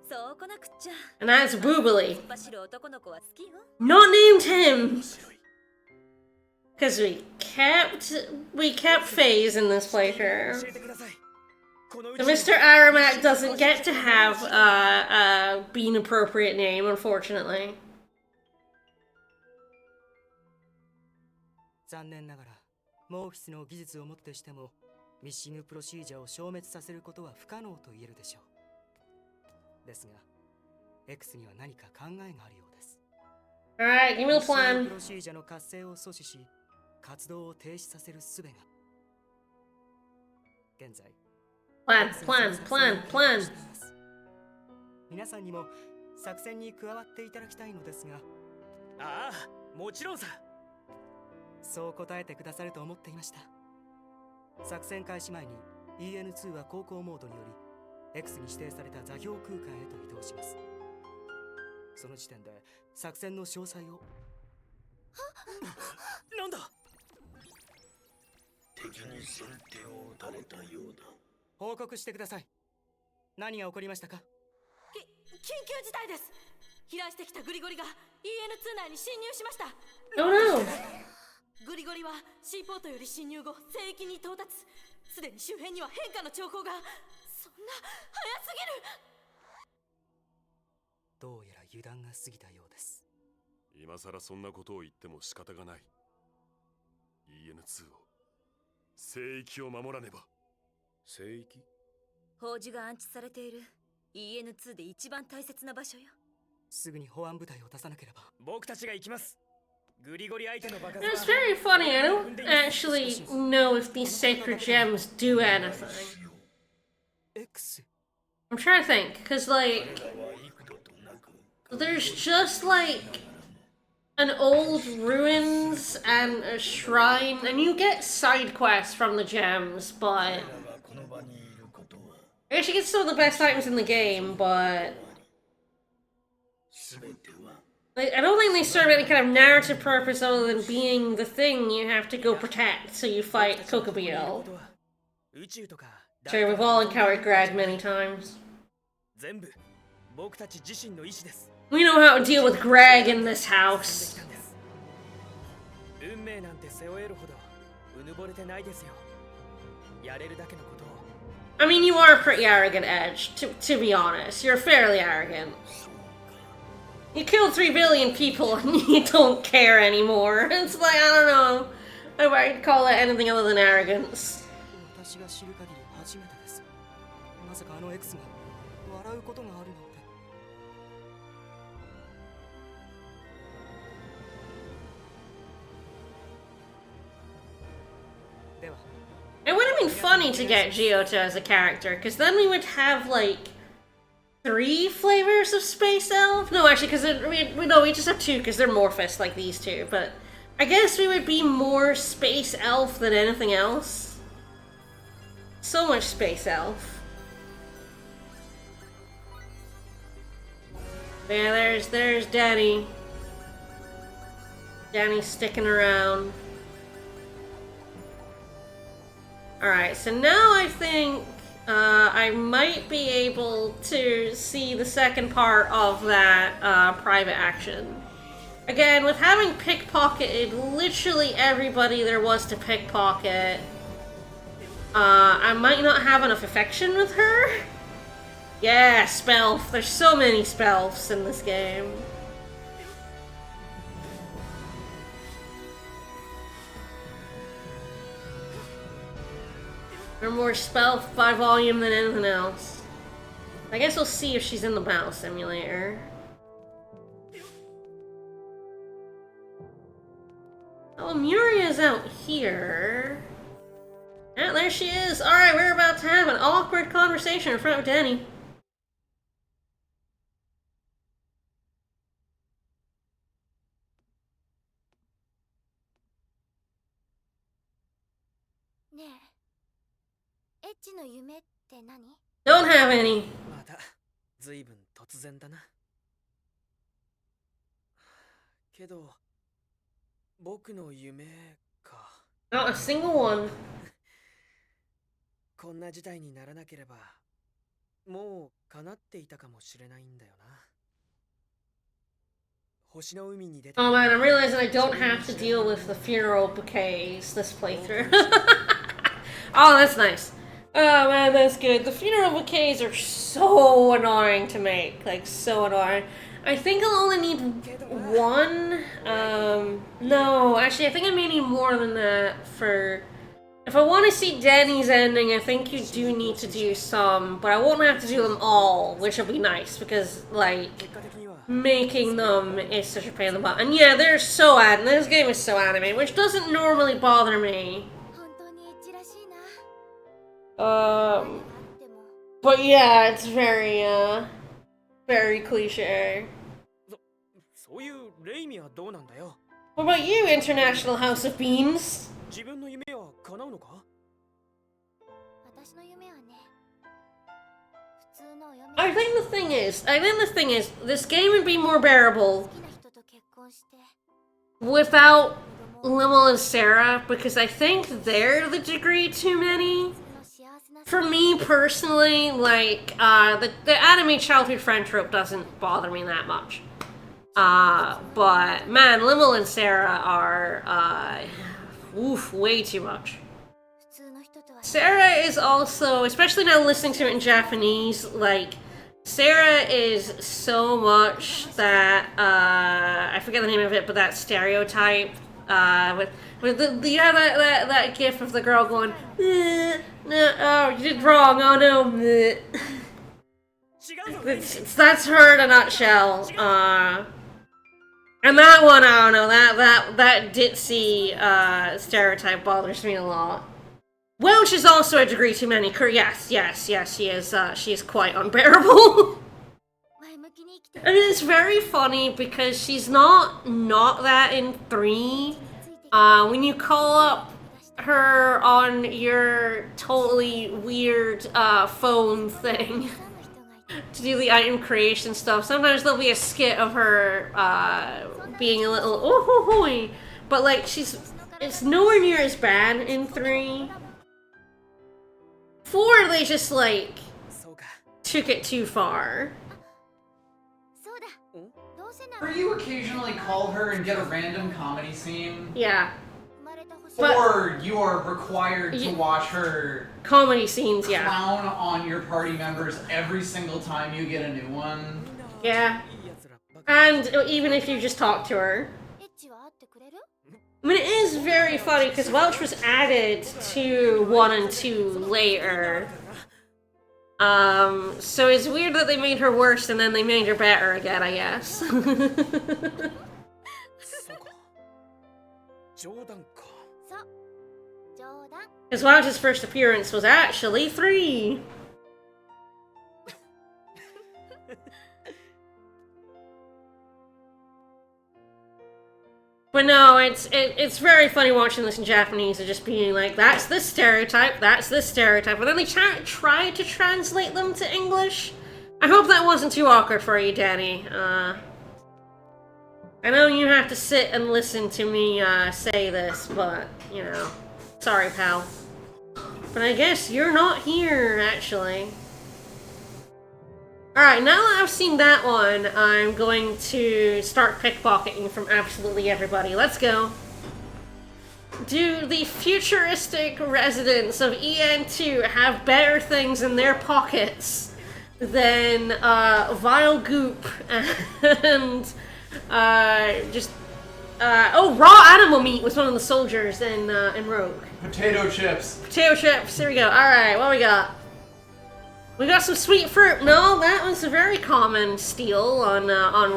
そうこなくっちゃ。 And that's Boobily. 走る男の子は好きよ。 Not named him! Because we kept Phase in this 教 playthrough. えてください。この宇 So 宙 Mr. Arumat doesn't get to have a bean appropriate name, unfortunately. 残念ながらモーフィスの技術をもってしてもミッシングプロシージャーを消滅させることは不可能と言えるでしょう。ですが X には何か考えがあるようです。 Alright, give me the ミッシング plan. プロシージャーの活性を阻止し活動を停止させる術が現在 Plan. 皆さんにも作戦に加わっていただきたいのですが、ああ、もちろんさ。そう答えてくださると思っていました。作戦開始前に EN2 は航行モードにより X に指定された座標空間へと移動します。その時点で作戦の詳細を。なんだ。敵に先手を打たれたようだ。報告してください。何が起こりましたか？緊急事態です。飛来してきたグリゴリが EN2 内に侵入しました。 Oh no! グリゴリは C ポートより侵入後聖域に到達。すでに周辺には変化の兆候が。そんな早すぎる。どうやら油断が過ぎたようです。今さらそんなことを言っても仕方がない。EN2 を聖域を守らねば。聖域？宝珠が安置されている EN2 で一番大切な場所よ。すぐに保安部隊を出さなければ。僕たちが行きます。グリゴリ相手の爆発 It's very funny. I don't actually know if these sacred gems do anything. X? I'm trying to think, because, like, there's just, like, an old ruins and a shrine, and you get side quests from the gems, but... I guess you get some of the best items in the game, but... Like, I don't think they serve any kind of narrative purpose other than being the thing you have to go protect, so you fight Kokobio. 宇宙とか Sure, we've all encountered Greg many times. 全部僕たち自身の意志です。 We know how to deal with Greg in this house. 運命なんて背負えるほどうぬぼれてないですよ。やれるだけのことを。 I mean, you are pretty arrogant, Edge, to be honest. You're fairly arrogant. You killed 3 billion people and you don't care anymore. It's like, I don't know. I might call it anything other than arrogance. 私が知る限り初めてです。まさかあの X が笑うことがあるなんて。では。 It would have been funny to get Giotto as a character, because then we would have, like, 3 flavors of Space Elf? No, actually, because we just have 2, because they're Morphous like these two, but I guess we would be more Space Elf than anything else. So much Space Elf. Yeah, there's Danny. Danny's sticking around. Alright, so now I think I might be able to see the second part of that private action. Again, with having pickpocketed literally everybody there was to pickpocket, I might not have enough affection with her. Yeah, Spelf. There's so many Spelfs in this game. Or more Spelf by volume than anything else. I guess we'll see if she's in the battle simulator. Oh, Muria's out here. Yeah, there she is. Alright, we're about to have an awkward conversation in front of Danny. Don't have any. またずいぶん突然だな。けど僕の夢か。 Not a single one. こんな事態にならなければもう叶っていたかもしれないんだよな。星の海に出て Oh man, I'm realizing I don't have to deal with the funeral bouquets this playthrough. Oh, that's nice. Oh man, that's good. The funeral bouquets are so annoying to make. Like, so annoying. I think I'll only need one. No, actually, I think I may need more than that for... If I want to see Danny's ending, I think you do need to do some, but I won't have to do them all, which will be nice, because, like, making them is such a pain in the butt. And yeah, they're so this game is so anime, which doesn't normally bother me. But yeah, it's very, very cliche. そういうレイミはどうなんだよ。 What about you, International House of Beans? 自分の夢は叶うのか？ I think the thing is, this game would be more bearable without Limmel and Sarah, because I think they're the degree too many. For me personally, like, the anime childhood friend trope doesn't bother me that much. But man, Limmel and Sarah are, way too much. Sarah is also, especially now listening to it in Japanese, like, Sarah is so much that, I forget the name of it, but that stereotype, with the you have that gif of the girl going, no, oh, you did wrong, oh no, that's her in a nutshell, and that one, I don't know, that ditzy, stereotype bothers me a lot. Welch is also a degree too many. Yes, she is quite unbearable. I mean, it's very funny because she's not that in 3. When you call up her on your totally weird phone thing to do the item creation stuff, sometimes there'll be a skit of her being a little oh-ho-hoy, but like it's nowhere near as bad in 3. 4, they just like took it too far. Or you occasionally call her and get a random comedy scene. Yeah. Or you are required to watch her comedy scenes, yeah. Clown on your party members every single time you get a new one. Yeah. And even if you just talk to her. I mean, it is very funny because Welch was added to 1 and 2 later. So it's weird that they made her worse and then they made her better again, I guess. Because Welch's first appearance was actually 3. But no, it's very funny watching this in Japanese and just being like, that's this stereotype, and then they try to translate them to English. I hope that wasn't too awkward for you, Danny. I know you have to sit and listen to me say this, but, you know, sorry, pal. But I guess you're not here, actually. Alright, now that I've seen that one, I'm going to start pickpocketing from absolutely everybody. Let's go. Do the futuristic residents of EN2 have better things in their pockets than vile goop and oh, raw animal meat was one of the soldiers in Rogue. Potato chips. Potato chips, here we go. Alright, what we got? We got some sweet fruit. No, that was a very common steal on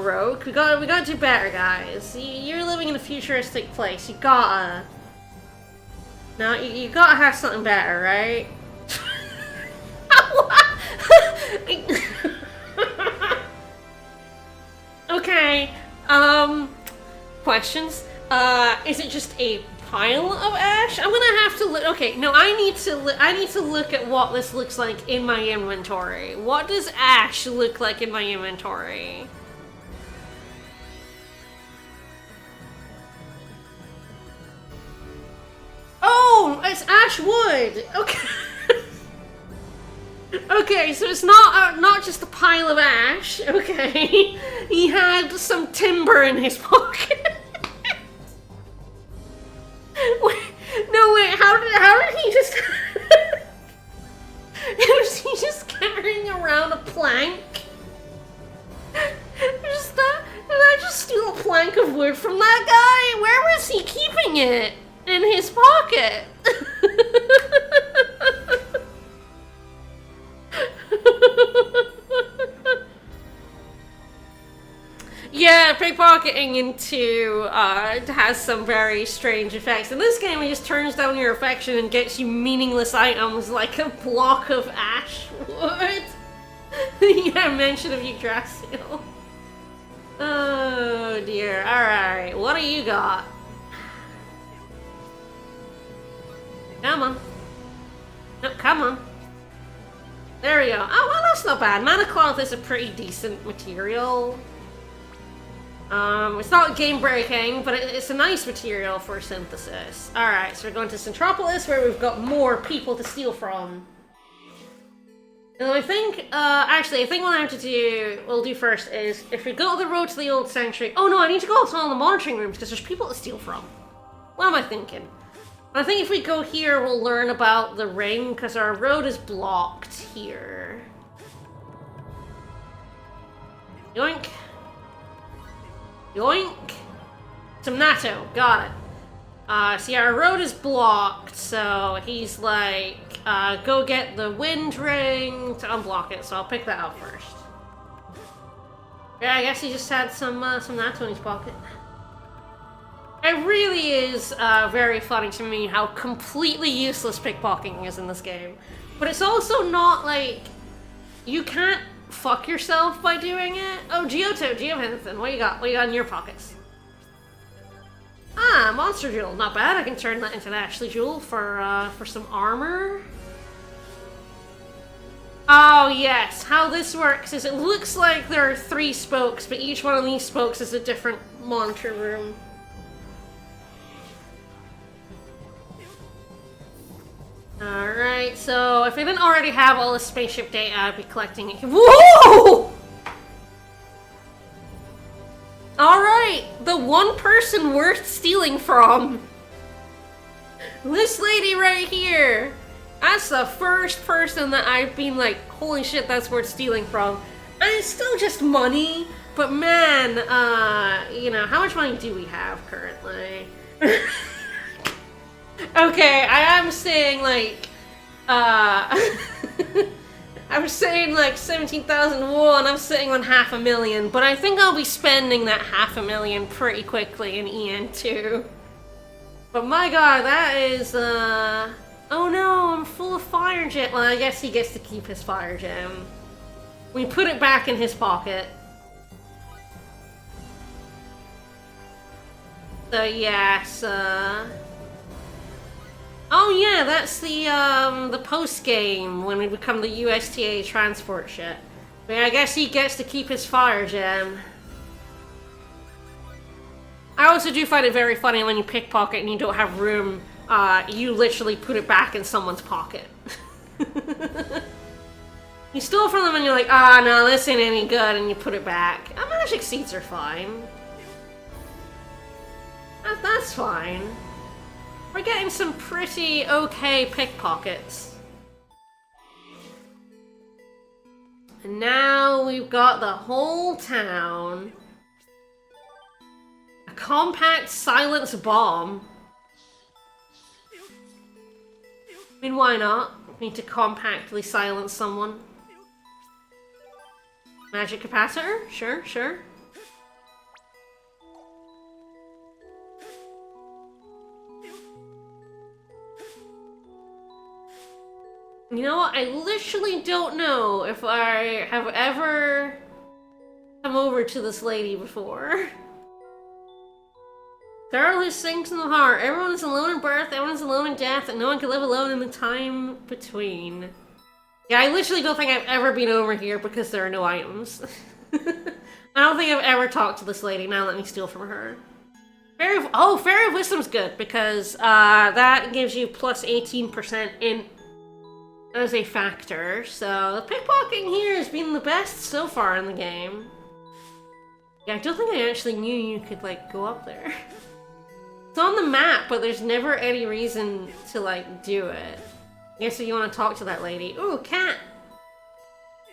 Rogue. We gotta do better, guys. You're living in a futuristic place. You gotta. Now, you gotta have something better, right? Okay, questions? Is it just a pile of ash? I'm gonna have to look. Okay, no, I need to look at what this looks like in my inventory. What does ash look like in my inventory? Oh, it's ash wood. Okay. Okay, so it's not just a pile of ash. Okay, he had some timber in his pocket. Wait, no, wait. How did he just? Was he just carrying around a plank? Did I just steal a plank of wood from that guy? Where was he keeping it? In his pocket. Yeah, pickpocketing into has some very strange effects. In this game, it just turns down your affection and gets you meaningless items like a block of ash wood. Yeah, mention of Yggdrasil. Oh dear. Alright, what do you got? Come on. No, come on. There we go. Oh, well, that's not bad. Mana cloth is a pretty decent material. It's not game-breaking, but it's a nice material for synthesis. Alright, so we're going to Centropolis, where we've got more people to steal from. And I think, actually, I think what we'll do first is, if we go to the road to the old sanctuary... Oh no, I need to go to all the monitoring rooms, because there's people to steal from. What am I thinking? I think if we go here, we'll learn about the ring, because our road is blocked here. Yoink. Yoink. Some natto. Got it. See, our road is blocked, so he's like, go get the wind ring to unblock it, so I'll pick that up first. Yeah, I guess he just had some natto in his pocket. It really is very funny to me how completely useless pickpocketing is in this game. But it's also not like... You can't fuck yourself by doing it. Oh, Geotoad, Geohanthan, what you got? What you got in your pockets? Ah, Monster Jewel. Not bad. I can turn that into an Ashley Jewel for some armor. Oh, yes. How this works is it looks like there are 3 spokes, but each one of these spokes is a different monitor room. Alright, so if I didn't already have all the spaceship data, I'd be collecting it. Whoa! Alright, the one person worth stealing from. This lady right here. That's the first person that I've been like, holy shit, that's worth stealing from. And it's still just money, but man, you know, how much money do we have currently? Okay, I am saying like, I'm saying like 17,000 won, I'm sitting on 500,000, but I think I'll be spending that 500,000 pretty quickly in EN2. But my god, that is, oh no, I'm full of fire gem. Well, I guess he gets to keep his fire gem. We put it back in his pocket. So yes, oh yeah, that's the post-game when we become the USTA transport ship. But I guess he gets to keep his fire gem. I also do find it very funny when you pickpocket and you don't have room, you literally put it back in someone's pocket. You steal from them and you're like, ah, no, this ain't any good, and you put it back. Magic seeds are fine. That's fine. We're getting some pretty okay pickpockets. And now we've got the whole town. A compact silence bomb. I mean, why not? We need to compactly silence someone. Magic capacitor? Sure, sure. You know what? I literally don't know if I have ever come over to this lady before. Carol who sings in the heart. Everyone is alone in birth, everyone is alone in death, and no one can live alone in the time between. Yeah, I literally don't think I've ever been over here because there are no items. I don't think I've ever talked to this lady. Now let me steal from her. Fairy of Wisdom's good because that gives you plus 18% in as a factor. So the pickpocketing here has been the best so far in the game. Yeah, I don't think I actually knew you could like go up there. It's on the map, but there's never any reason to like do it. I guess if you want to talk to that lady. Ooh, cat!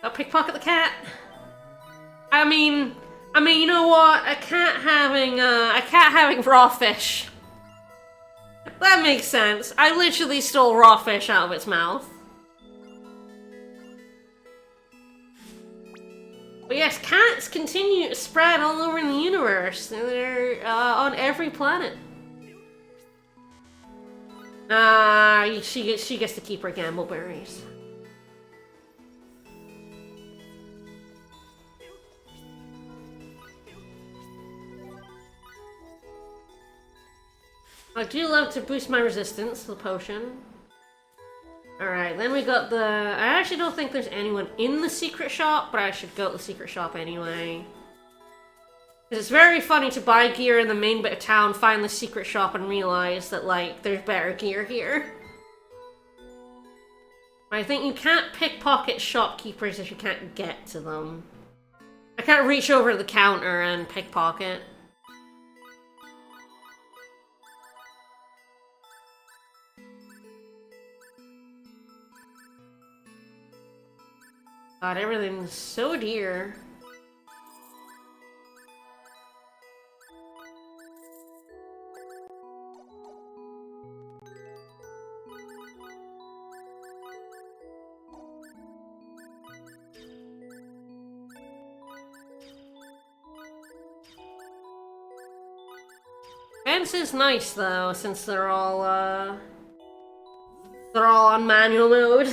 I'll pickpocket the cat. I mean, you know what? A cat having raw fish. That makes sense. I literally stole raw fish out of its mouth. But yes, cats continue to spread all over the universe. They're on every planet. She gets to keep her gamble berries. I do love to boost my resistance, the potion. Alright, then we got the... I actually don't think there's anyone in the secret shop, but I should go to the secret shop anyway. Because it's very funny to buy gear in the main bit of town, find the secret shop, and realize that, like, there's better gear here. I think you can't pickpocket shopkeepers if you can't get to them. I can't reach over to the counter and pickpocket. God, everything's so dear. Fence is nice though, since they're all on manual mode.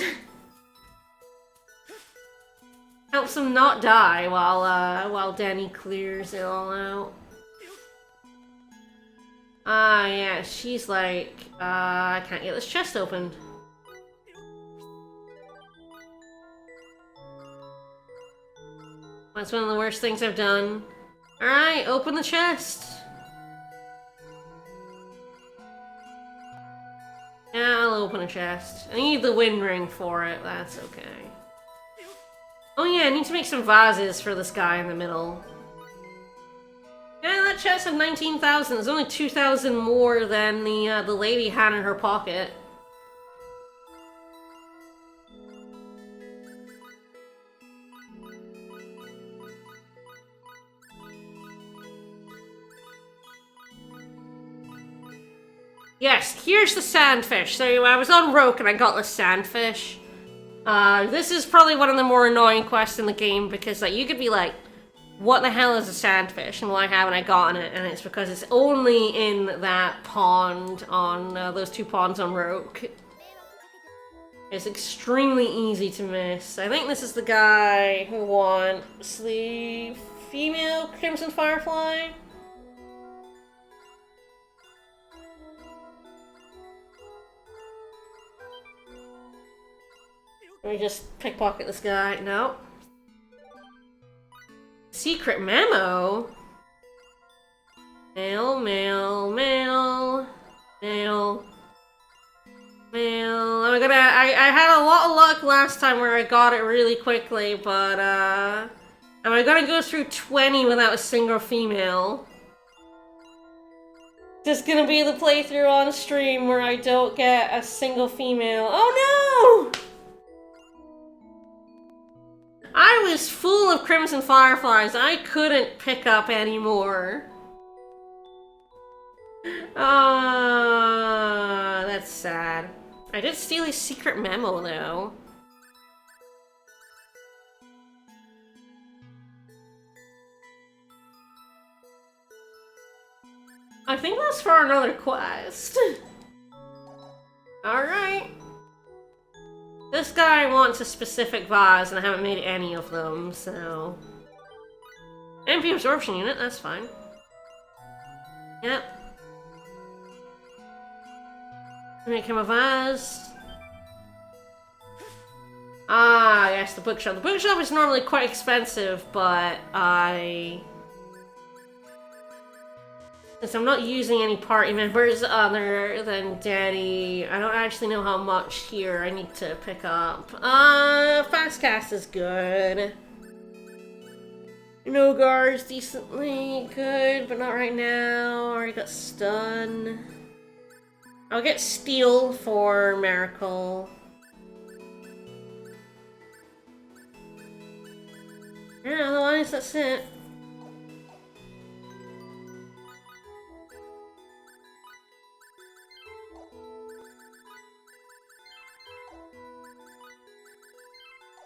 Helps them not die while Denny clears it all out. Ah, yeah, she's like, I can't get this chest opened. That's one of the worst things I've done. Alright, open the chest. Yeah, I'll open a chest. I need the wind ring for it, that's okay. Oh yeah, I need to make some vases for this guy in the middle. Yeah, that chest had 19,000. There's only 2,000 more than the lady had in her pocket. Yes, here's the sandfish. So I was on Roke and I got the sandfish. This is probably one of the more annoying quests in the game because like you could be like, what the hell is a sandfish and why haven't I gotten it? And it's because it's only in that pond on those two ponds on Roke. It's extremely easy to miss. I think this is the guy who wants the female Crimson Firefly. Let me just pickpocket this guy. No. Secret memo? Mail, mail, mail, mail, mail. I had a lot of luck last time where I got it really quickly, but am I gonna go through 20 without a single female? This is gonna be the playthrough on stream where I don't get a single female. Oh no! I was full of Crimson Fireflies. I couldn't pick up any more. That's sad. I did steal a secret memo, though. I think that's for another quest. Alright. This guy wants a specific vase, and I haven't made any of them, so... MP absorption unit, that's fine. Yep. Make him a vase. Ah, yes, the bookshelf. The bookshelf is normally quite expensive, but since I'm not using any party members other than Danny, I don't actually know how much here I need to pick up. Fast cast is good. Nogar's decently good, but not right now. Already got stun. I'll get Steel for Miracle. Yeah, otherwise that's it.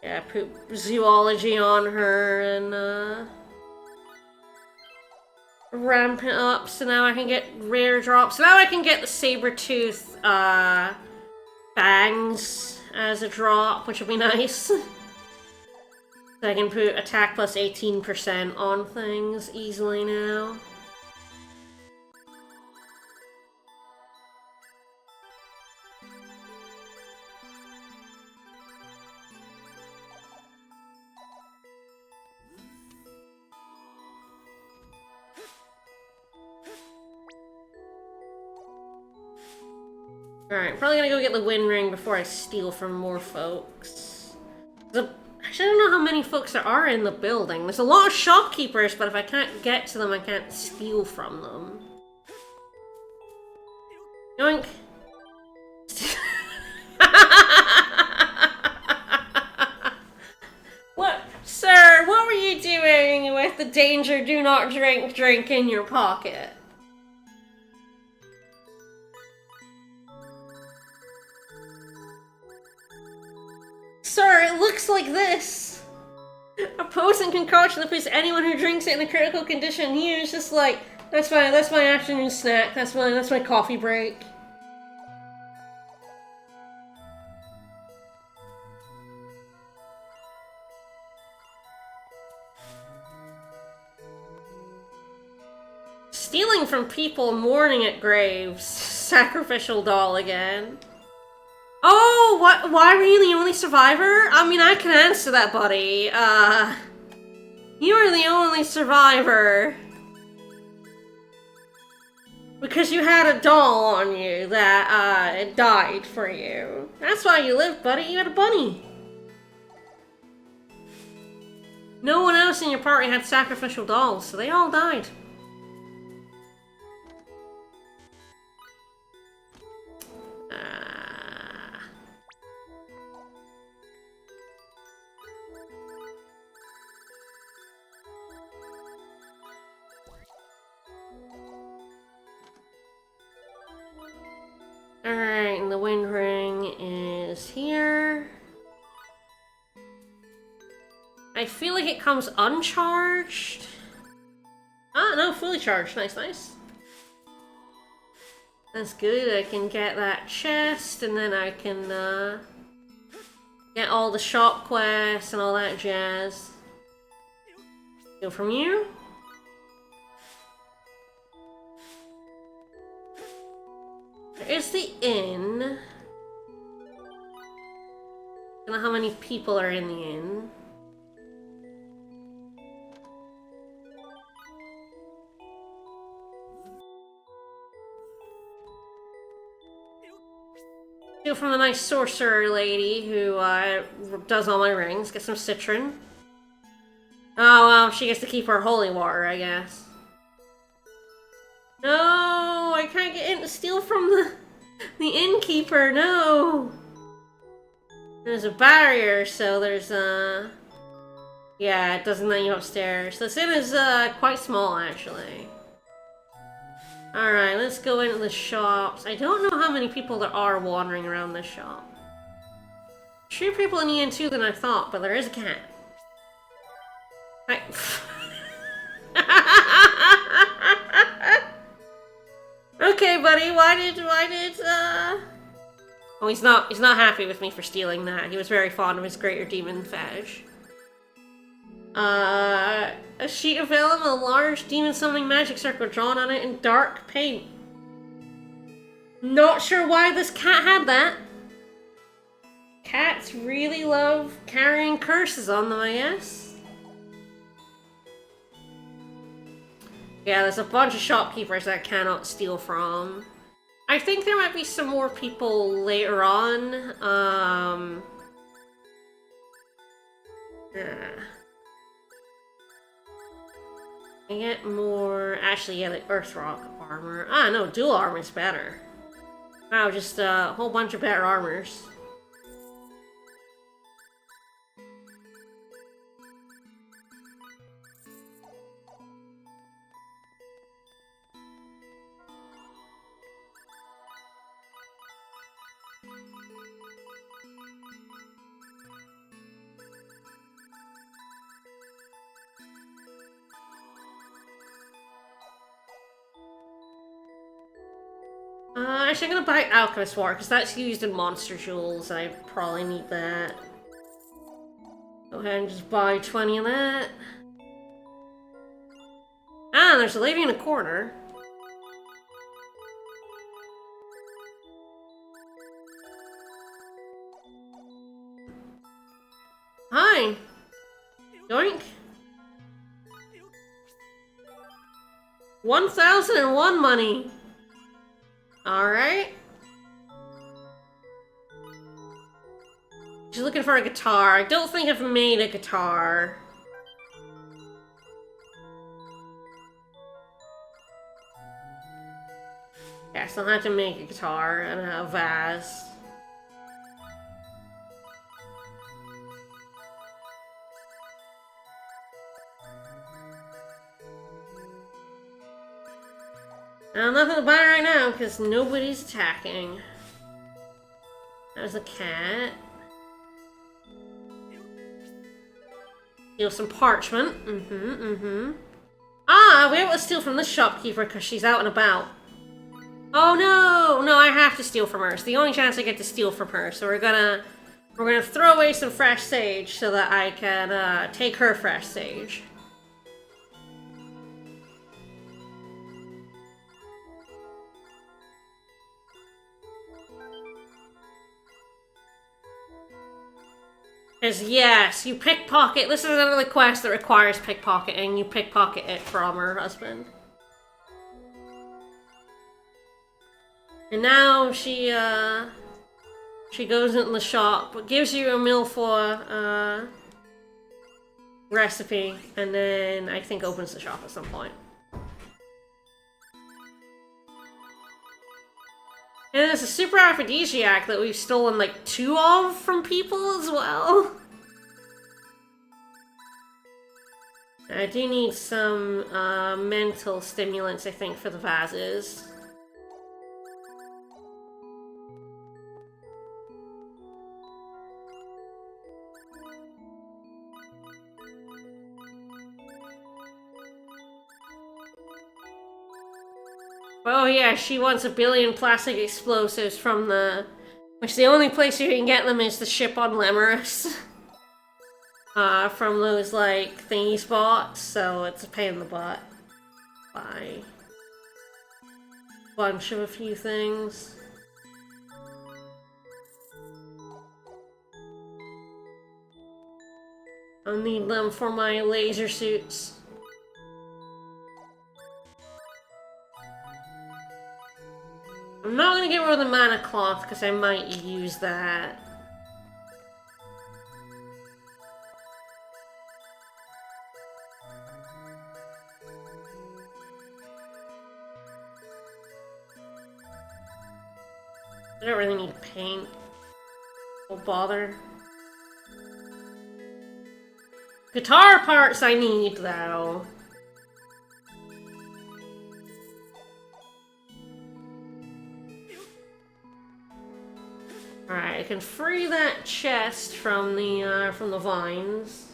Yeah, put zoology on her and ramp it up so now I can get rare drops. So now I can get the saber-tooth fangs as a drop, which would be nice. So I can put attack plus 18% on things easily now. Alright, probably gonna go get the wind ring before I steal from more folks. Actually, I don't know how many folks there are in the building. There's a lot of shopkeepers, but if I can't get to them, I can't steal from them. Yoink! What? Sir, what were you doing with the danger do not drink in your pocket? Sir, it looks like this. A potent concoction that puts anyone who drinks it in a critical condition. Here it's just like, that's my afternoon snack. That's my coffee break. Stealing from people mourning at graves. Sacrificial doll again. Oh, what? Why were you the only survivor? I mean, I can answer that, buddy. You were the only survivor. Because you had a doll on you that, died for you. That's why you lived, buddy. You had a bunny. No one else in your party had sacrificial dolls, so they all died. Alright, and the wind ring is here. I feel like it comes uncharged. Ah, no, fully charged. Nice, nice. That's good. I can get that chest, and then I can get all the shop quests and all that jazz. Go from you. There is the inn. I don't know how many people are in the inn. Go from the nice sorcerer lady who does all my rings. Get some citron. Oh well, she gets to keep her holy water, I guess. No, I can't get in to steal from the innkeeper. No. There's a barrier, so there's yeah, it doesn't let you upstairs. This inn is quite small, actually. Alright, let's go into the shops. I don't know how many people there are wandering around this shop. Fewer people in the inn too than I thought, but there is a cat. Okay, buddy, why did Oh, he's not happy with me for stealing that. He was very fond of his greater demon fetish. A sheet of vellum with a large demon summoning magic circle drawn on it in dark paint. Not sure why this cat had that. Cats really love carrying curses on them, I guess. Yeah, there's a bunch of shopkeepers that I cannot steal from. I think there might be some more people later on. Yeah. I get more... Actually, yeah, the Earthrock armor. Ah, no, dual armor's better. Wow, just a whole bunch of better armors. Actually, I'm gonna buy Alchemist Water, because that's used in Monster Jewels, and I probably need that. Go ahead and just buy 20 of that. Ah, there's a lady in the corner. Hi! Yoink! 1001 money! Alright. She's looking for a guitar. I don't think I've made a guitar. Yes, I'll have to make a guitar and a vase. Nothing to buy right now because nobody's attacking. There's a cat. Steal some parchment. Ah, we're able to steal from this shopkeeper because she's out and about. Oh no! No, I have to steal from her. It's the only chance I get to steal from her. So we're gonna throw away some fresh sage so that I can take her fresh sage. Because yes, you pickpocket. This is another quest that requires pickpocketing. You pickpocket it from her husband. And now she goes into the shop, gives you a Milfoil recipe, and then I think opens the shop at some point. And there's a super aphrodisiac that we've stolen like 2 of from people as well. I do need some mental stimulants, I think, for the vases. Oh yeah, she wants 1 billion plastic explosives from the... Which the only place you can get them is the ship on Lemurus. From those, like, thingy spots, so it's a pain in the butt. Buy bunch of a few things. I'll need them for my laser suits. I'm not gonna get rid of the mana cloth because I might use that. I don't really need paint. Don't bother. Guitar parts I need though. Alright, I can free that chest from the vines.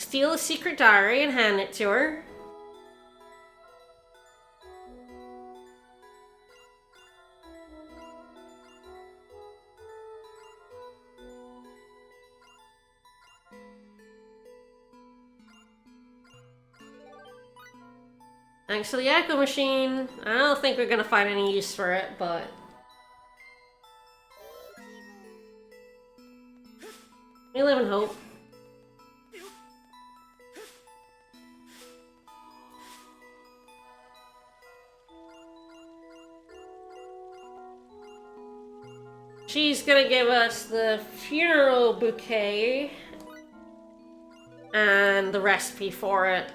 steal a secret diary and hand it to her. Thanks to the echo machine. I don't think we're gonna find any use for it, but... we live in hope. She's gonna give us the funeral bouquet and the recipe for it.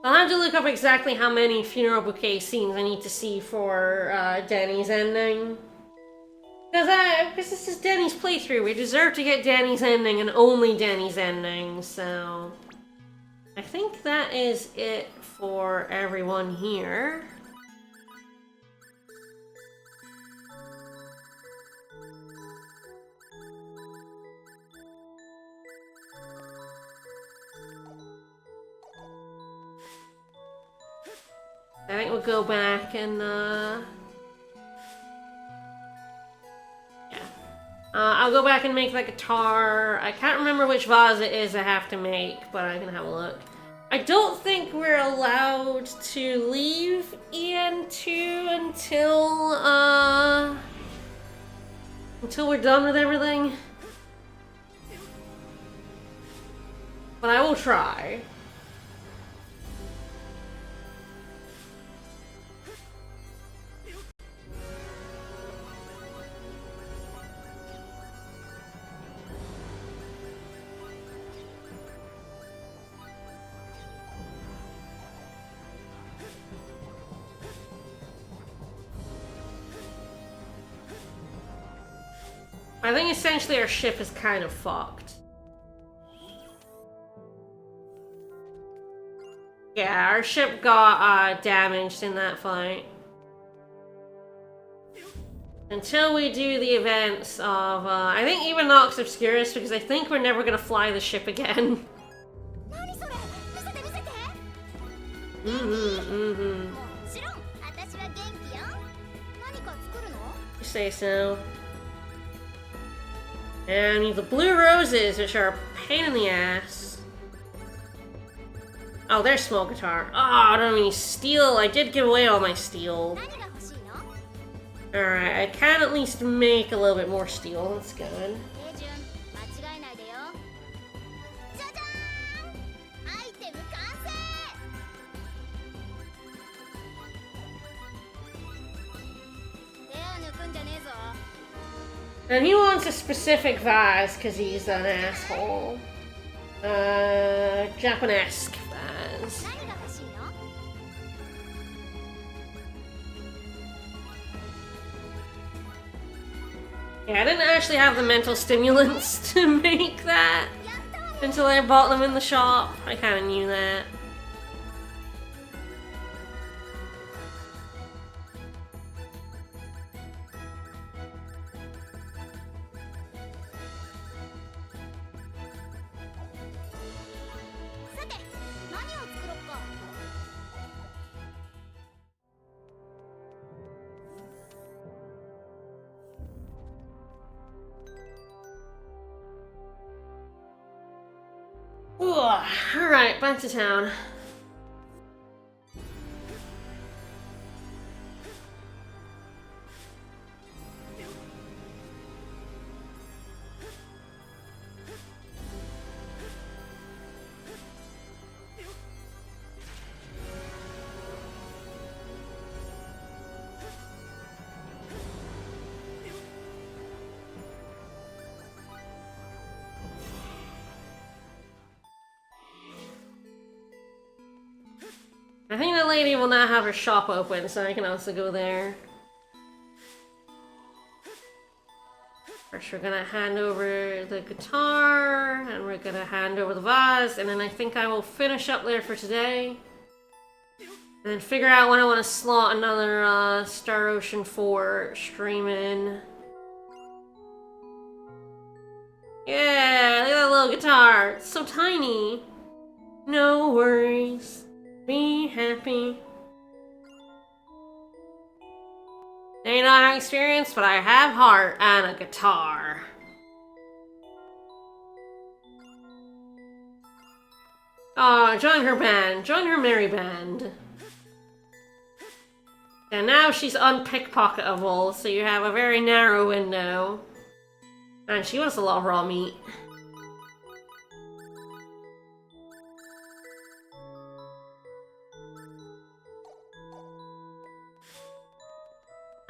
I'll have to look up exactly how many funeral bouquet scenes I need to see for Danny's ending. Because this is Danny's playthrough. We deserve to get Danny's ending and only Danny's ending, so... I think that is it for everyone here. I think we'll go back and, I'll go back and make that guitar. I can't remember which vase it is I have to make, but I can have a look. I don't think we're allowed to leave EN2 until we're done with everything. But I will try. I think essentially our ship is kind of fucked. Yeah, our ship got damaged in that fight. Until we do the events of, I think even Nox Obscurus, because I think we're never gonna fly the ship again. You say so. And we need the blue roses, which are a pain in the ass. Oh, there's small guitar. Oh, I don't have any steel. I did give away all my steel. Alright, I can at least make a little bit more steel. That's good. And he wants a specific vase because he's an asshole. Japanesque vase. Yeah, I didn't actually have the mental stimulants to make that until I bought them in the shop. I kind of knew that. Alright, back to town. I think the lady will now have her shop open, so I can also go there. First we're gonna hand over the guitar, and we're gonna hand over the vase, and then I think I will finish up there for today. And then figure out when I want to slot another Star Ocean 4 stream in. Yeah, look at that little little guitar. It's so tiny. No worries. Be happy. May not have experience, but I have heart and a guitar. Oh, join her band. Join her merry band. And now she's unpickpocketable, so you have a very narrow window. And she wants a lot of raw meat.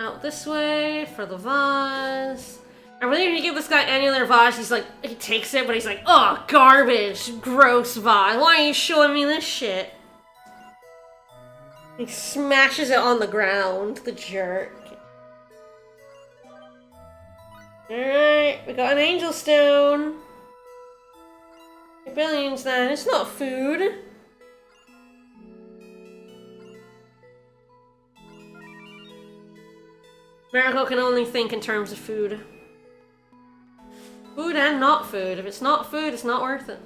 Out this way for the vase. I really need to give this guy any other vase. He's like, he takes it, but he's like, oh, garbage, gross vase. Why are you showing me this shit? He smashes it on the ground, the jerk. Alright, we got an angel stone. Billions then, it's not food. Miracle can only think in terms of food. Food and not food. If it's not food, it's not worth it.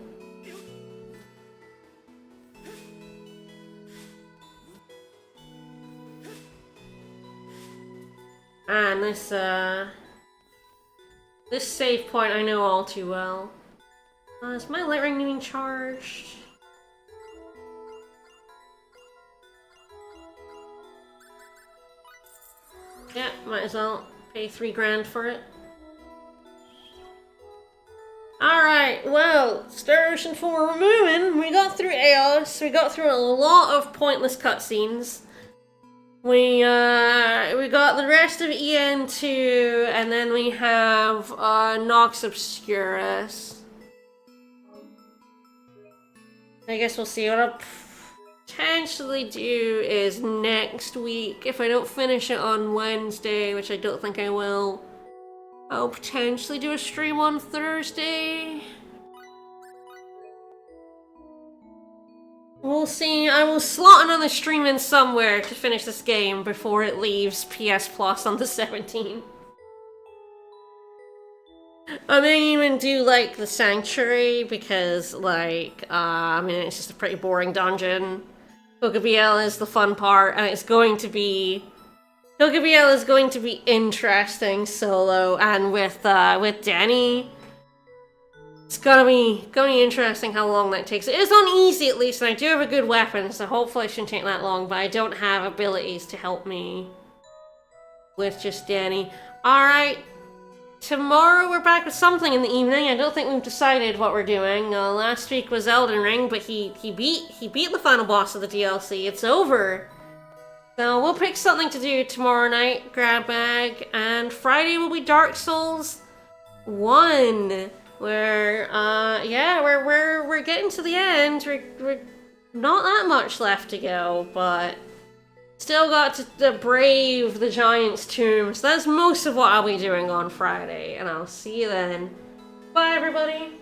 And this save point I know all too well. Is my light ring being charged? Yeah, might as well pay 3 grand for it. Alright, well, Star Ocean 4, we're moving. We got through Eos, we got through a lot of pointless cutscenes. We got the rest of EN2, and then we have Nox Obscurus. I guess we'll see. What I'll potentially do is next week, if I don't finish it on Wednesday, which I don't think I will, I'll potentially do a stream on Thursday. We'll see. I will slot another stream in somewhere to finish this game before it leaves PS Plus on the 17th. I may even do, like, the Sanctuary, because, like, I mean, it's just a pretty boring dungeon. Hogabiel is the fun part, and it's going to be... Hogabiel is going to be interesting solo, and with Denny... It's gonna be interesting how long that takes. It is on easy at least, and I do have a good weapon, so hopefully it shouldn't take that long, but I don't have abilities to help me with just Danny. Alright, tomorrow we're back with something in the evening. I don't think we've decided what we're doing. Last week was Elden Ring, but he beat the final boss of the DLC. It's over. So we'll pick something to do tomorrow night, grab bag, and Friday will be Dark Souls 1. Where, yeah, we're getting to the end. We're not that much left to go, but still got to brave the Giant's Tomb. So that's most of what I'll be doing on Friday, and I'll see you then. Bye, everybody.